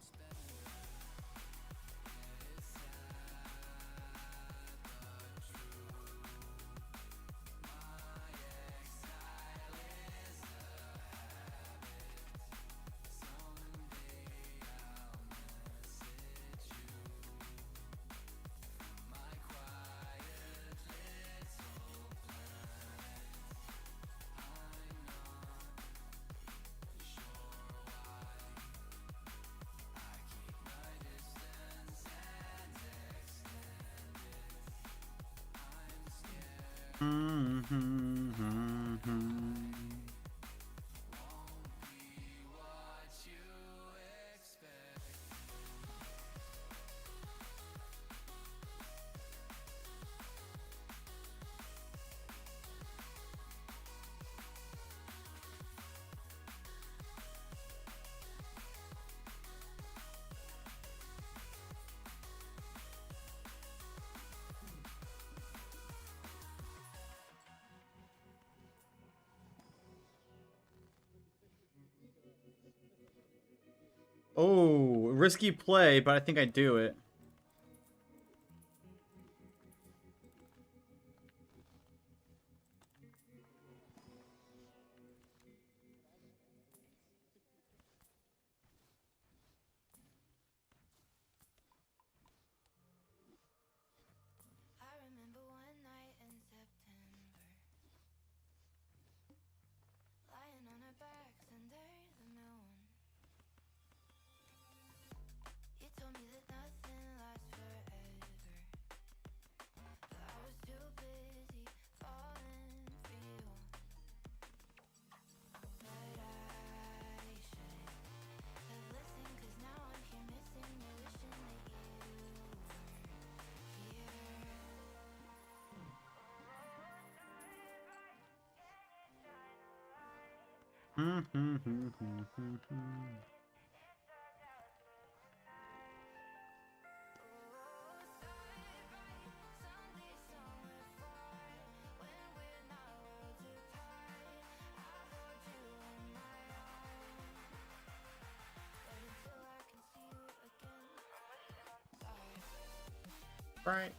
Oh, risky play, but I think I do it. I remember one night in September, lying on our backs under the moon. You told me that nothing lasts forever, but I was too busy falling for you. But I should have listened, 'cause now I'm here missing you, wishing that you were here. Right.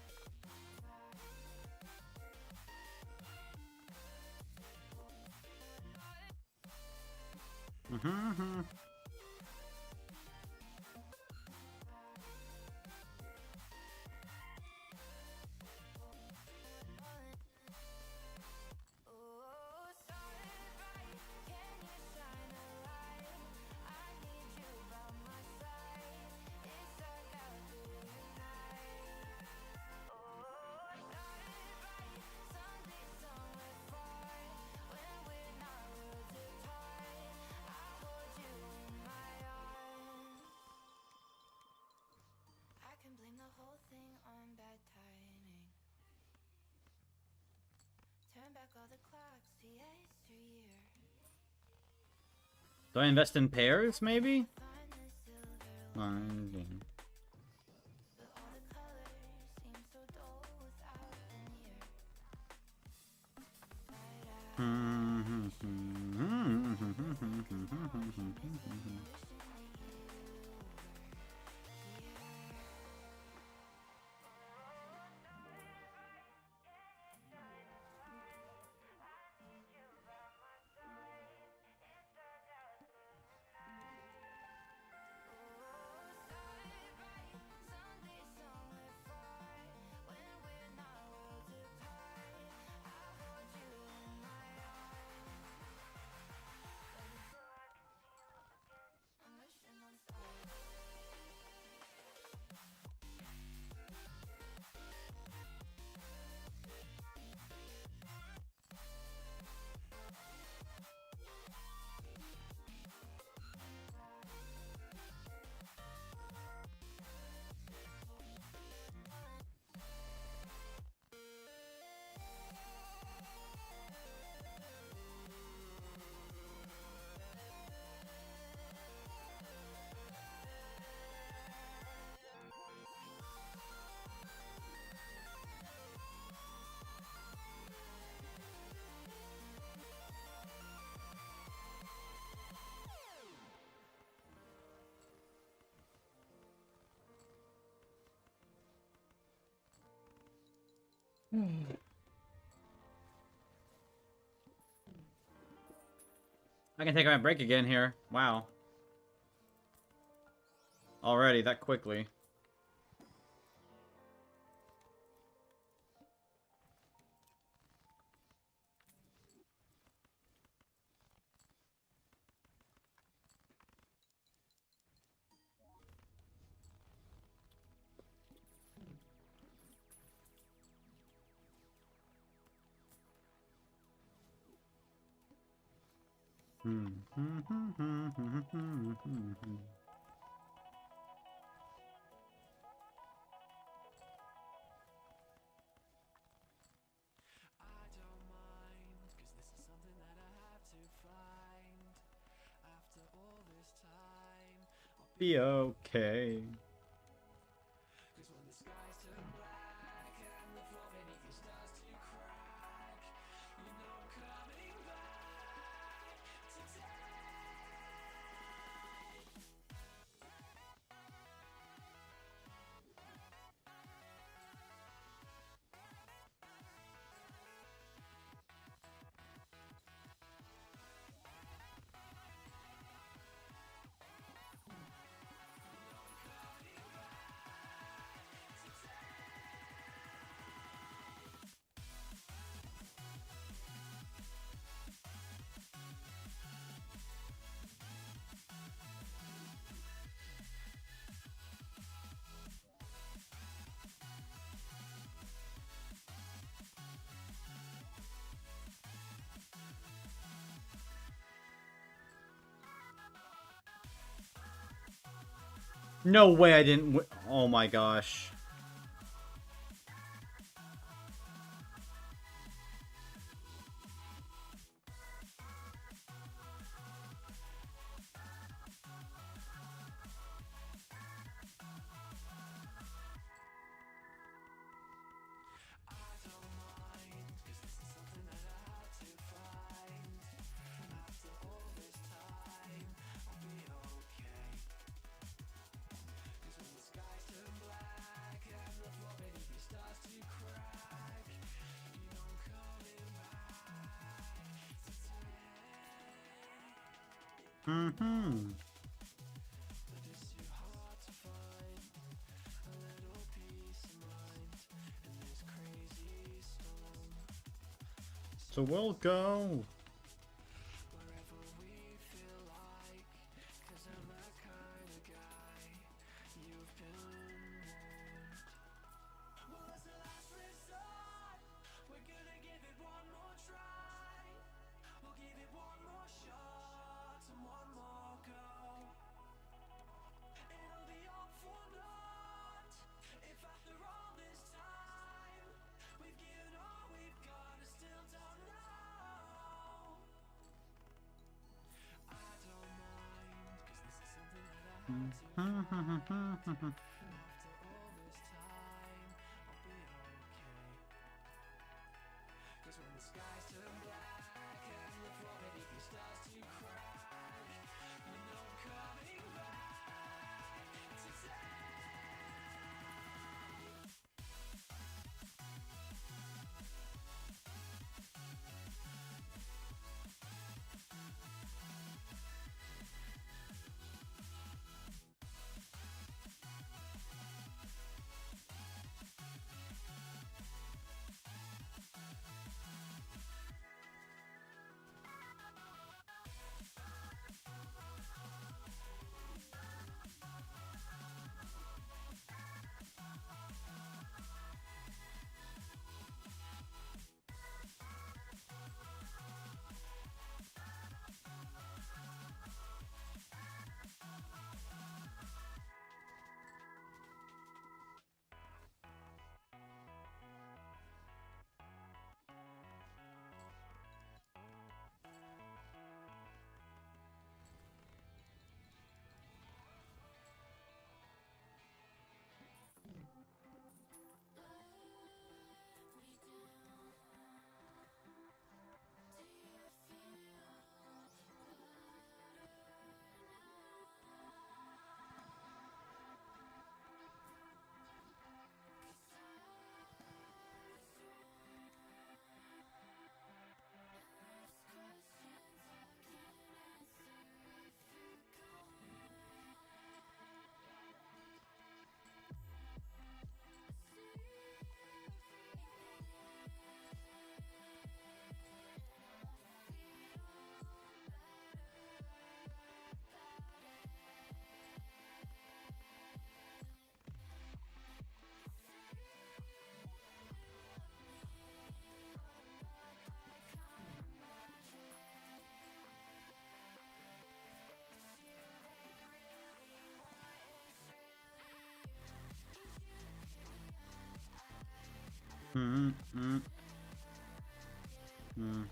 I can blame the whole thing on bad timing. Turn back all the clocks to yesteryear. Do I invest in pairs, maybe? Find the silver Finding. but all the colors seem so dull without an ear. But I can take my break again here. Wow. Already, that quickly. Be okay. No way I didn't oh my gosh. Mm-hmm. So we'll go. Mm-hmm. Mm-hmm.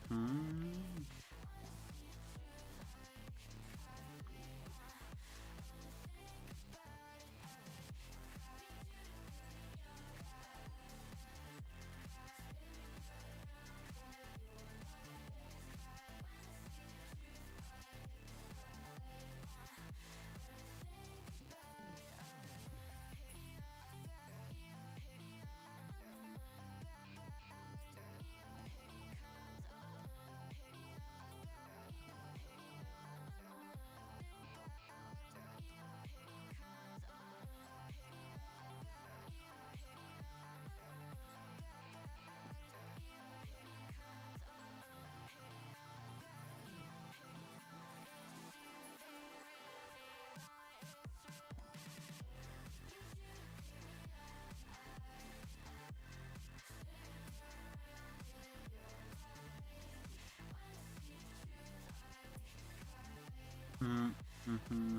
Mm-hmm. Mm-hmm.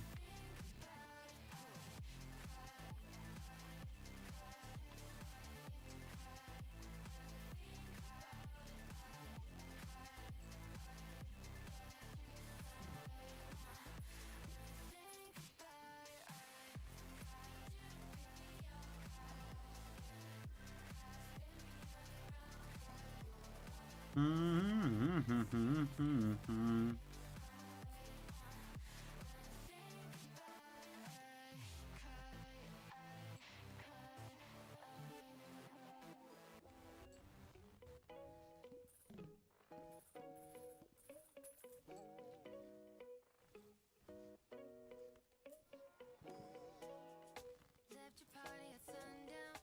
Left your party at sundown.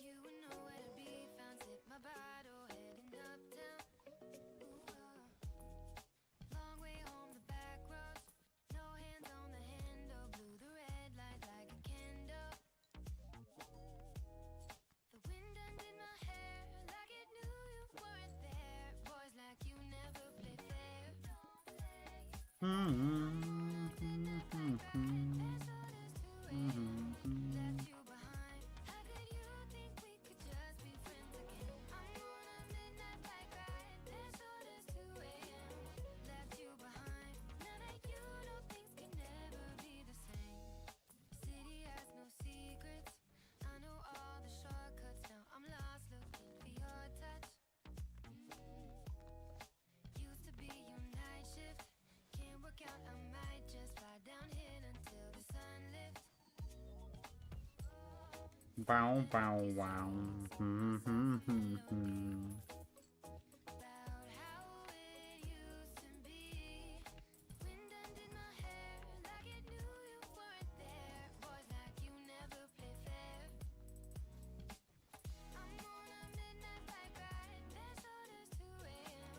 You were nowhere to be found. Hit my bottle, heading uptown. Long way home, the back roads. No hands on the handle. Blew the red light like a candle. The wind undid my hair like it knew you weren't there. Boys like you never play fair. Left you behind. How could you think we could just be friends again? I'm on a midnight bike ride. There's orders 2 a.m. Left you behind. Now that you know things can never be the same. City has no secrets. I know all the shortcuts. Now I'm lost looking for your touch. Used to be your night shift. Can't work out, I might just lie down here until the sun lifts. Bow, bow, wow. Mm-hmm. About how it used to be. Wind undid my hair like it knew you weren't there. Boys like you never play fair. I'm on a midnight bike ride. There's orders 2 a.m.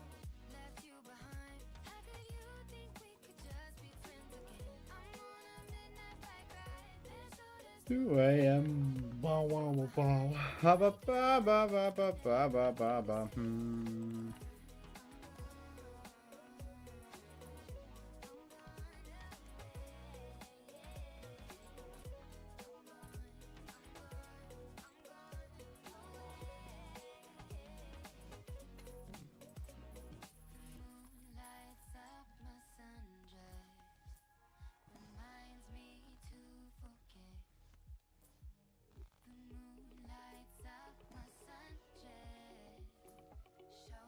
Left you behind. How could you think we could just be friends again? I'm on a midnight bike ride. There's orders 2 a.m. Bow, wow, wow. Ba, ba, ba, ba, ba, ba, ba, ba, ba. lights up my sundress. Reminds me to forget. The moon lights up my sundress. Show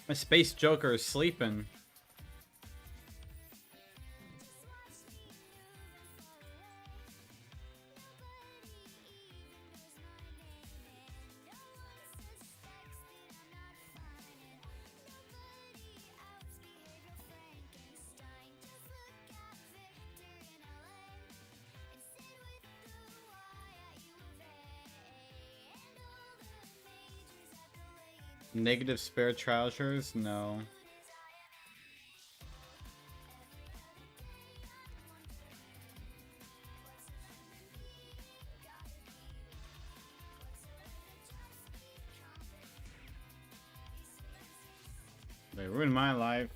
My space Joker is sleeping. Negative spare trousers? No. They ruined my life.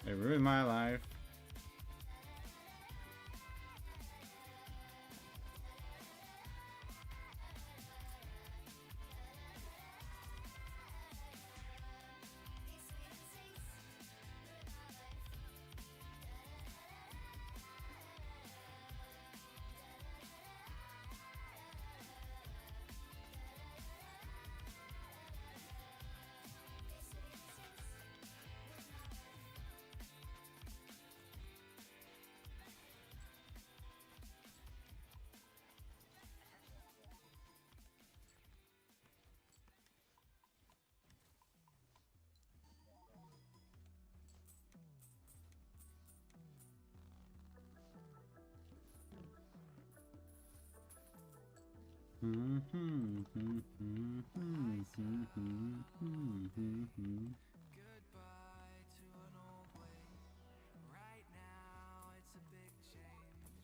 They ruined my life. Goodbye to an old way. Right now it's a big change.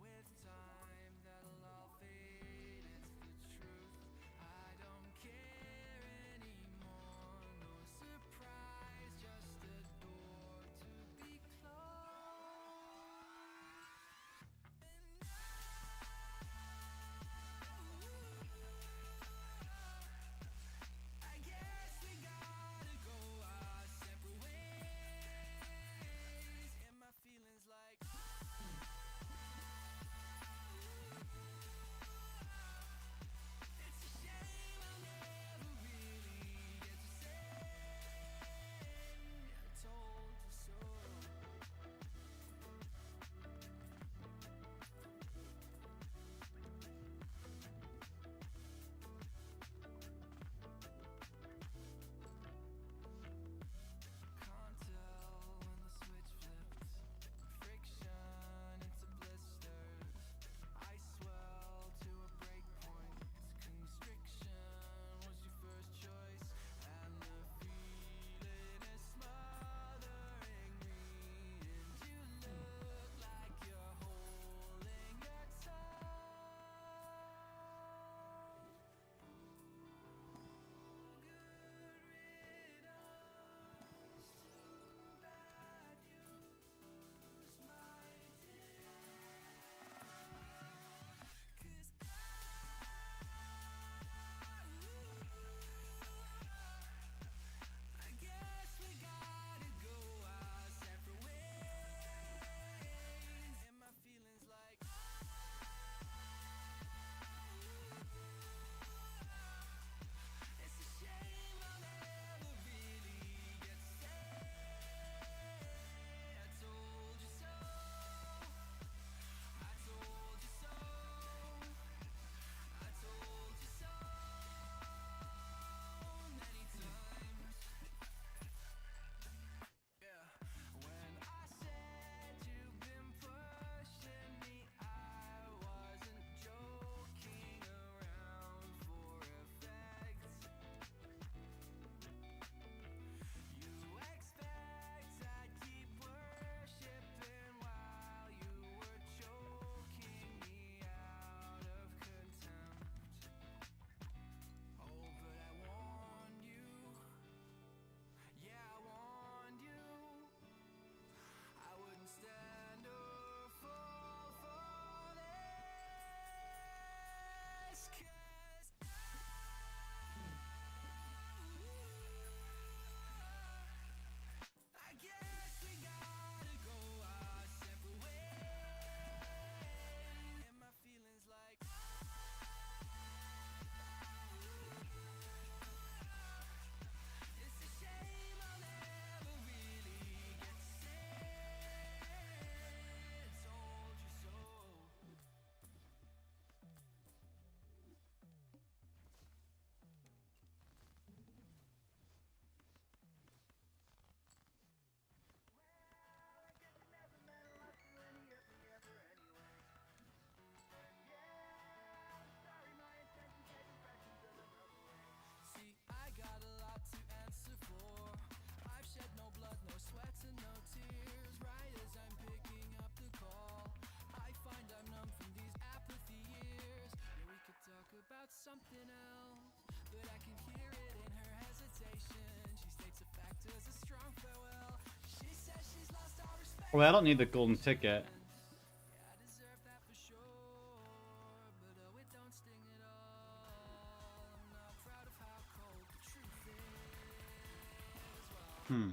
With time that'll all fade. It's the truth. I don't care anymore. No surprise, just a door to be closed. I guess we gotta go Well, I don't need the golden ticket. Hmm.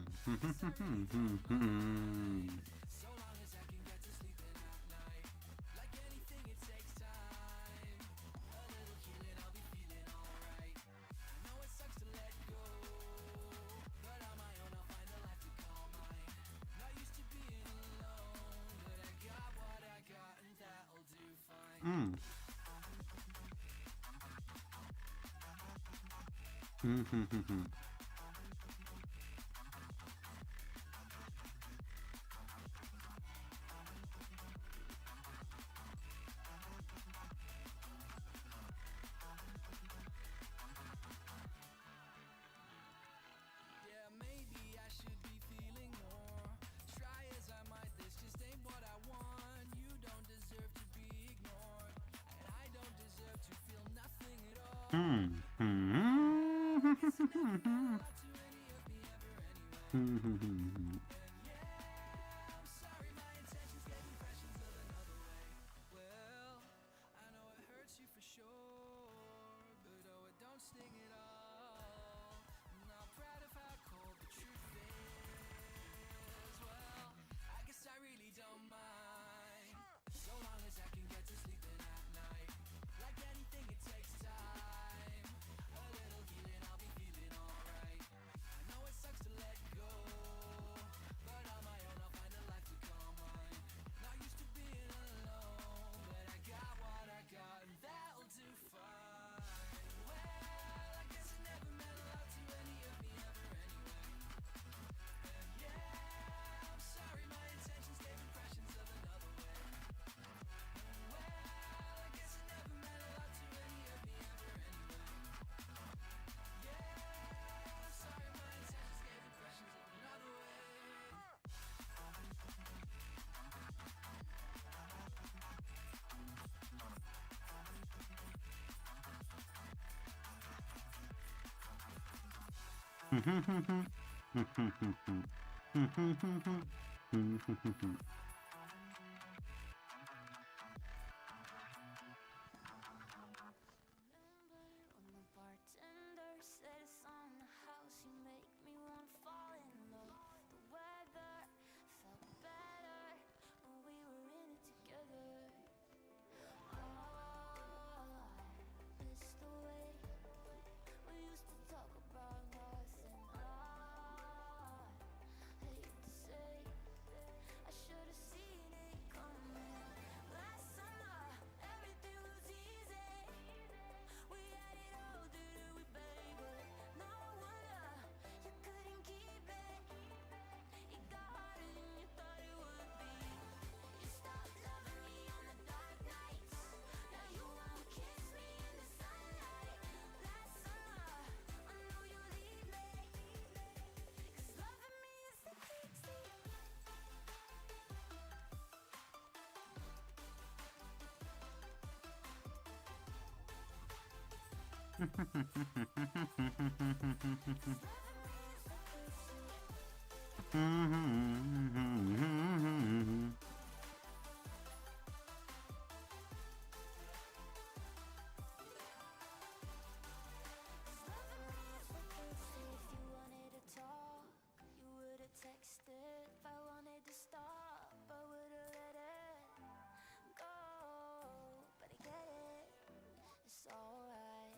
Mm. Yeah, maybe I should be feeling more. Try as I might, this just ain't what I want. You don't deserve to be ignored, and I don't deserve to feel nothing at all. I'm sorry, my intentions gave impressions of another way. Well, I know it hurts you for sure, but oh, it don't sting at all. I'm not proud of how cold the truth is. Well, I guess I really don't mind, so long as I can get to sleeping at night. Like anything, it takes time. A little healing, I'll be feeling alright. I know it sucks to let go, but on my own I'll find a life to call mine. Not used to being alone, but I got what I got, and that'll do fine. Well, I guess it never meant a lot to any of me ever anyway. And yeah, I'm sorry, my intentions gave impressions of another way. Well, I guess it never meant a lot to any of me ever anyway. Yeah, I'm sorry, my intentions gave impressions of another way. Remember when the bartender said it's on the house, you make me wanna fall in love. The weather felt better when we were in it together. Oh, I miss the way we used to talk about nothing. I hate to say I should have seen it coming. Last summer, everything was easy. We had it all, didn't we, baby? No wonder you couldn't keep it. It got harder than you thought it would be. You stopped loving me on the dark nights. Now you won't kiss me in the sunlight. Last summer, I know you'll leave me. 'Cause loving me is the key to If you wanted to talk, you would've texted. If I wanted to stop, I would've let it go. But I get it, it's alright.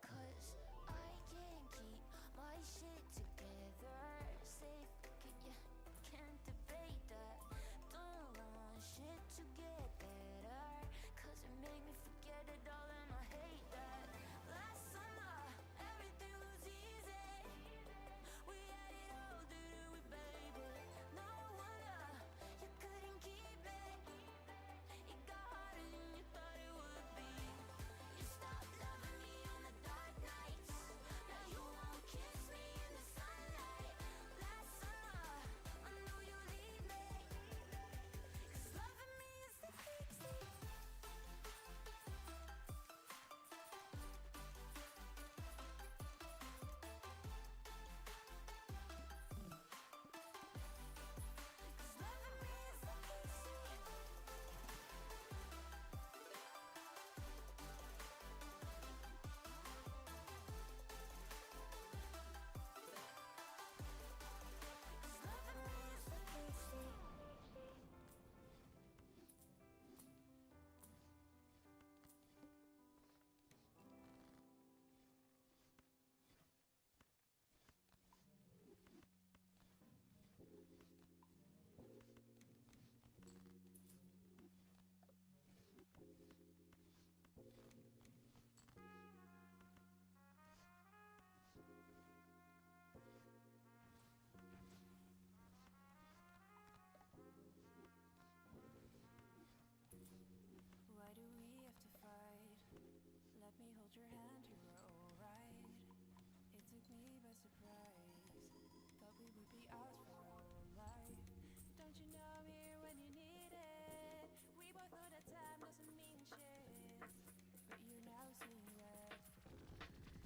'Cause I can't keep my shit together. Safe, could you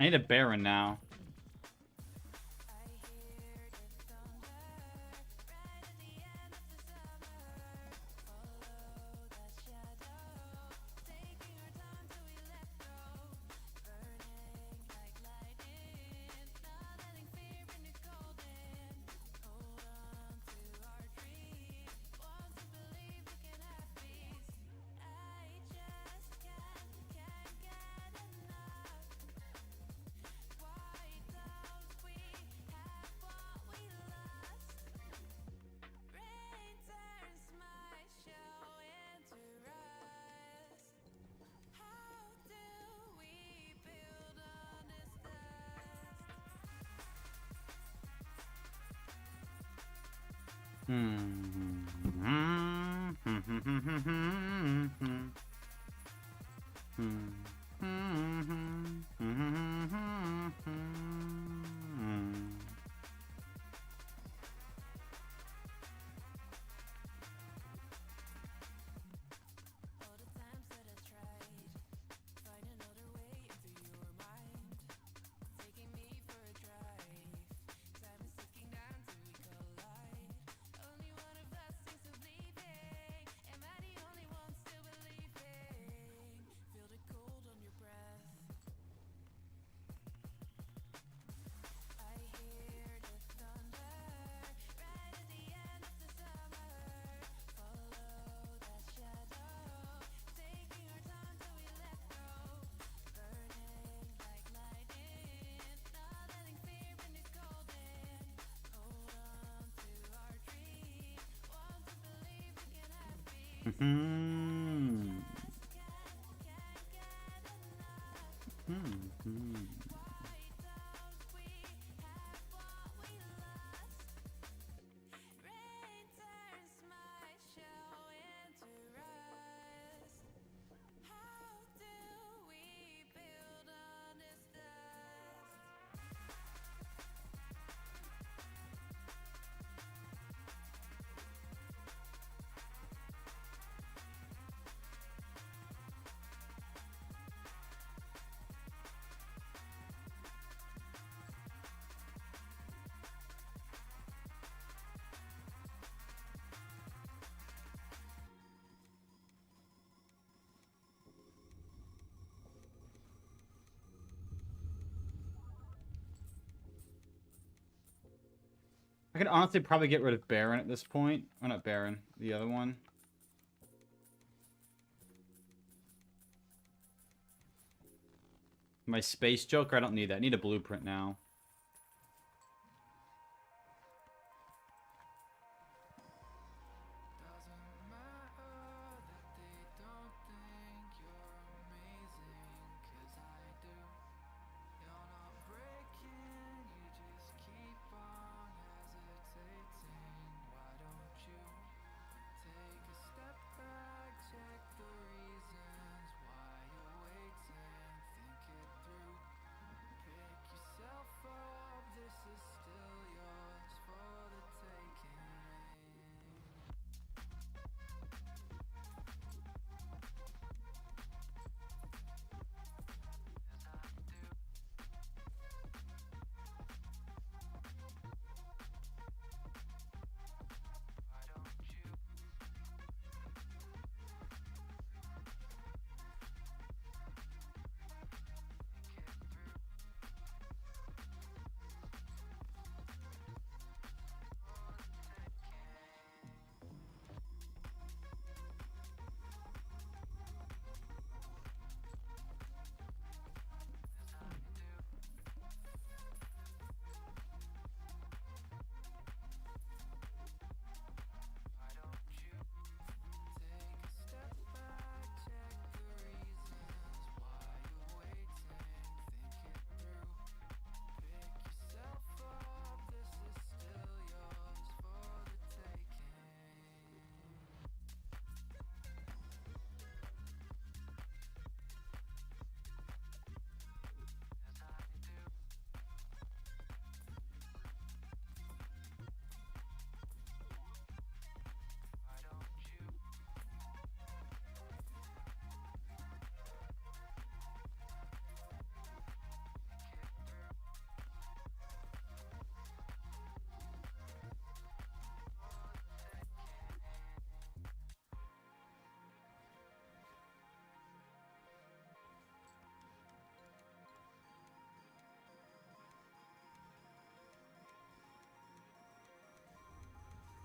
I need a Baron now. I could honestly probably get rid of Baron at this point. Or not Baron, the other one. My Space Joker, I don't need that. I need a blueprint now. Doesn't matter that they don't think you're amazing, 'cause I do. You're not breaking, you just keep on hesitating. Why don't you take a step back, check the reasons why you're waiting, think it through. Pick yourself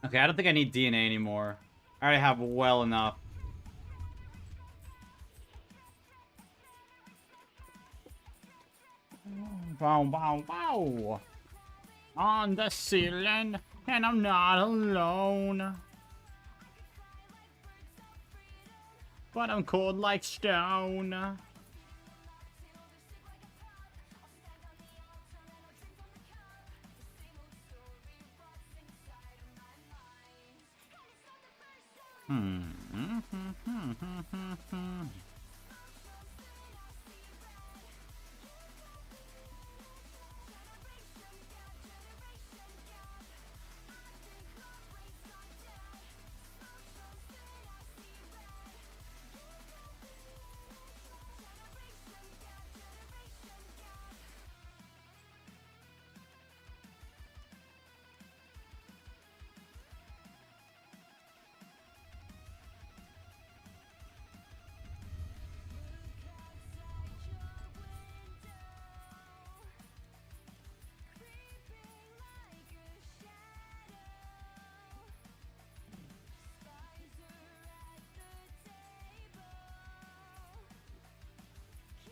Okay, I don't think I need DNA anymore. I already have well enough. Wow, wow, wow. On the ceiling, and I'm not alone. But I'm cold like stone.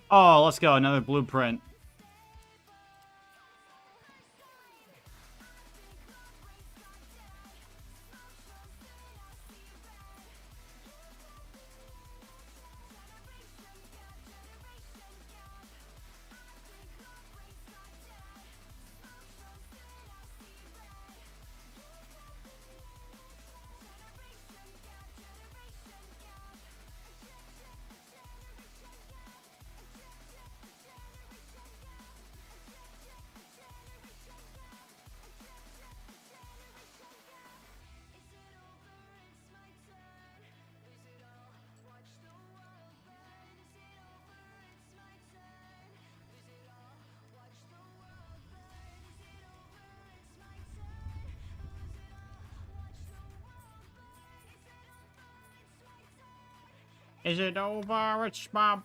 Oh, let's go. Another blueprint. Is it over? It's my...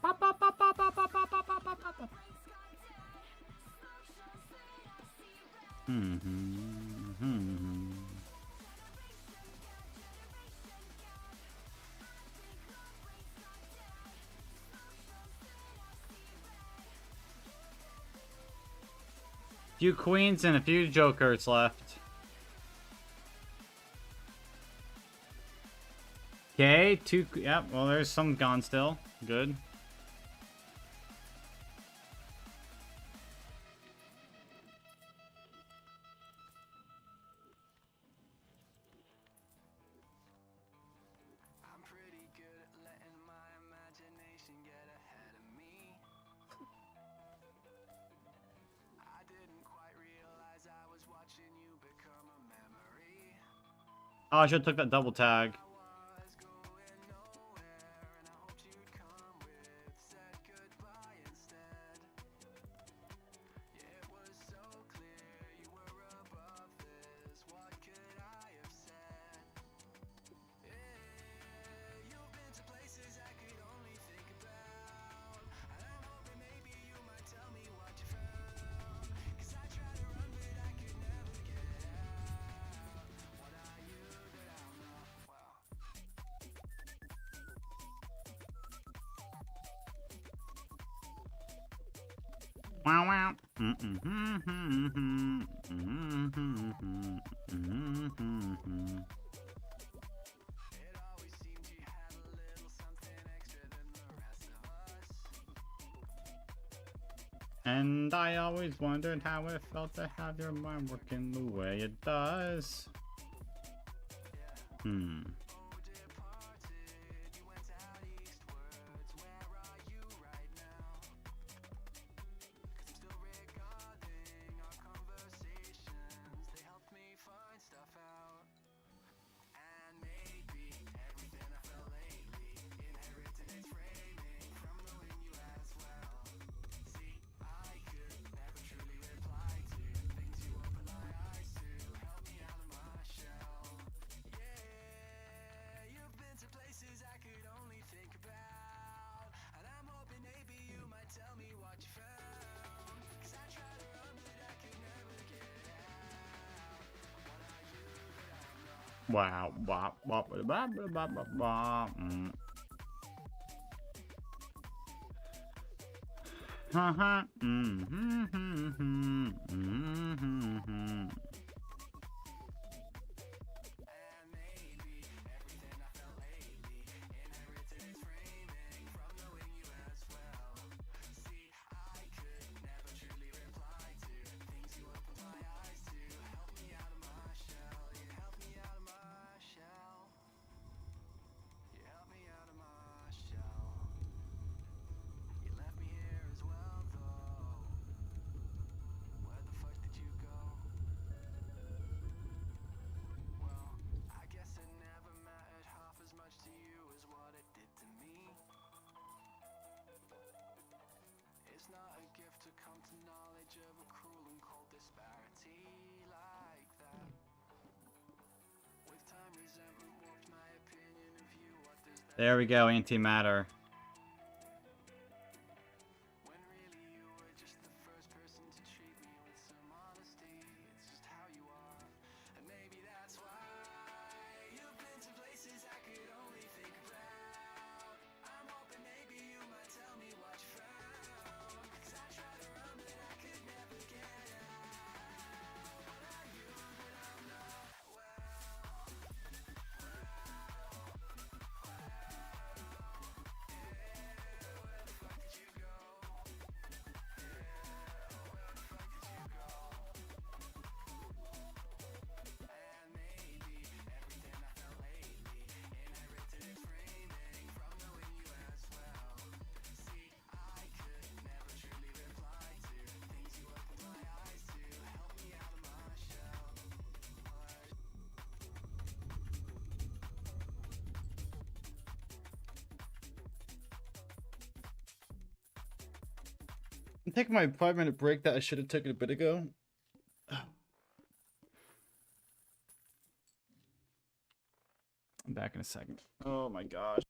Few queens and a few jokers left. Okay, two... Yep, well, there's some gone still. Good. I'm pretty good at letting my imagination get ahead of me. I didn't quite realize I was watching you become a memory. Oh, I should have took that double tag. I was going nowhere, and I hoped you'd come with said goodbye instead. Yeah, it was so clear you were above this. What could I have said? You've been to places I could only think about, and I'm hoping maybe you might tell me what you found. 'Cause I try to run but I could never get out. What are you that I'm not? Well, Wow, wow. it always seemed you had a little something extra than the rest of us. And I always wondered how it felt to have your mind working the way it does. Departed, you went out eastwards. Where are you right now? 'Cause I'm still recording our conversations. They helped me find stuff out. And maybe everything I felt lately inherited its framing from knowing you as well. See, I could never truly reply to things you open my eyes to. Help me out of my shell. Yeah. Wow. Bop, bop, bop, bop, bop, bop, bop. Haha. There we go, antimatter. I'm taking my 5-minute break that I should have taken a bit ago. I'm back in a second. Oh my gosh.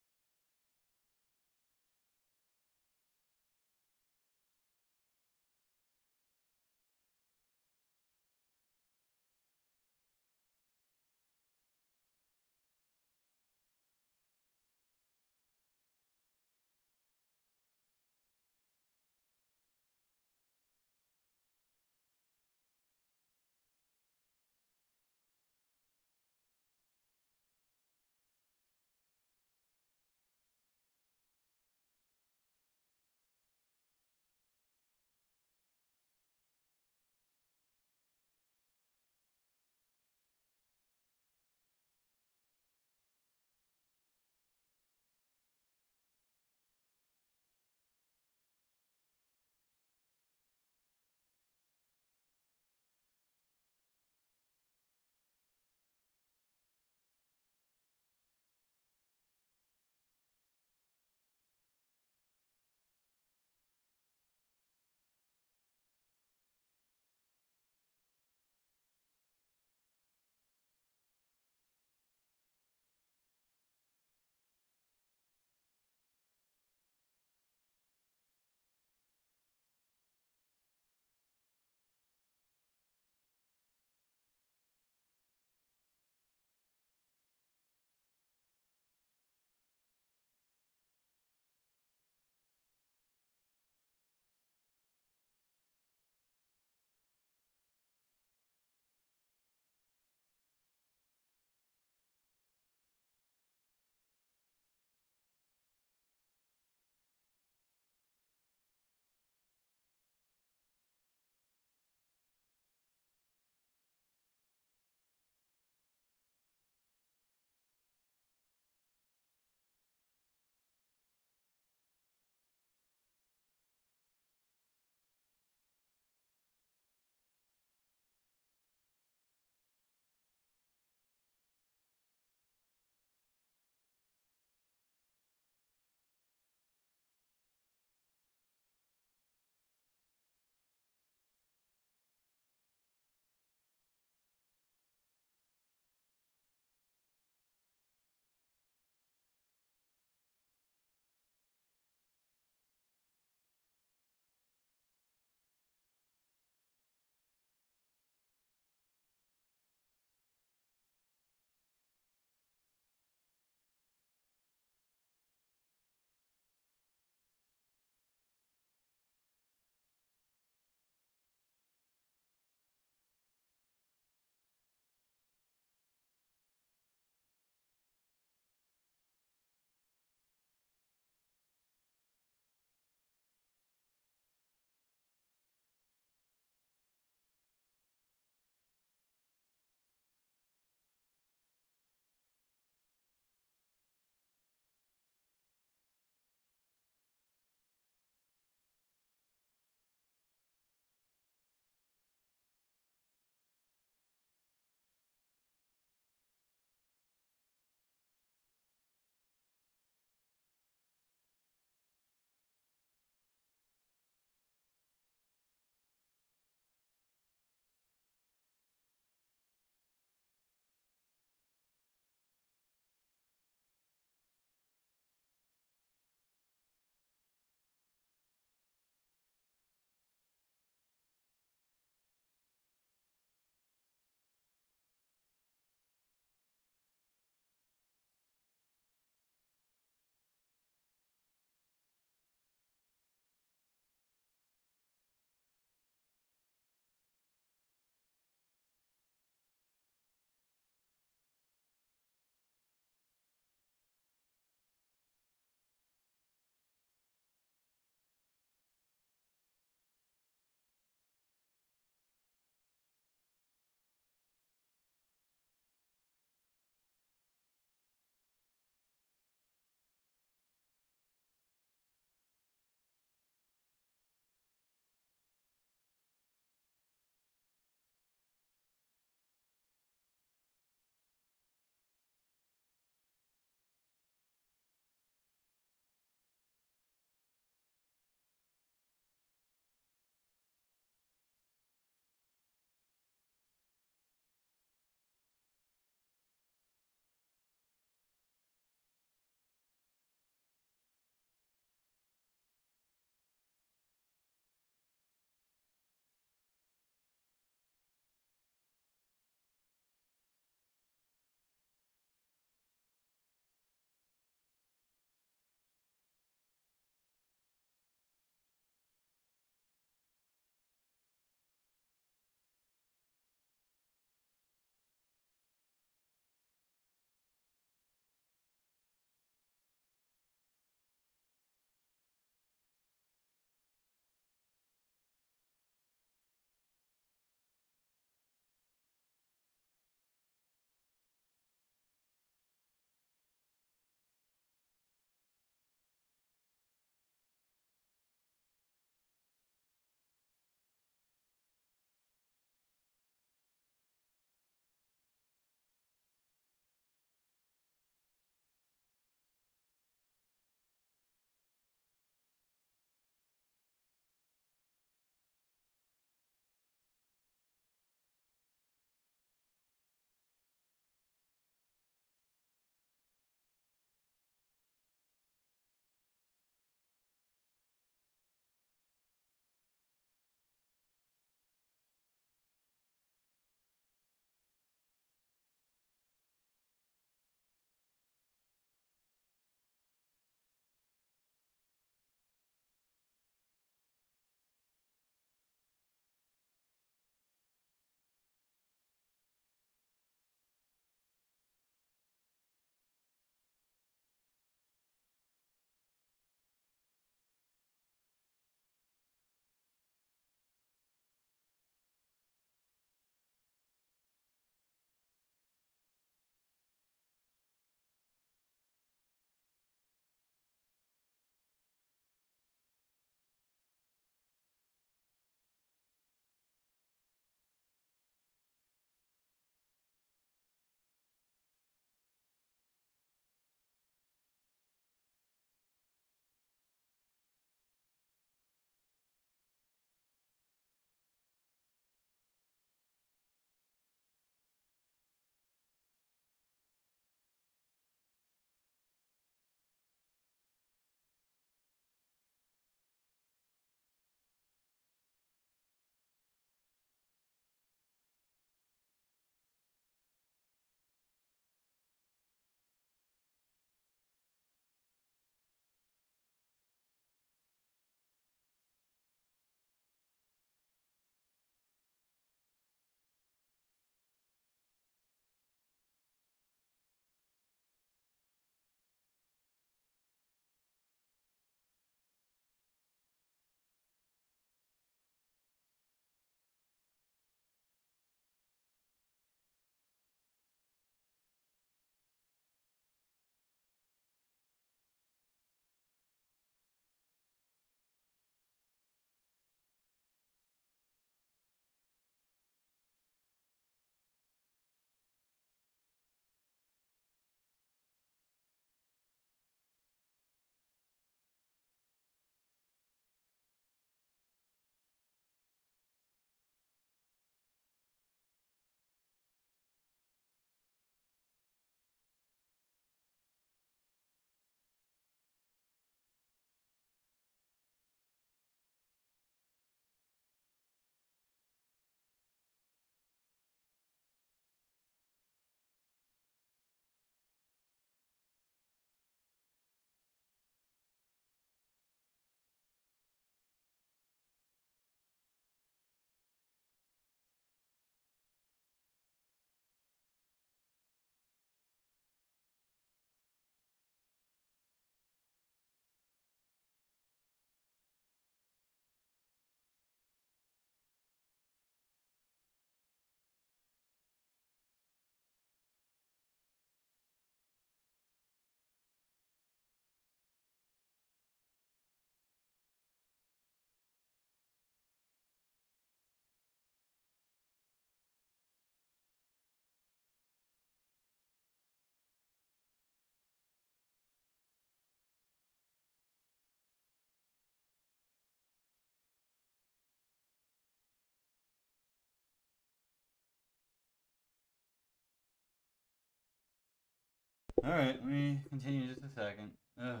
All right, let me continue just a second. Ugh.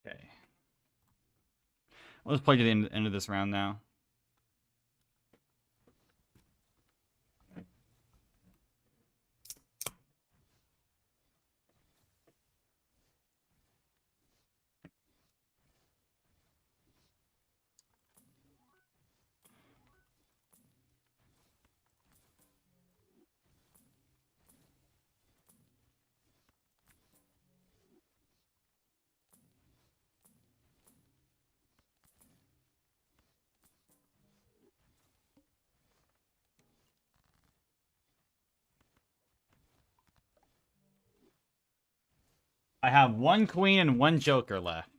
Okay. Let's play to the end of this round now. I have one queen and one joker left.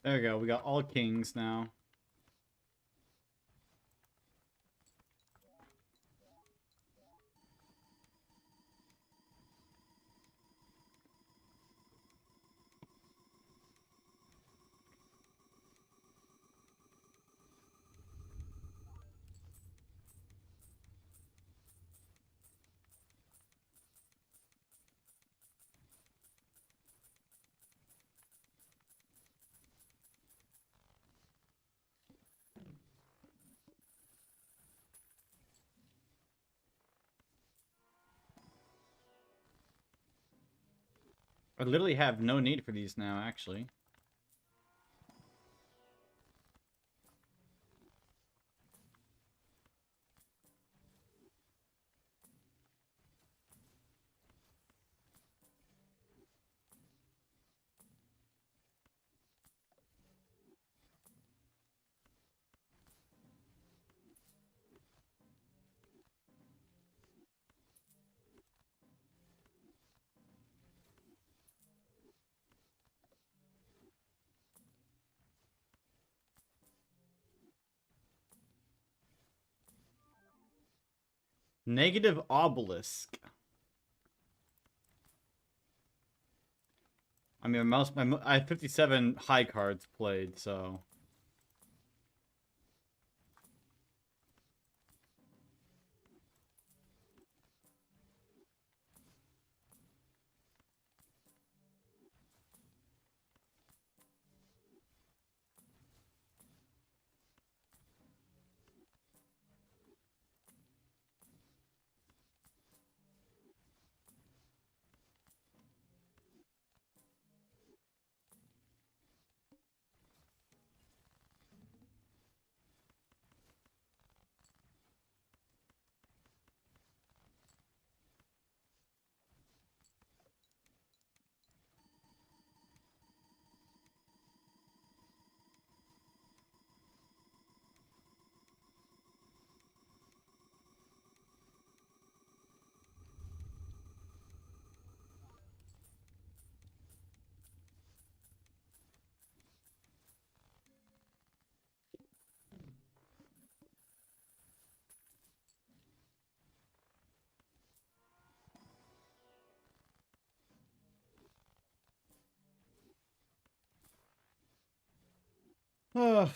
There we go. We got all kings now. I literally have no need for these now, actually. Negative obelisk. I mean, I have 57 high cards played, so. Ugh.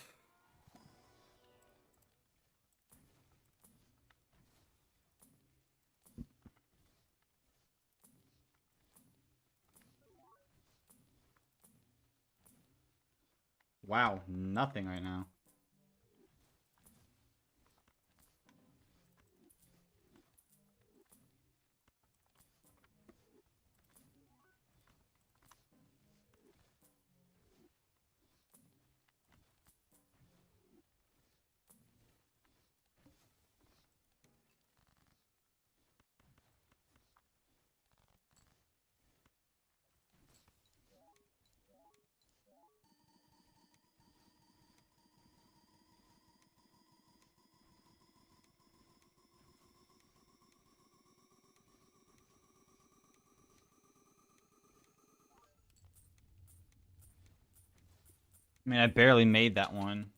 Wow, nothing right now. I mean, I barely made that one.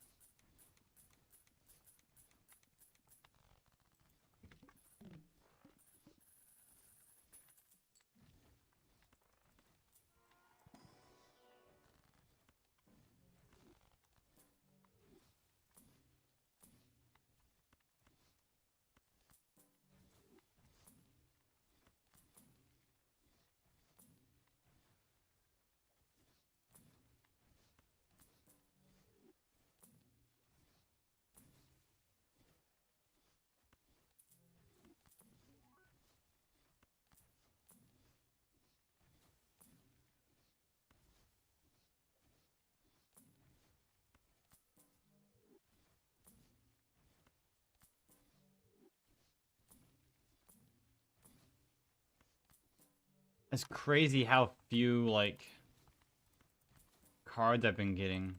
It's crazy how few, like, cards I've been getting.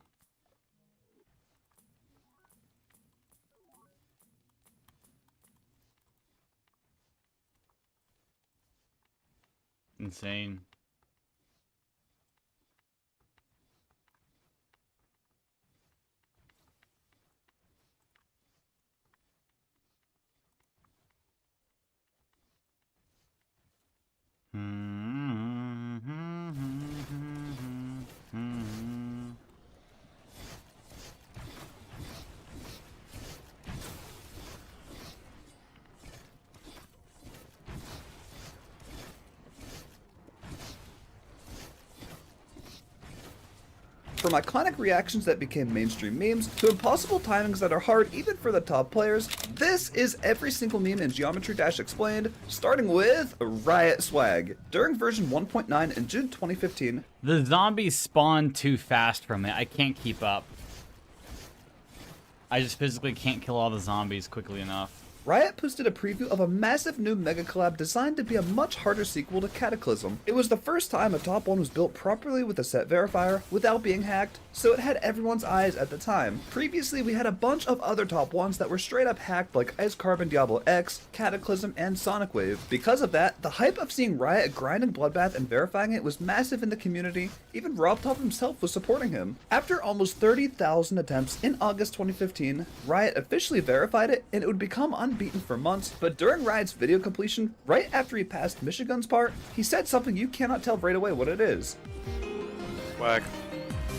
Insane. From iconic reactions that became mainstream memes, to impossible timings that are hard even for the top players, this is every single meme in Geometry Dash Explained, starting with Riot Swag. During version 1.9 in June 2015, The zombies spawn too fast from it. I can't keep up. I just physically can't kill all the zombies quickly enough. Riot posted a preview of a massive new mega collab designed to be a much harder sequel to Cataclysm. It was the first time a top 1 was built properly with a set verifier without being hacked, so it had everyone's eyes at the time. Previously, we had a bunch of other top 1s that were straight up hacked like Ice Carbon Diablo X, Cataclysm, and Sonic Wave. Because of that, the hype of seeing Riot grinding Bloodbath and verifying it was massive in the community. Even RobTop himself was supporting him. After almost 30,000 attempts in August 2015, Riot officially verified it, and it would become unbeaten for months. But during Riot's video completion, right after he passed Michigan's part, he said something you cannot tell right away what it is. Wag.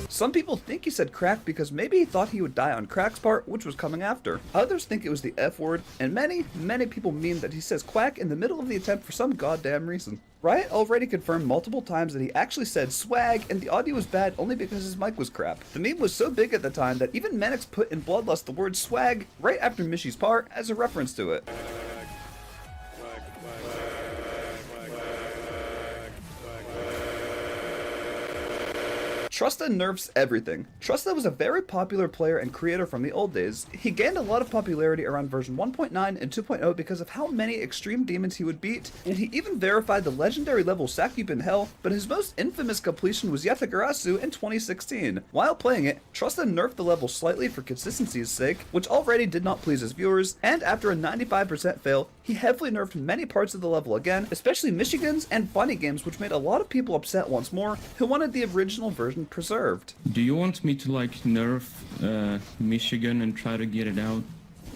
Some people think he said crack because maybe he thought he would die on Crack's part, which was coming after. Others think it was the F word, and many people meme that he says quack in the middle of the attempt for some goddamn reason. Riot already confirmed multiple times that he actually said swag, and the audio was bad only because his mic was crap. The meme was so big at the time that even Menix put in Bloodlust the word swag right after Mishy's part as a reference to it. Trusta nerfs everything. Trusta was a very popular player and creator from the old days. He gained a lot of popularity around version 1.9 and 2.0 because of how many extreme demons he would beat, and he even verified the legendary level Sakyup in Hell, but his most infamous completion was Yatagarasu in 2016. While playing it, Trusta nerfed the level slightly for consistency's sake, which already did not please his viewers, and after a 95% fail, he heavily nerfed many parts of the level again, especially Michigan's and Funny Games, which made a lot of people upset once more, who wanted the original version preserved. Do you want me to like nerf Michigan and try to get it out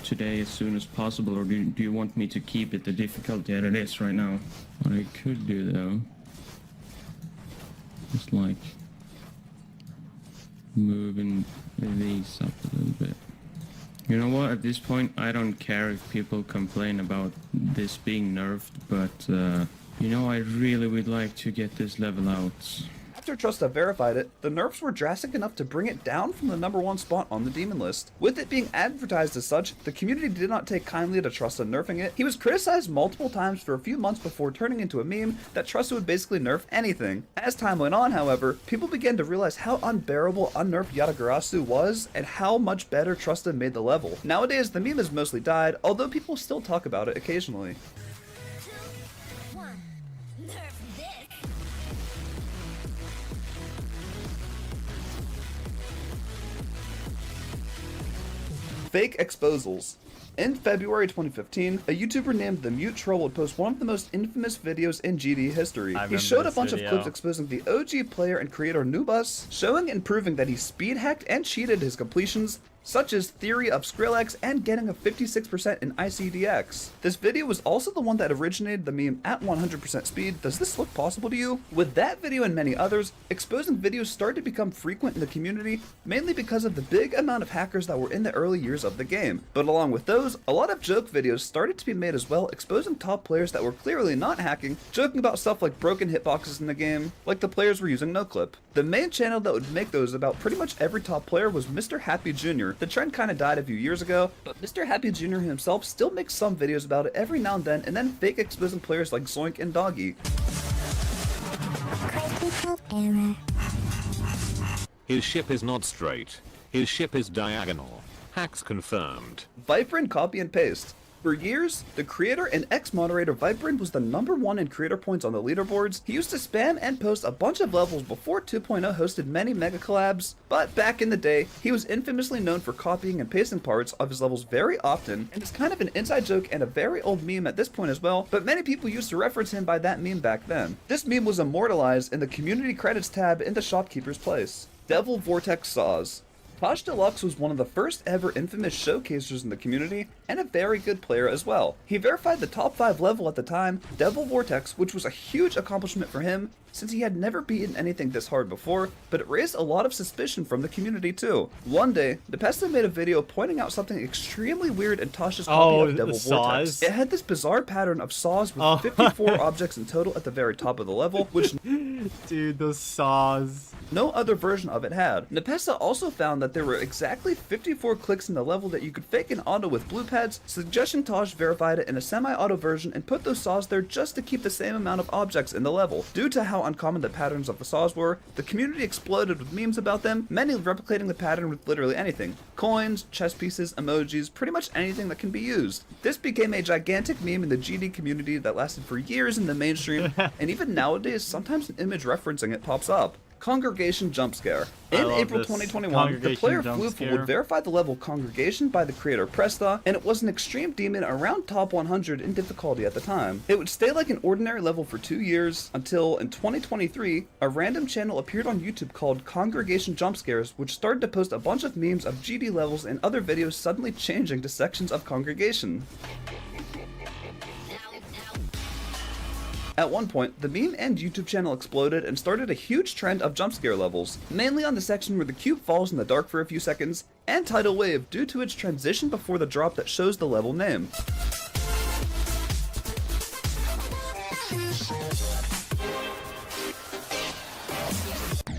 today as soon as possible, or do you want me to keep it the difficulty that it is right now? What I could do though, just like moving these up a little bit. You know what, at this point I don't care if people complain about this being nerfed, but you know, I really would like to get this level out. After Trusta verified it, the nerfs were drastic enough to bring it down from the #1 spot on the demon list. With it being advertised as such, the community did not take kindly to Trusta nerfing it. He was criticized multiple times for a few months before turning into a meme that Trusta would basically nerf anything. As time went on, however, people began to realize how unbearable unnerfed Yatagarasu was and how much better Trusta made the level. Nowadays, the meme has mostly died, although people still talk about it occasionally. Fake exposals. In February 2015, a YouTuber named The Mute Troll would post one of the most infamous videos in GD history. He showed a bunch of clips exposing the OG player and creator Nubus, showing and proving that he speed hacked and cheated his completions, such as Theory of Skrillex and getting a 56% in ICDX. This video was also the one that originated the meme at 100% speed. Does this look possible to you? With that video and many others, exposing videos started to become frequent in the community, mainly because of the big amount of hackers that were in the early years of the game. But along with those, a lot of joke videos started to be made as well, exposing top players that were clearly not hacking, joking about stuff like broken hitboxes in the game, like the players were using NoClip. The main channel that would make those about pretty much every top player was Mr. Happy Jr. The trend kind of died a few years ago, but Mr. Happy Jr. himself still makes some videos about it every now and then fake exposing players like Zoink and Doggy. His ship is not straight. His ship is diagonal. Hacks confirmed. Viperin copy and paste. For years, the creator and ex-moderator Viperin was the #1 in creator points on the leaderboards. He used to spam and post a bunch of levels before 2.0 hosted many mega collabs, but back in the day, he was infamously known for copying and pasting parts of his levels very often, and it's kind of an inside joke and a very old meme at this point as well, but many people used to reference him by that meme back then. This meme was immortalized in the community credits tab in the shopkeeper's place. Devil Vortex Saws. Taj Deluxe was one of the first ever infamous showcasers in the community, and a very good player as well. He verified the top 5 level at the time, Devil Vortex, which was a huge accomplishment for him, since he had never beaten anything this hard before, but it raised a lot of suspicion from the community too. One day, Nepesta made a video pointing out something extremely weird in Tosh's copy of Devil Vortex. saws. It had this bizarre pattern of saws with 54 objects in total at the very top of the level, which Dude, those saws. no other version of it had. Nepesta also found that there were exactly 54 clicks in the level that you could fake an auto with blue pads, suggesting Tosh verified it in a semi-auto version and put those saws there just to keep the same amount of objects in the level. Due to how uncommon the patterns of the saws were, the community exploded with memes about them, many replicating the pattern with literally anything. Coins, chess pieces, emojis, pretty much anything that can be used. This became a gigantic meme in the GD community that lasted for years in the mainstream, and even nowadays, sometimes an image referencing it pops up. Congregation Jump Scare. In April 2021, the player Flooful would verify the level Congregation by the creator Presta, and it was an extreme demon around top 100 in difficulty at the time. It would stay like an ordinary level for 2 years, until in 2023, a random channel appeared on YouTube called Congregation Jump Scares, which started to post a bunch of memes of GD levels and other videos suddenly changing to sections of Congregation. At one point, the meme and YouTube channel exploded and started a huge trend of jump scare levels, mainly on the section where the cube falls in the dark for a few seconds, and Tidal Wave due to its transition before the drop that shows the level name.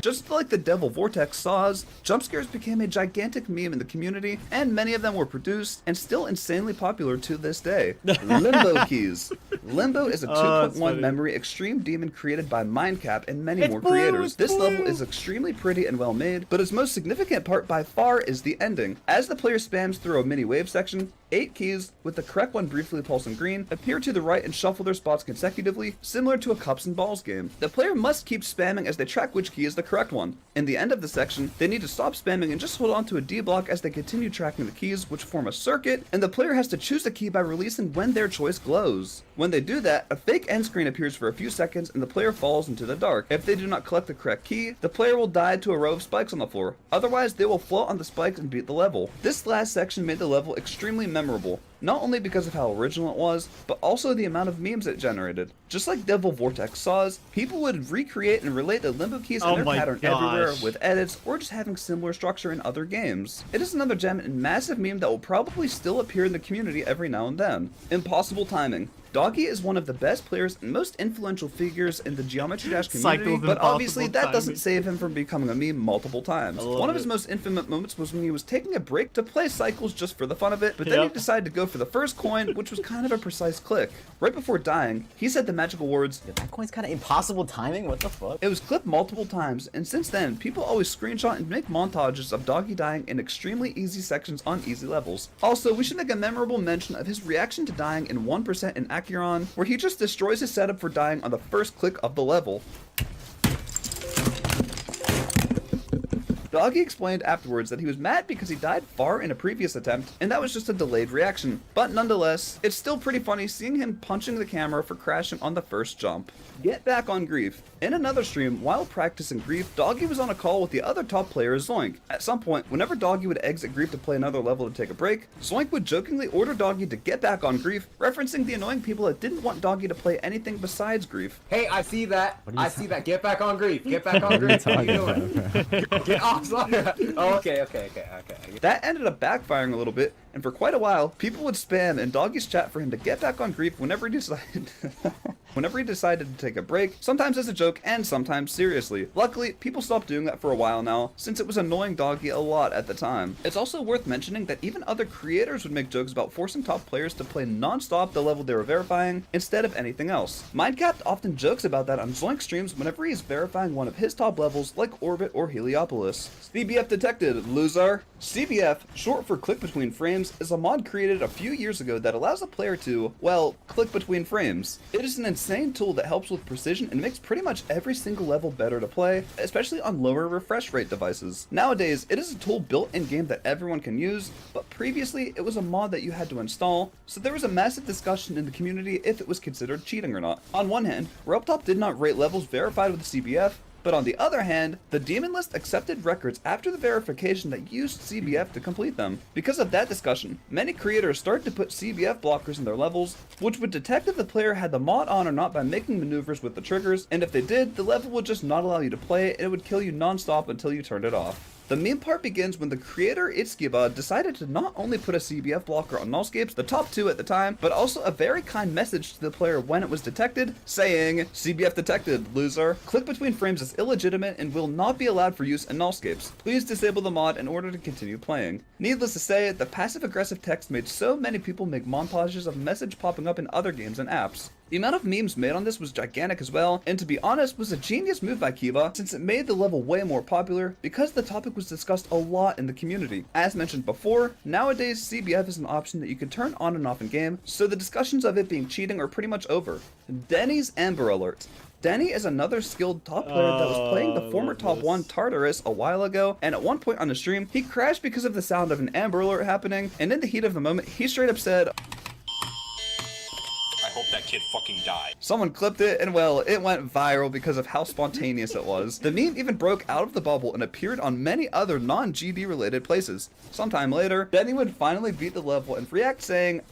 Just like the Devil Vortex saws, jump scares became a gigantic meme in the community, and many of them were produced and still insanely popular to this day. Limbo keys. Limbo is a 2.1 memory extreme demon created by Mindcap and many more creators. This level is extremely pretty and well made, but its most significant part by far is the ending. As the player spams through a mini wave section, 8 keys, with the correct one briefly pulsing green, appear to the right and shuffle their spots consecutively, similar to a cups and balls game. The player must keep spamming as they track which key is the correct one. In the end of the section, they need to stop spamming and just hold on to a D block as they continue tracking the keys, which form a circuit, and the player has to choose the key by releasing when their choice glows. When they do that, a fake end screen appears for a few seconds and the player falls into the dark. If they do not collect the correct key, the player will die to a row of spikes on the floor. Otherwise, they will float on the spikes and beat the level. This last section made the level extremely memorable, not only because of how original it was, but also the amount of memes it generated. Just like Devil Vortex saws, people would recreate and relate the limbo keys and their pattern everywhere with edits or just having similar structure in other games. It is another gem and massive meme that will probably still appear in the community every now and then. Impossible timing. Doggy is one of the best players and most influential figures in the Geometry Dash community, but obviously that doesn't save him from becoming a meme multiple times. One of his most infamous moments was when he was taking a break to play Cycles just for the fun of it, but then he decided to go for the first coin, which was kind of a precise click. Right before dying, he said the magical words, "That coin's kind of impossible timing, what the fuck?" It was clipped multiple times, and since then, people always screenshot and make montages of Doggy dying in extremely easy sections on easy levels. Also, we should make a memorable mention of his reaction to dying in 1% in Acheron, where he just destroys his setup for dying on the first click of the level. Doggy explained afterwards that he was mad because he died far in a previous attempt, and that was just a delayed reaction. But nonetheless, it's still pretty funny seeing him punching the camera for crashing on the first jump. Get back on Grief. In another stream, while practicing Grief, Doggy was on a call with the other top player, Zoink. At some point, whenever Doggy would exit Grief to play another level to take a break, Zoink would jokingly order Doggy to get back on Grief, referencing the annoying people that didn't want Doggy to play anything besides Grief. Hey, I see that. I see that. Get back on Grief. Get back on Grief. What are you doing? Get off. Oh, okay. That ended up backfiring a little bit, and for quite a while, people would spam in Doggy's chat for him to get back on Grief whenever he decided to take a break, sometimes as a joke and sometimes seriously. Luckily, people stopped doing that for a while now, since it was annoying Doggy a lot at the time. It's also worth mentioning that even other creators would make jokes about forcing top players to play non-stop the level they were verifying instead of anything else. Mindcap often jokes about that on Zoink streams whenever he's verifying one of his top levels like Orbit or Heliopolis. CBF detected, loser. CBF, short for click between frames, is a mod created a few years ago that allows a player to, well, click between frames. It is an insane tool that helps with precision and makes pretty much every single level better to play, especially on lower refresh rate devices. Nowadays, it is a tool built in-game that everyone can use, but previously it was a mod that you had to install, so there was a massive discussion in the community if it was considered cheating or not. On one hand, Reptop did not rate levels verified with CBF, But on the other hand, the Demon List accepted records after the verification that used CBF to complete them. Because of that discussion, many creators started to put CBF blockers in their levels, which would detect if the player had the mod on or not by making maneuvers with the triggers, and if they did, the level would just not allow you to play and it would kill you non-stop until you turned it off. The meme part begins when the creator Itsukiba decided to not only put a CBF blocker on nullscapes, the top 2 at the time, but also a very kind message to the player when it was detected, saying, "CBF detected, loser. Click between frames is illegitimate and will not be allowed for use in nullscapes. Please disable the mod in order to continue playing." Needless to say, the passive-aggressive text made so many people make montages of message popping up in other games and apps. The amount of memes made on this was gigantic as well, and to be honest, was a genius move by Kiba, since it made the level way more popular, because the topic was discussed a lot in the community. As mentioned before, nowadays CBF is an option that you can turn on and off in game, so the discussions of it being cheating are pretty much over. Denny's Amber Alert. Denny is another skilled top player that was playing the former top 1 Tartarus a while ago, and at one point on the stream, he crashed because of the sound of an Amber Alert happening, and in the heat of the moment, he straight up said, "I hope that kid fucking died." Someone clipped it, and well, it went viral because of how spontaneous it was. The meme even broke out of the bubble and appeared on many other non-GD related places. Sometime later, Denny would finally beat the level and react saying,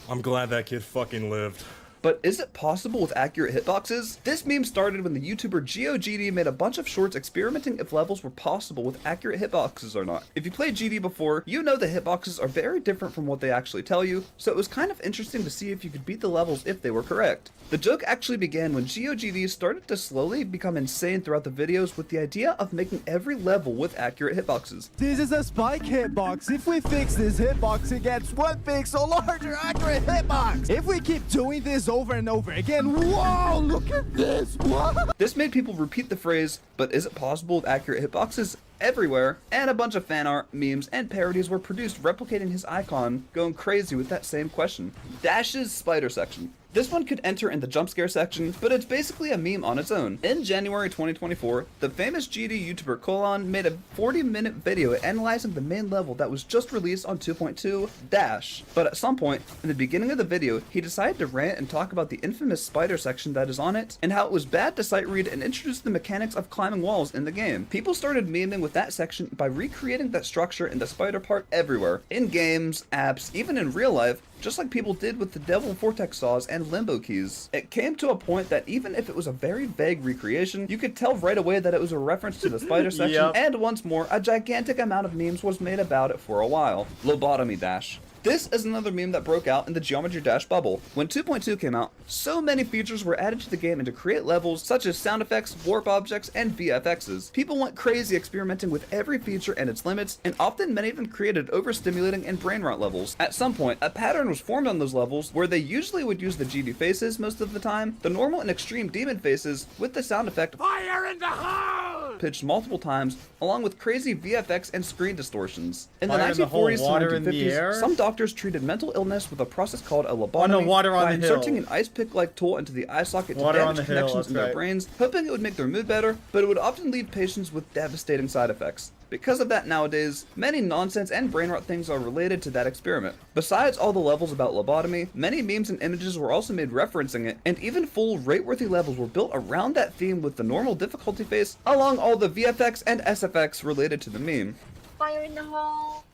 I'm glad that kid fucking lived. "But is it possible with accurate hitboxes?" This meme started when the YouTuber GeoGD made a bunch of shorts experimenting if levels were possible with accurate hitboxes or not. If you played GD before, you know the hitboxes are very different from what they actually tell you, so it was kind of interesting to see if you could beat the levels if they were correct. The joke actually began when GeoGD started to slowly become insane throughout the videos with the idea of making every level with accurate hitboxes. This is a spike hitbox. If we fix this hitbox, it gets 1 pixel larger accurate hitbox. If we keep doing this over and over again, whoa, look at this. What? This made people repeat the phrase, "But is it possible with accurate hitboxes?" everywhere, and a bunch of fan art, memes, and parodies were produced replicating his icon, going crazy with that same question. Dash's spider section. This one could enter in the jump scare section, but it's basically a meme on its own. In January 2024, the famous GD YouTuber Colon made a 40-minute video analyzing the main level that was just released on 2.2, Dash. But at some point, in the beginning of the video, he decided to rant and talk about the infamous spider section that is on it, and how it was bad to sight read and introduce the mechanics of climbing walls in the game. People started memeing with that section by recreating that structure in the spider part everywhere. In games, apps, even in real life, just like people did with the Devil Vortex saws and Limbo keys. It came to a point that even if it was a very vague recreation, you could tell right away that it was a reference to the spider section, and once more, a gigantic amount of memes was made about it for a while. Lobotomy Dash. This is another meme that broke out in the Geometry Dash bubble. When 2.2 came out, so many features were added to the game and to create levels such as sound effects, warp objects, and VFXs. People went crazy experimenting with every feature and its limits, and often many of them created overstimulating and brain rot levels. At some point, a pattern was formed on those levels where they usually would use the GD faces most of the time, the normal and extreme demon faces, with the sound effect "Fire in the hole!" pitched multiple times, along with crazy VFX and screen distortions. In the 1940s to 1950s, some doctors treated mental illness with a process called a lobotomy by inserting an ice pick-like tool into the eye socket to damage connections in their brains, hoping it would make their mood better, but it would often leave patients with devastating side effects. Because of that nowadays, many nonsense and brain rot things are related to that experiment. Besides all the levels about lobotomy, many memes and images were also made referencing it, and even full rate-worthy levels were built around that theme with the normal difficulty face, along all the VFX and SFX related to the meme. Fire in the hole.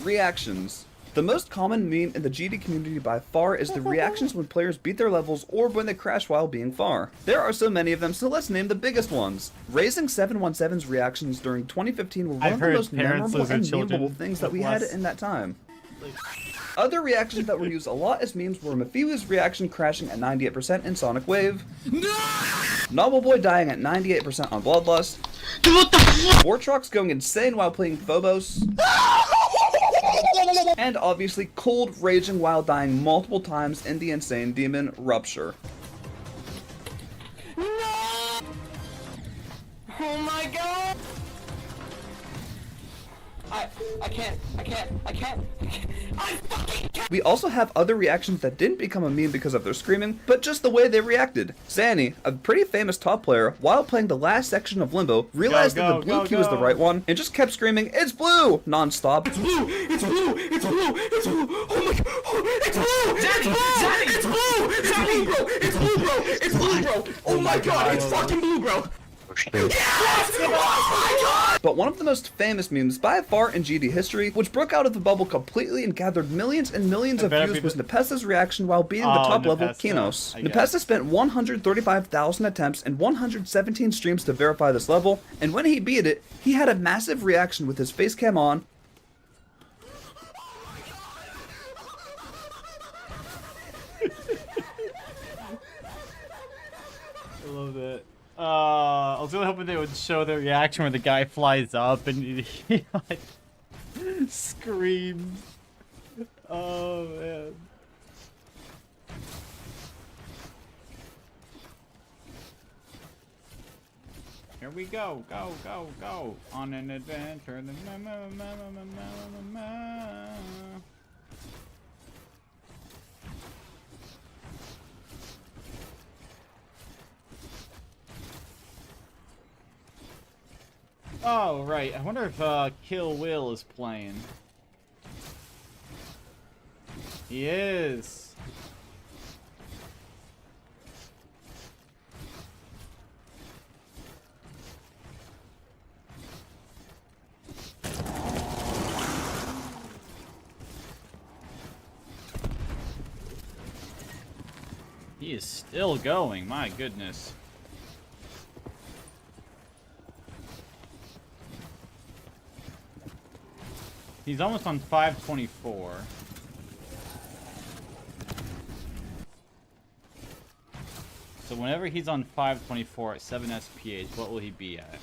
Reactions. The most common meme in the GD community by far is the reactions when players beat their levels or when they crash while being far. There are so many of them, so let's name the biggest ones. Raising 717's reactions during 2015 were one of the most memorable and memeable things that we had in that time. Other reactions that were used a lot as memes were Mafiu's reaction crashing at 98% in Sonic Wave, Noble Boy dying at 98% on Bloodlust, Wartrox going insane while playing Phobos, and obviously Cold raging while dying multiple times in the Insane Demon Rupture. No! Oh my god! I fucking can't! We also have other reactions that didn't become a meme because of their screaming, but just the way they reacted. Zanny, a pretty famous top player, while playing the last section of Limbo, realized that the blue key was the right one, and just kept screaming, "It's blue!" non-stop. It's blue! It's blue! It's blue! It's blue! Oh my god! Oh, it's blue! Zanny! It's blue! Zanny, bro! It's blue, bro! It's blue, bro! Oh my god! It's fucking blue, bro! Yes! Oh my god! But one of the most famous memes by far in GD history, which broke out of the bubble completely and gathered millions and millions of views, was Nepesta's reaction while beating the top level Kinos. Nepesta spent 135,000 attempts and 117 streams to verify this level, and when he beat it, he had a massive reaction with his face cam on. I love it. I was really hoping they would show the reaction where the guy flies up and he like screams. Oh man. Here we go, go on an adventure. Oh, right. I wonder if Kill Will is playing. He is. He is still going, my goodness. He's almost on 524. So whenever he's on 524 at 7 SPH, what will he be at?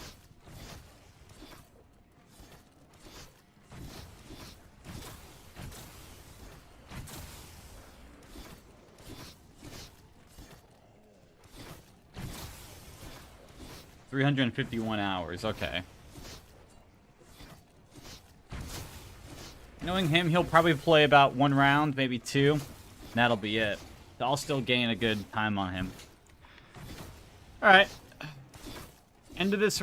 $351 hours, okay. Knowing him, he'll probably play about 1 round, maybe 2. And that'll be it. I'll still gain a good time on him. Alright. End of this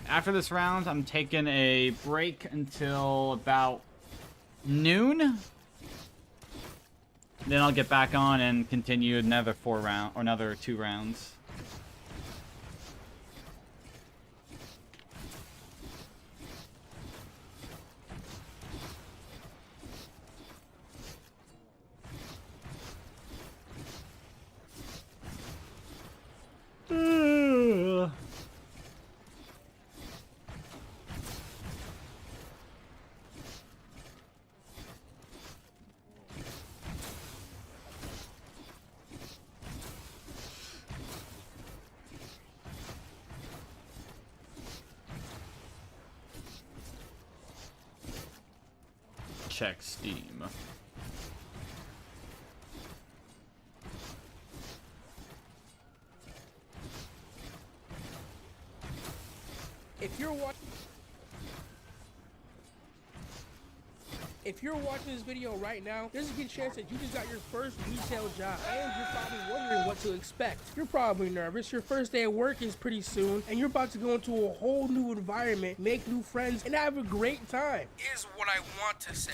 after this round, I'm taking a break until about noon. Then I'll get back on and continue another 4 round or another 2 rounds. Check Steam. If you're watching this video right now, there's a good chance that you just got your first retail job, and you're probably wondering what to expect. You're probably nervous. Your first day at work is pretty soon, and you're about to go into a whole new environment, make new friends, and have a great time. Is what I want to say.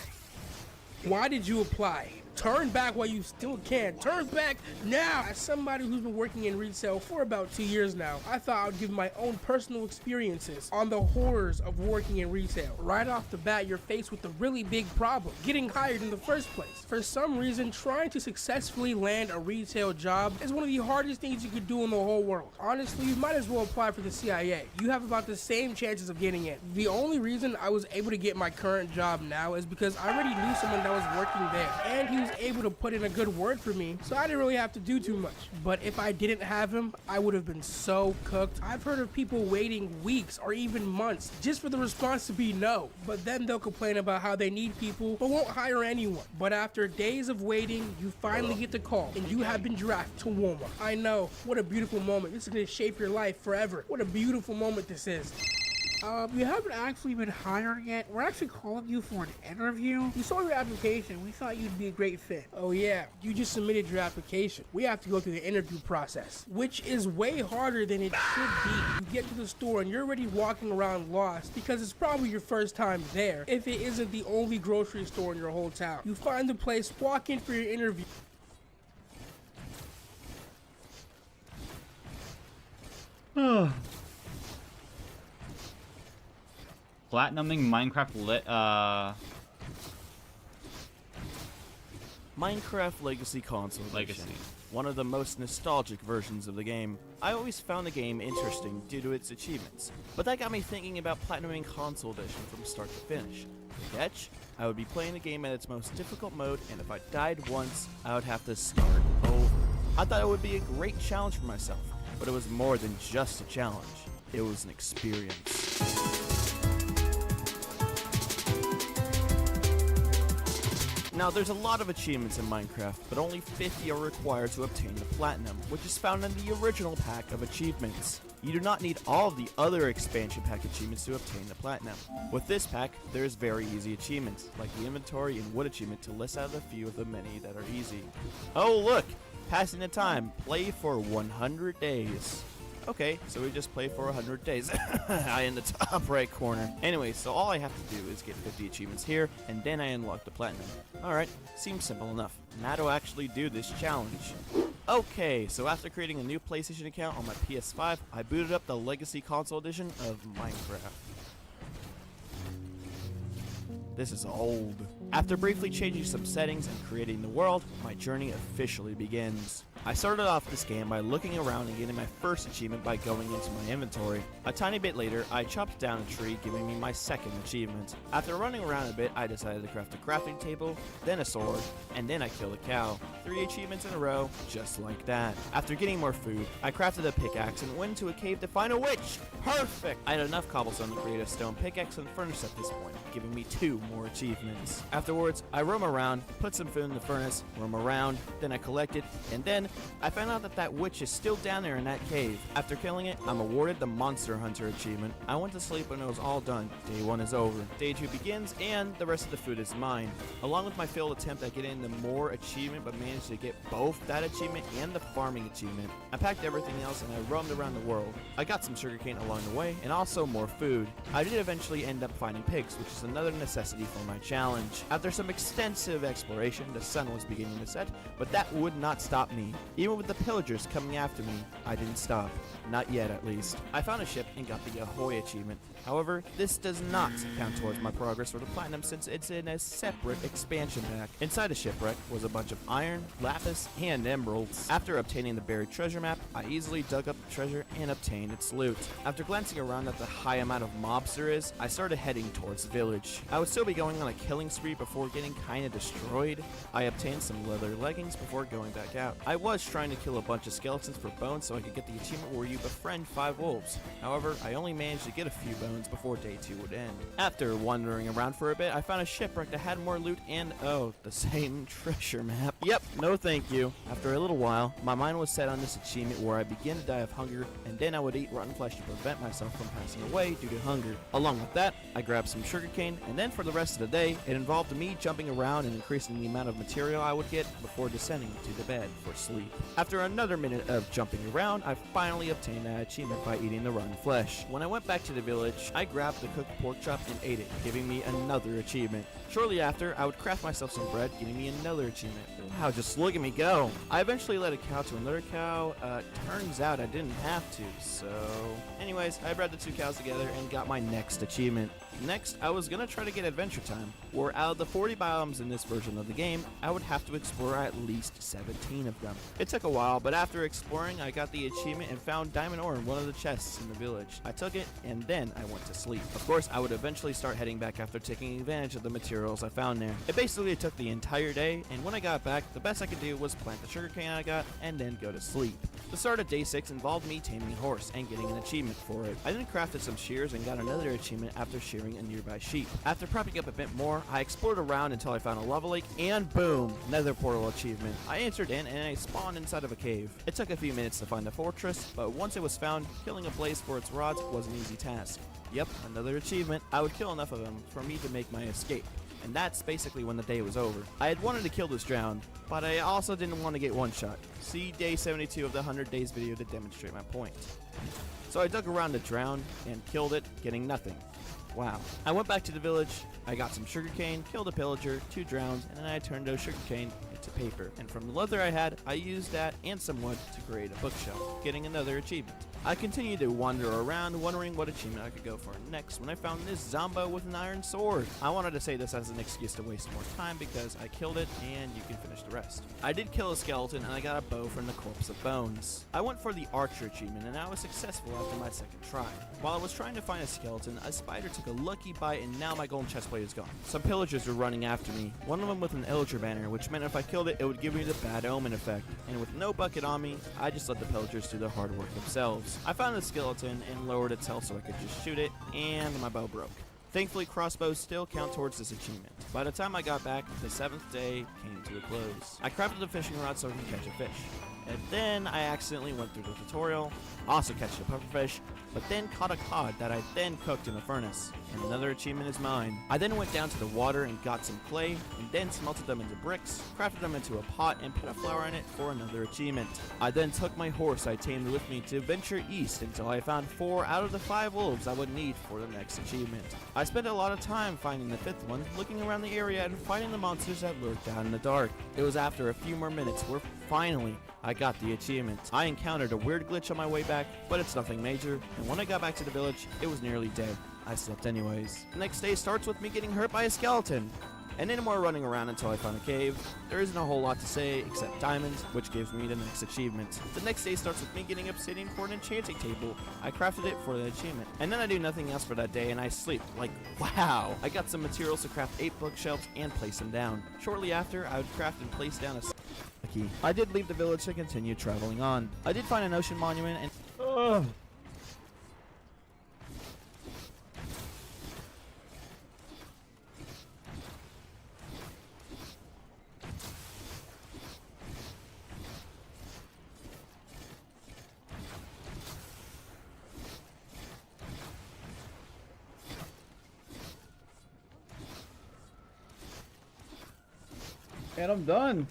Why did you apply? Turn back while you still can. Turn back now. As somebody who's been working in retail for about 2 years now, I thought I would give my own personal experiences on the horrors of working in retail. Right off the bat, you're faced with a really big problem, getting hired in the first place. For some reason, trying to successfully land a retail job is one of the hardest things you could do in the whole world. Honestly, you might as well apply for the CIA. You have about the same chances of getting in. The only reason I was able to get my current job now is because I already knew someone that was working there, and he was able to put in a good word for me, so I didn't really have to do too much. But if I didn't have him, I would have been so cooked. I've heard of people waiting weeks or even months just for the response to be no, but then they'll complain about how they need people but won't hire anyone. But after days of waiting, you finally get the call and you have been drafted to Walmart. I know, what a beautiful moment. This is going to shape your life forever. What a beautiful moment this is. You haven't actually been hired yet. We're actually calling you for an interview. We saw your application. We thought you'd be a great fit. Oh yeah, you just submitted your application. We have to go through the interview process, which is way harder than it should be. You get to the store and you're already walking around lost because it's probably your first time there, if it isn't the only grocery store in your whole town. You find the place, walk in for your interview. Platinuming Minecraft Minecraft Legacy Console Edition. One of the most nostalgic versions of the game. I always found the game interesting due to its achievements, but that got me thinking about platinuming Console Edition from start to finish. The catch? I would be playing the game at its most difficult mode, and if I died once, I would have to start over. I thought it would be a great challenge for myself, but it was more than just a challenge. It was an experience. Now, there's a lot of achievements in Minecraft, but only 50 are required to obtain the Platinum, which is found in the original pack of achievements. You do not need all of the other expansion pack achievements to obtain the Platinum. With this pack, there's very easy achievements, like the Inventory and Wood achievement, to list out a few of the many that are easy. Oh look! Passing the time. Play for 100 days. Okay, so we just play for 100 days. I in the top right corner. Anyway, so all I have to do is get 50 achievements here, and then I unlock the Platinum. Alright, seems simple enough. Now to actually do this challenge. Okay, so after creating a new PlayStation account on my PS5, I booted up the Legacy Console Edition of Minecraft. This is old. After briefly changing some settings and creating the world, my journey officially begins. I started off this game by looking around and getting my first achievement by going into my inventory. A tiny bit later, I chopped down a tree, giving me my second achievement. After running around a bit, I decided to craft a crafting table, then a sword, and then I killed a cow. 3 achievements in a row, just like that. After getting more food, I crafted a pickaxe and went into a cave to find a witch! Perfect! I had enough cobblestone to create a stone pickaxe and furnace at this point, giving me 2 more achievements. Afterwards, I roam around, put some food in the furnace, roam around, then I collect it, and then I found out that witch is still down there in that cave. After killing it, I'm awarded the Monster Hunter achievement. I went to sleep when it was all done. Day 1 is over. Day 2 begins, and the rest of the food is mine. Along with my failed attempt at getting the more achievement, but managed to get both that achievement and the farming achievement. I packed everything else and I roamed around the world. I got some sugarcane along the way, and also more food. I did eventually end up finding pigs, which is another necessity for my challenge. After some extensive exploration, the sun was beginning to set, but that would not stop me. Even with the pillagers coming after me, I didn't stop. Not yet, at least. I found a ship and got the Ahoy achievement. However, this does not count towards my progress for the Platinum since it's in a separate expansion pack. Inside the shipwreck was a bunch of iron, lapis, and emeralds. After obtaining the buried treasure map, I easily dug up the treasure and obtained its loot. After glancing around at the high amount of mobs there is, I started heading towards the village. I would still be going on a killing spree before getting kinda destroyed. I obtained some leather leggings before going back out. I was trying to kill a bunch of skeletons for bones so I could get the achievement where you befriend 5 wolves. However, I only managed to get a few bones before day 2 would end. After wandering around for a bit, I found a shipwreck that had more loot and, oh, the same treasure map. Yep, no thank you. After a little while, my mind was set on this achievement where I began to die of hunger, and then I would eat rotten flesh to prevent myself from passing away due to hunger. Along with that, I grabbed some sugarcane, and then for the rest of the day, it involved me jumping around and increasing the amount of material I would get before descending to the bed for sleep. After another minute of jumping around, I finally obtained that achievement by eating the rotten flesh. When I went back to the village, I grabbed the cooked pork chop and ate it, giving me another achievement. Shortly after, I would craft myself some bread, getting me another achievement. Wow, just look at me go! I eventually led a cow to another cow. Turns out I didn't have to, so... Anyways, I bred the 2 cows together and got my next achievement. Next, I was gonna try to get Adventure Time, where out of the 40 biomes in this version of the game, I would have to explore at least 17 of them. It took a while, but after exploring, I got the achievement and found diamond ore in one of the chests in the village. I took it, and then I went to sleep. Of course, I would eventually start heading back after taking advantage of the materials I found there. It basically took the entire day, and when I got back, the best I could do was plant the sugarcane I got, and then go to sleep. The start of day 6 involved me taming a horse and getting an achievement for it. I then crafted some shears and got another achievement after shearing a nearby sheep. After prepping up a bit more, I explored around until I found a lava lake, and boom, nether portal achievement. I entered in and I spawned inside of a cave. It took a few minutes to find the fortress, but once it was found, killing a blaze for its rods was an easy task. Yep, another achievement. I would kill enough of them for me to make my escape. And that's basically when the day was over. I had wanted to kill this drowned, but I also didn't want to get one shot. See day 72 of the 100 days video to demonstrate my point. So I dug around the drowned and killed it, getting nothing. Wow. I went back to the village, I got some sugarcane, killed a pillager, 2 drowns, and then I turned those sugarcane into paper. And from the leather I had, I used that and some wood to create a bookshelf, getting another achievement. I continued to wander around, wondering what achievement I could go for next when I found this Zombo with an iron sword. I wanted to say this as an excuse to waste more time because I killed it and you can finish the rest. I did kill a skeleton and I got a bow from the Corpse of Bones. I went for the Archer achievement and I was successful after my second try. While I was trying to find a skeleton, a spider took a lucky bite and now my golden chestplate is gone. Some pillagers were running after me, one of them with an Illager banner, which meant if I killed it, it would give me the bad omen effect. And with no bucket on me, I just let the pillagers do their hard work themselves. I found the skeleton and lowered its health so I could just shoot it, and my bow broke. Thankfully, crossbows still count towards this achievement. By the time I got back, the 7th day came to a close. I crafted a fishing rod so I could catch a fish. And then I accidentally went through the tutorial, also catched a pufferfish, but then caught a cod that I then cooked in the furnace. And another achievement is mine. I then went down to the water and got some clay, and then smelted them into bricks, crafted them into a pot, and put a flower in it for another achievement. I then took my horse I tamed with me to venture east until I found 4 out of the 5 wolves I would need for the next achievement. I spent a lot of time finding the 5th one, looking around the area and fighting the monsters that lurked down in the dark. It was after a few more minutes where finally I got the achievement. I encountered a weird glitch on my way back, but it's nothing major, and when I got back to the village, it was nearly dead. I slept anyways. The next day starts with me getting hurt by a skeleton, and then more running around until I found a cave. There isn't a whole lot to say except diamonds, which gives me the next achievement. The next day starts with me getting obsidian for an enchanting table. I crafted it for the achievement. And then I do nothing else for that day and I sleep. Like, wow! I got some materials to craft 8 bookshelves and place them down. Shortly after, I would craft and place down a key. I did leave the village to continue traveling on. I did find an ocean monument and... And I'm done.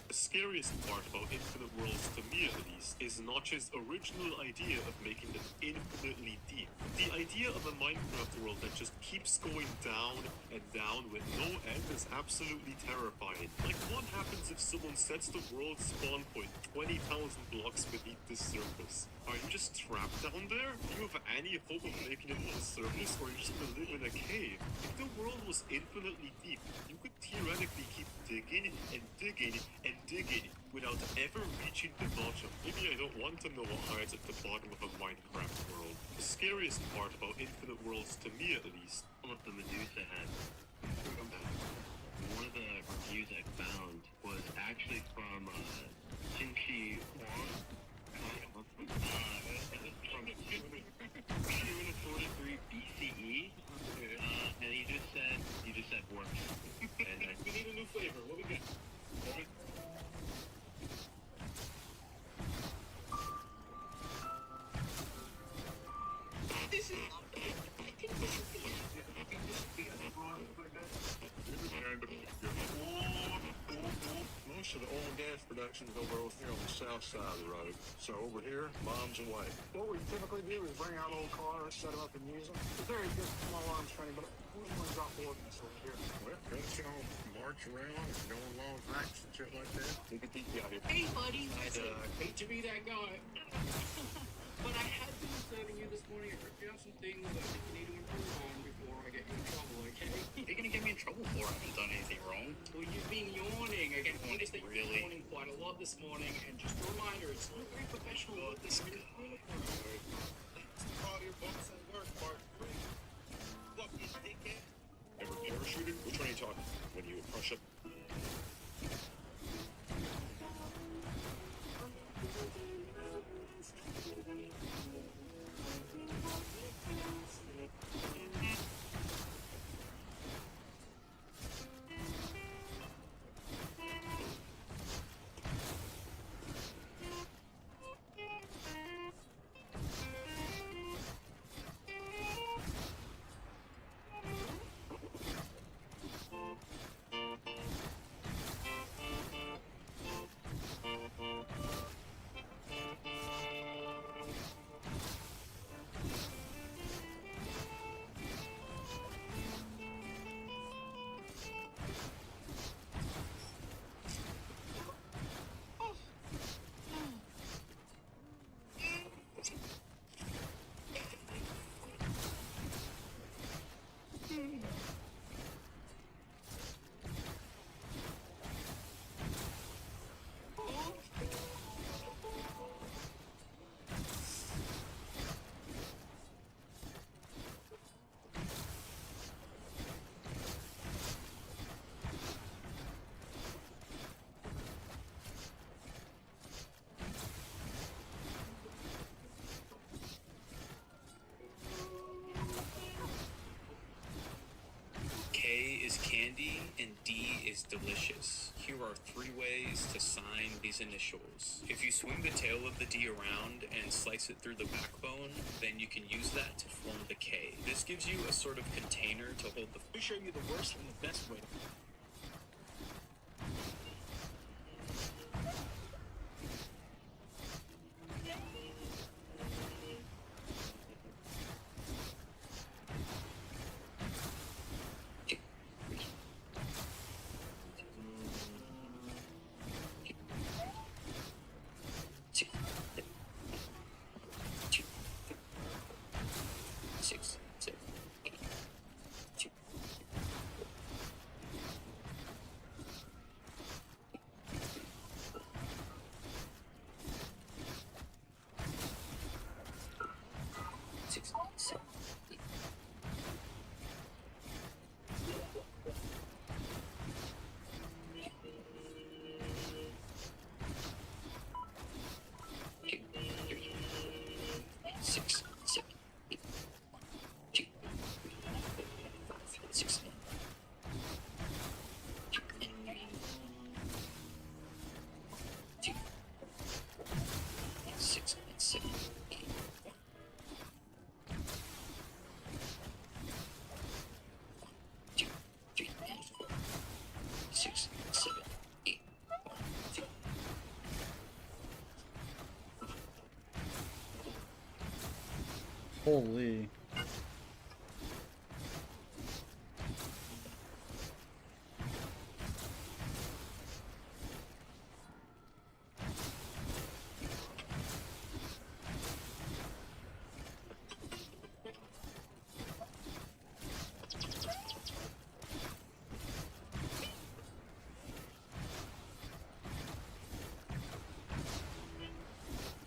The scariest part about Infinite Worlds, to me at least, is Notch's original idea of making them infinitely deep. The idea of a Minecraft world that just keeps going down and down with no end is absolutely terrifying. Like, what happens if someone sets the world spawn point 20,000 blocks beneath the surface? Are you just trapped down there? Do you have any hope of making it to the surface, or are you just gonna live in a cave? If the world was infinitely deep, you could theoretically keep digging and digging and digging without ever reaching the bottom. Maybe I don't want to know what hides at the bottom of a Minecraft world. The scariest part about Infinite Worlds, to me at least, What the Medusa had. One of the reviews I found was actually from Qinshi Huang. From 243 BCE, and he just said works. And we need a new flavor. What we got? This is Most of the oil and gas production is over here on the south side of the road. So over here, miles away. What we typically do is bring out old cars, set them up and use them. It's very good small arms training, but we want to drop ordnance over here. Well, don't you all march around and go on long hikes and shit like that? Take a deep out here. Hey, buddy. I'd hate to be that guy. But I had been observing you this morning. I wrote down some things that I think you need to improve on before I get you in trouble, okay? What are you gonna get me in trouble for? I haven't done anything wrong. Well, you've been yawning. I get noticed that you've been yawning quite a lot this morning, and just a reminder, it's not very professional. Oh, this guy. It's part of your books and work, Bart. Look, you dickhead. Ever parachuted? Which one are you talking? When you crush up? K is candy and D is delicious. Here are 3 ways to sign these initials. If you swing the tail of the D around and slice it through the backbone, then you can use that to form the K. This gives you a sort of container to hold the... Let me show you the worst and the best way. Holy.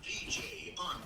DJ on.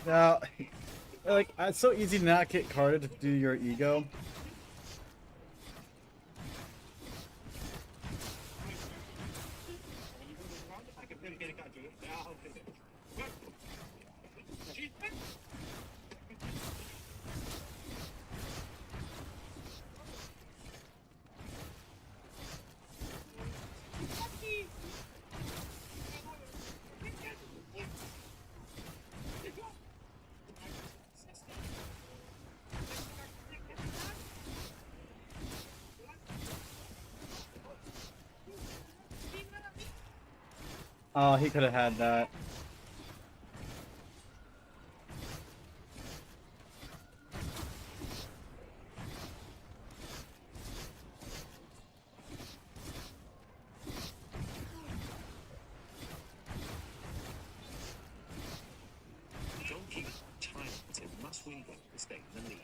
No, like it's so easy to not get carded to do your ego. Oh, he could have had that. Goalkeeper China must win to stay in the league.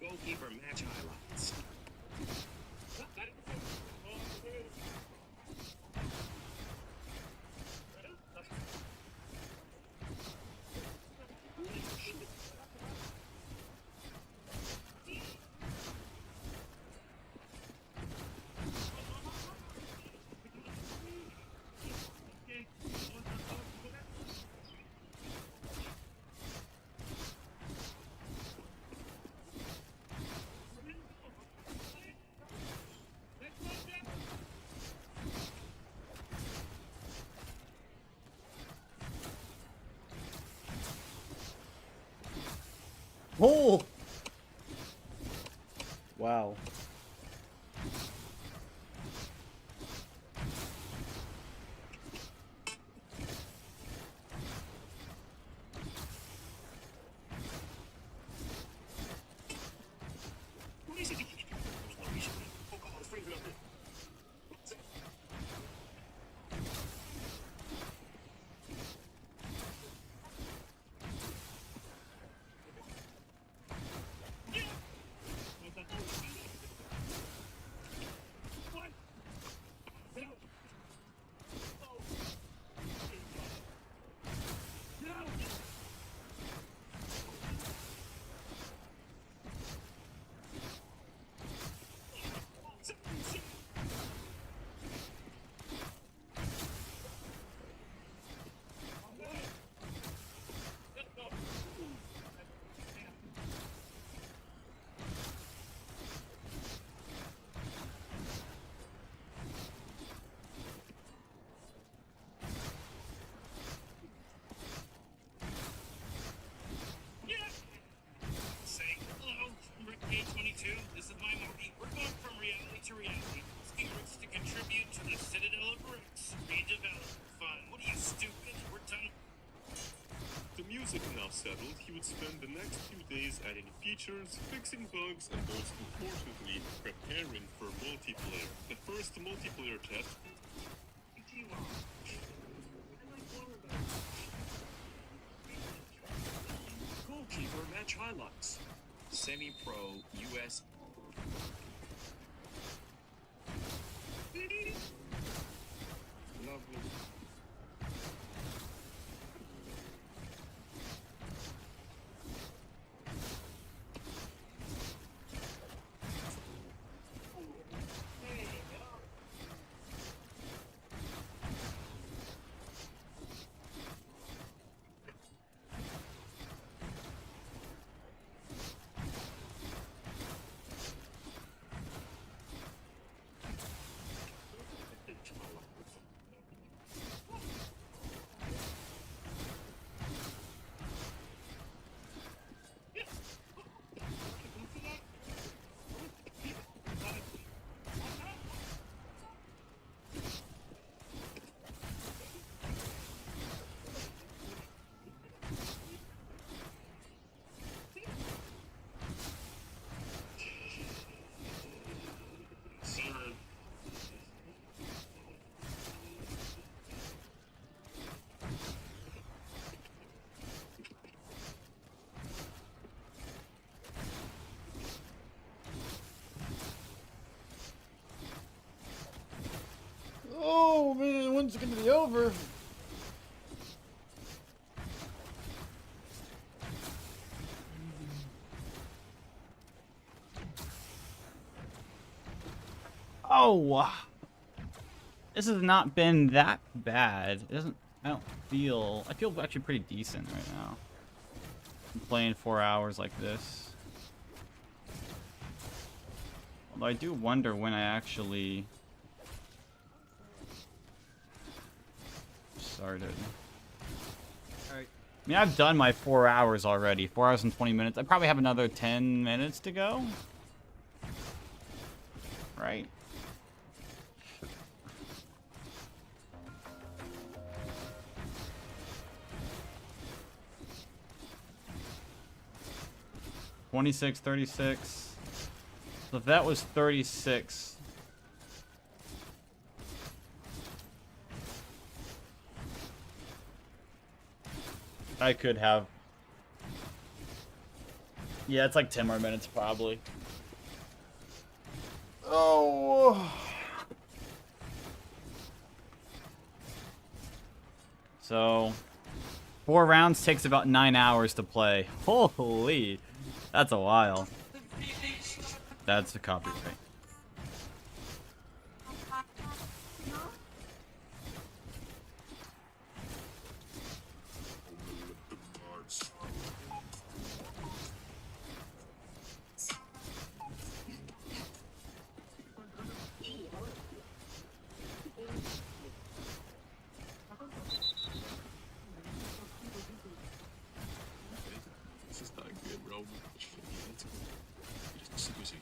Goalkeeper match highlights. Oh! Wow. What is it? Oh God, it's freezing up. Say hello, Rick K22. This is my Morty. We're going from reality to reality. Asking Ricks to contribute to the Citadel of Ricks redevelopment fund. What are you, stupid? We're done. The music now settled, he would spend the next few days adding features, fixing bugs, and most importantly, preparing for multiplayer. The first multiplayer test. Goalkeeper match highlights. Semi-pro US. Lovely. be over. Oh, this has not been that bad. It doesn't. I feel actually pretty decent right now. I'm playing 4 hours like this. Although I do wonder when I actually started. Alright. I mean, I've done my 4 hours already. 4 hours and 20 minutes. I probably have another 10 minutes to go. Right? $26, 36. So if that was 36. I could have. Yeah, it's like 10 more minutes probably. Oh. So 4 rounds takes about 9 hours to play. Holy. That's a while. That's a copyright. This is not good, bro. Serious again.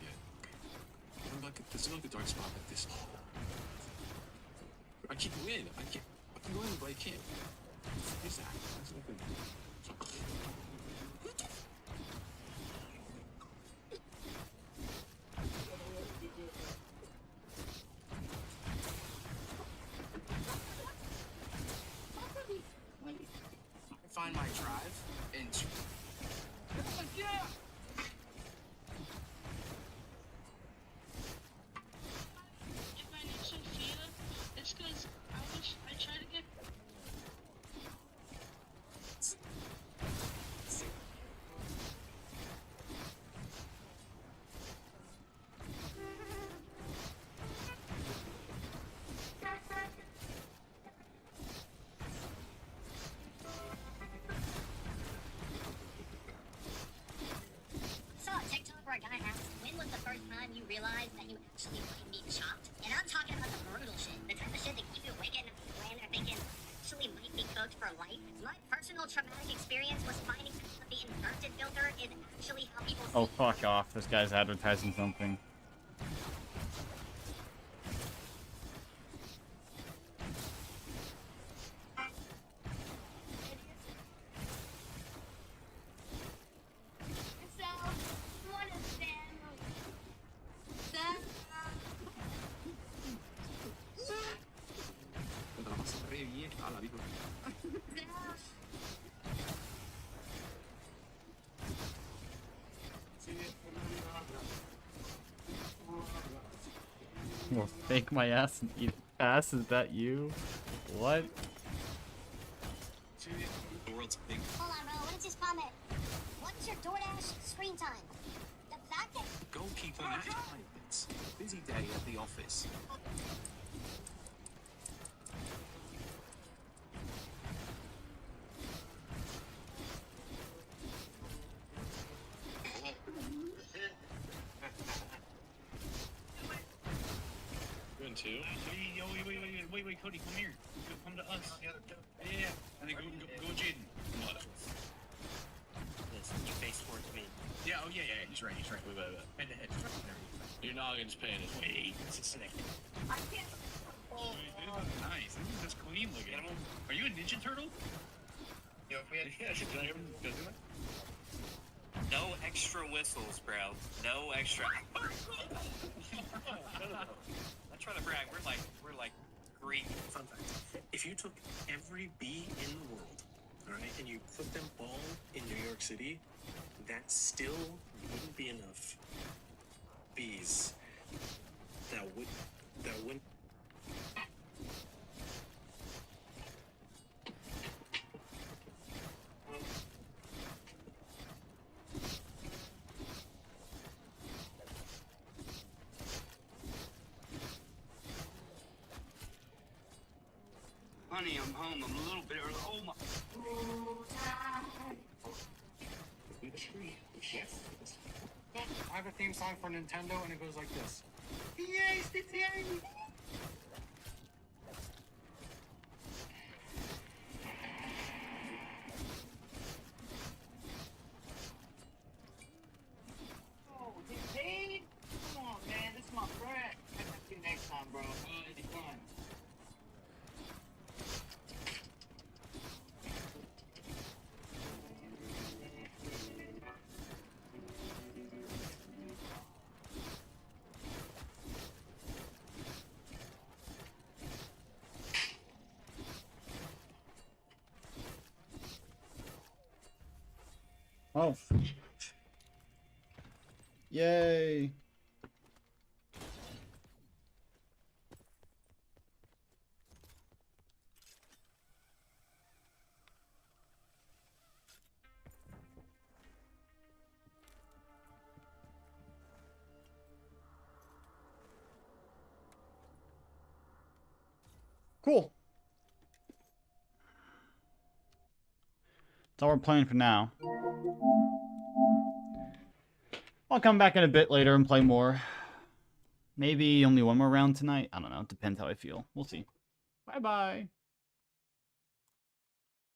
There's not a dark spot like this. I can win. I can win, but I can't. What's that? That's not good. Find my drive and yeah. If I need some Fita, it's because I try to get. I saw a TikTok where a guy asked, when was the first time you realized that you actually might be chopped? And I'm talking about the brutal shit, the type of shit that keep you awake at night laying there thinking, actually might be cooked for life. My personal traumatic experience was finding out that the inverted filter is actually how people Oh, fuck off. This guy's advertising something. La vas re bien a la vida. Well, fake my ass and eat ass. Is that you? What? The world's big. Hold on, bro. What is this comment? What's your DoorDash screen time? The fact that Goalkeeper match time. It's a busy day at the office. One, two. Wait, Cody, come here. Come to us. Yeah. And then go, Jaden. Come on. This, you face towards me. Yeah, yeah, he's right. Wait. Head to head. Your noggin's paying his way. This is sick. I can't. Oh, nice. This is just clean looking. Are you a Ninja Turtle? Yo, if we had No extra whistles, bro. No extra. I'm trying to brag. We're like Greek. Fun fact. If you took every bee in the world, alright, and you put them all in New York City, that still wouldn't be enough bees that wouldn't honey, I'm home. I'm a little bit early. Oh my. Yes. I have a theme song for Nintendo, and it goes like this. Yes, it's yay. Oh, you paid? Come on, man. This is my friend. I'll see you next time, bro. Anytime. Oh. Yay. Cool. That's all we're playing for now. I'll come back in a bit later and play more. Maybe only one more round tonight. I don't know. It depends how I feel. We'll see. Bye-bye.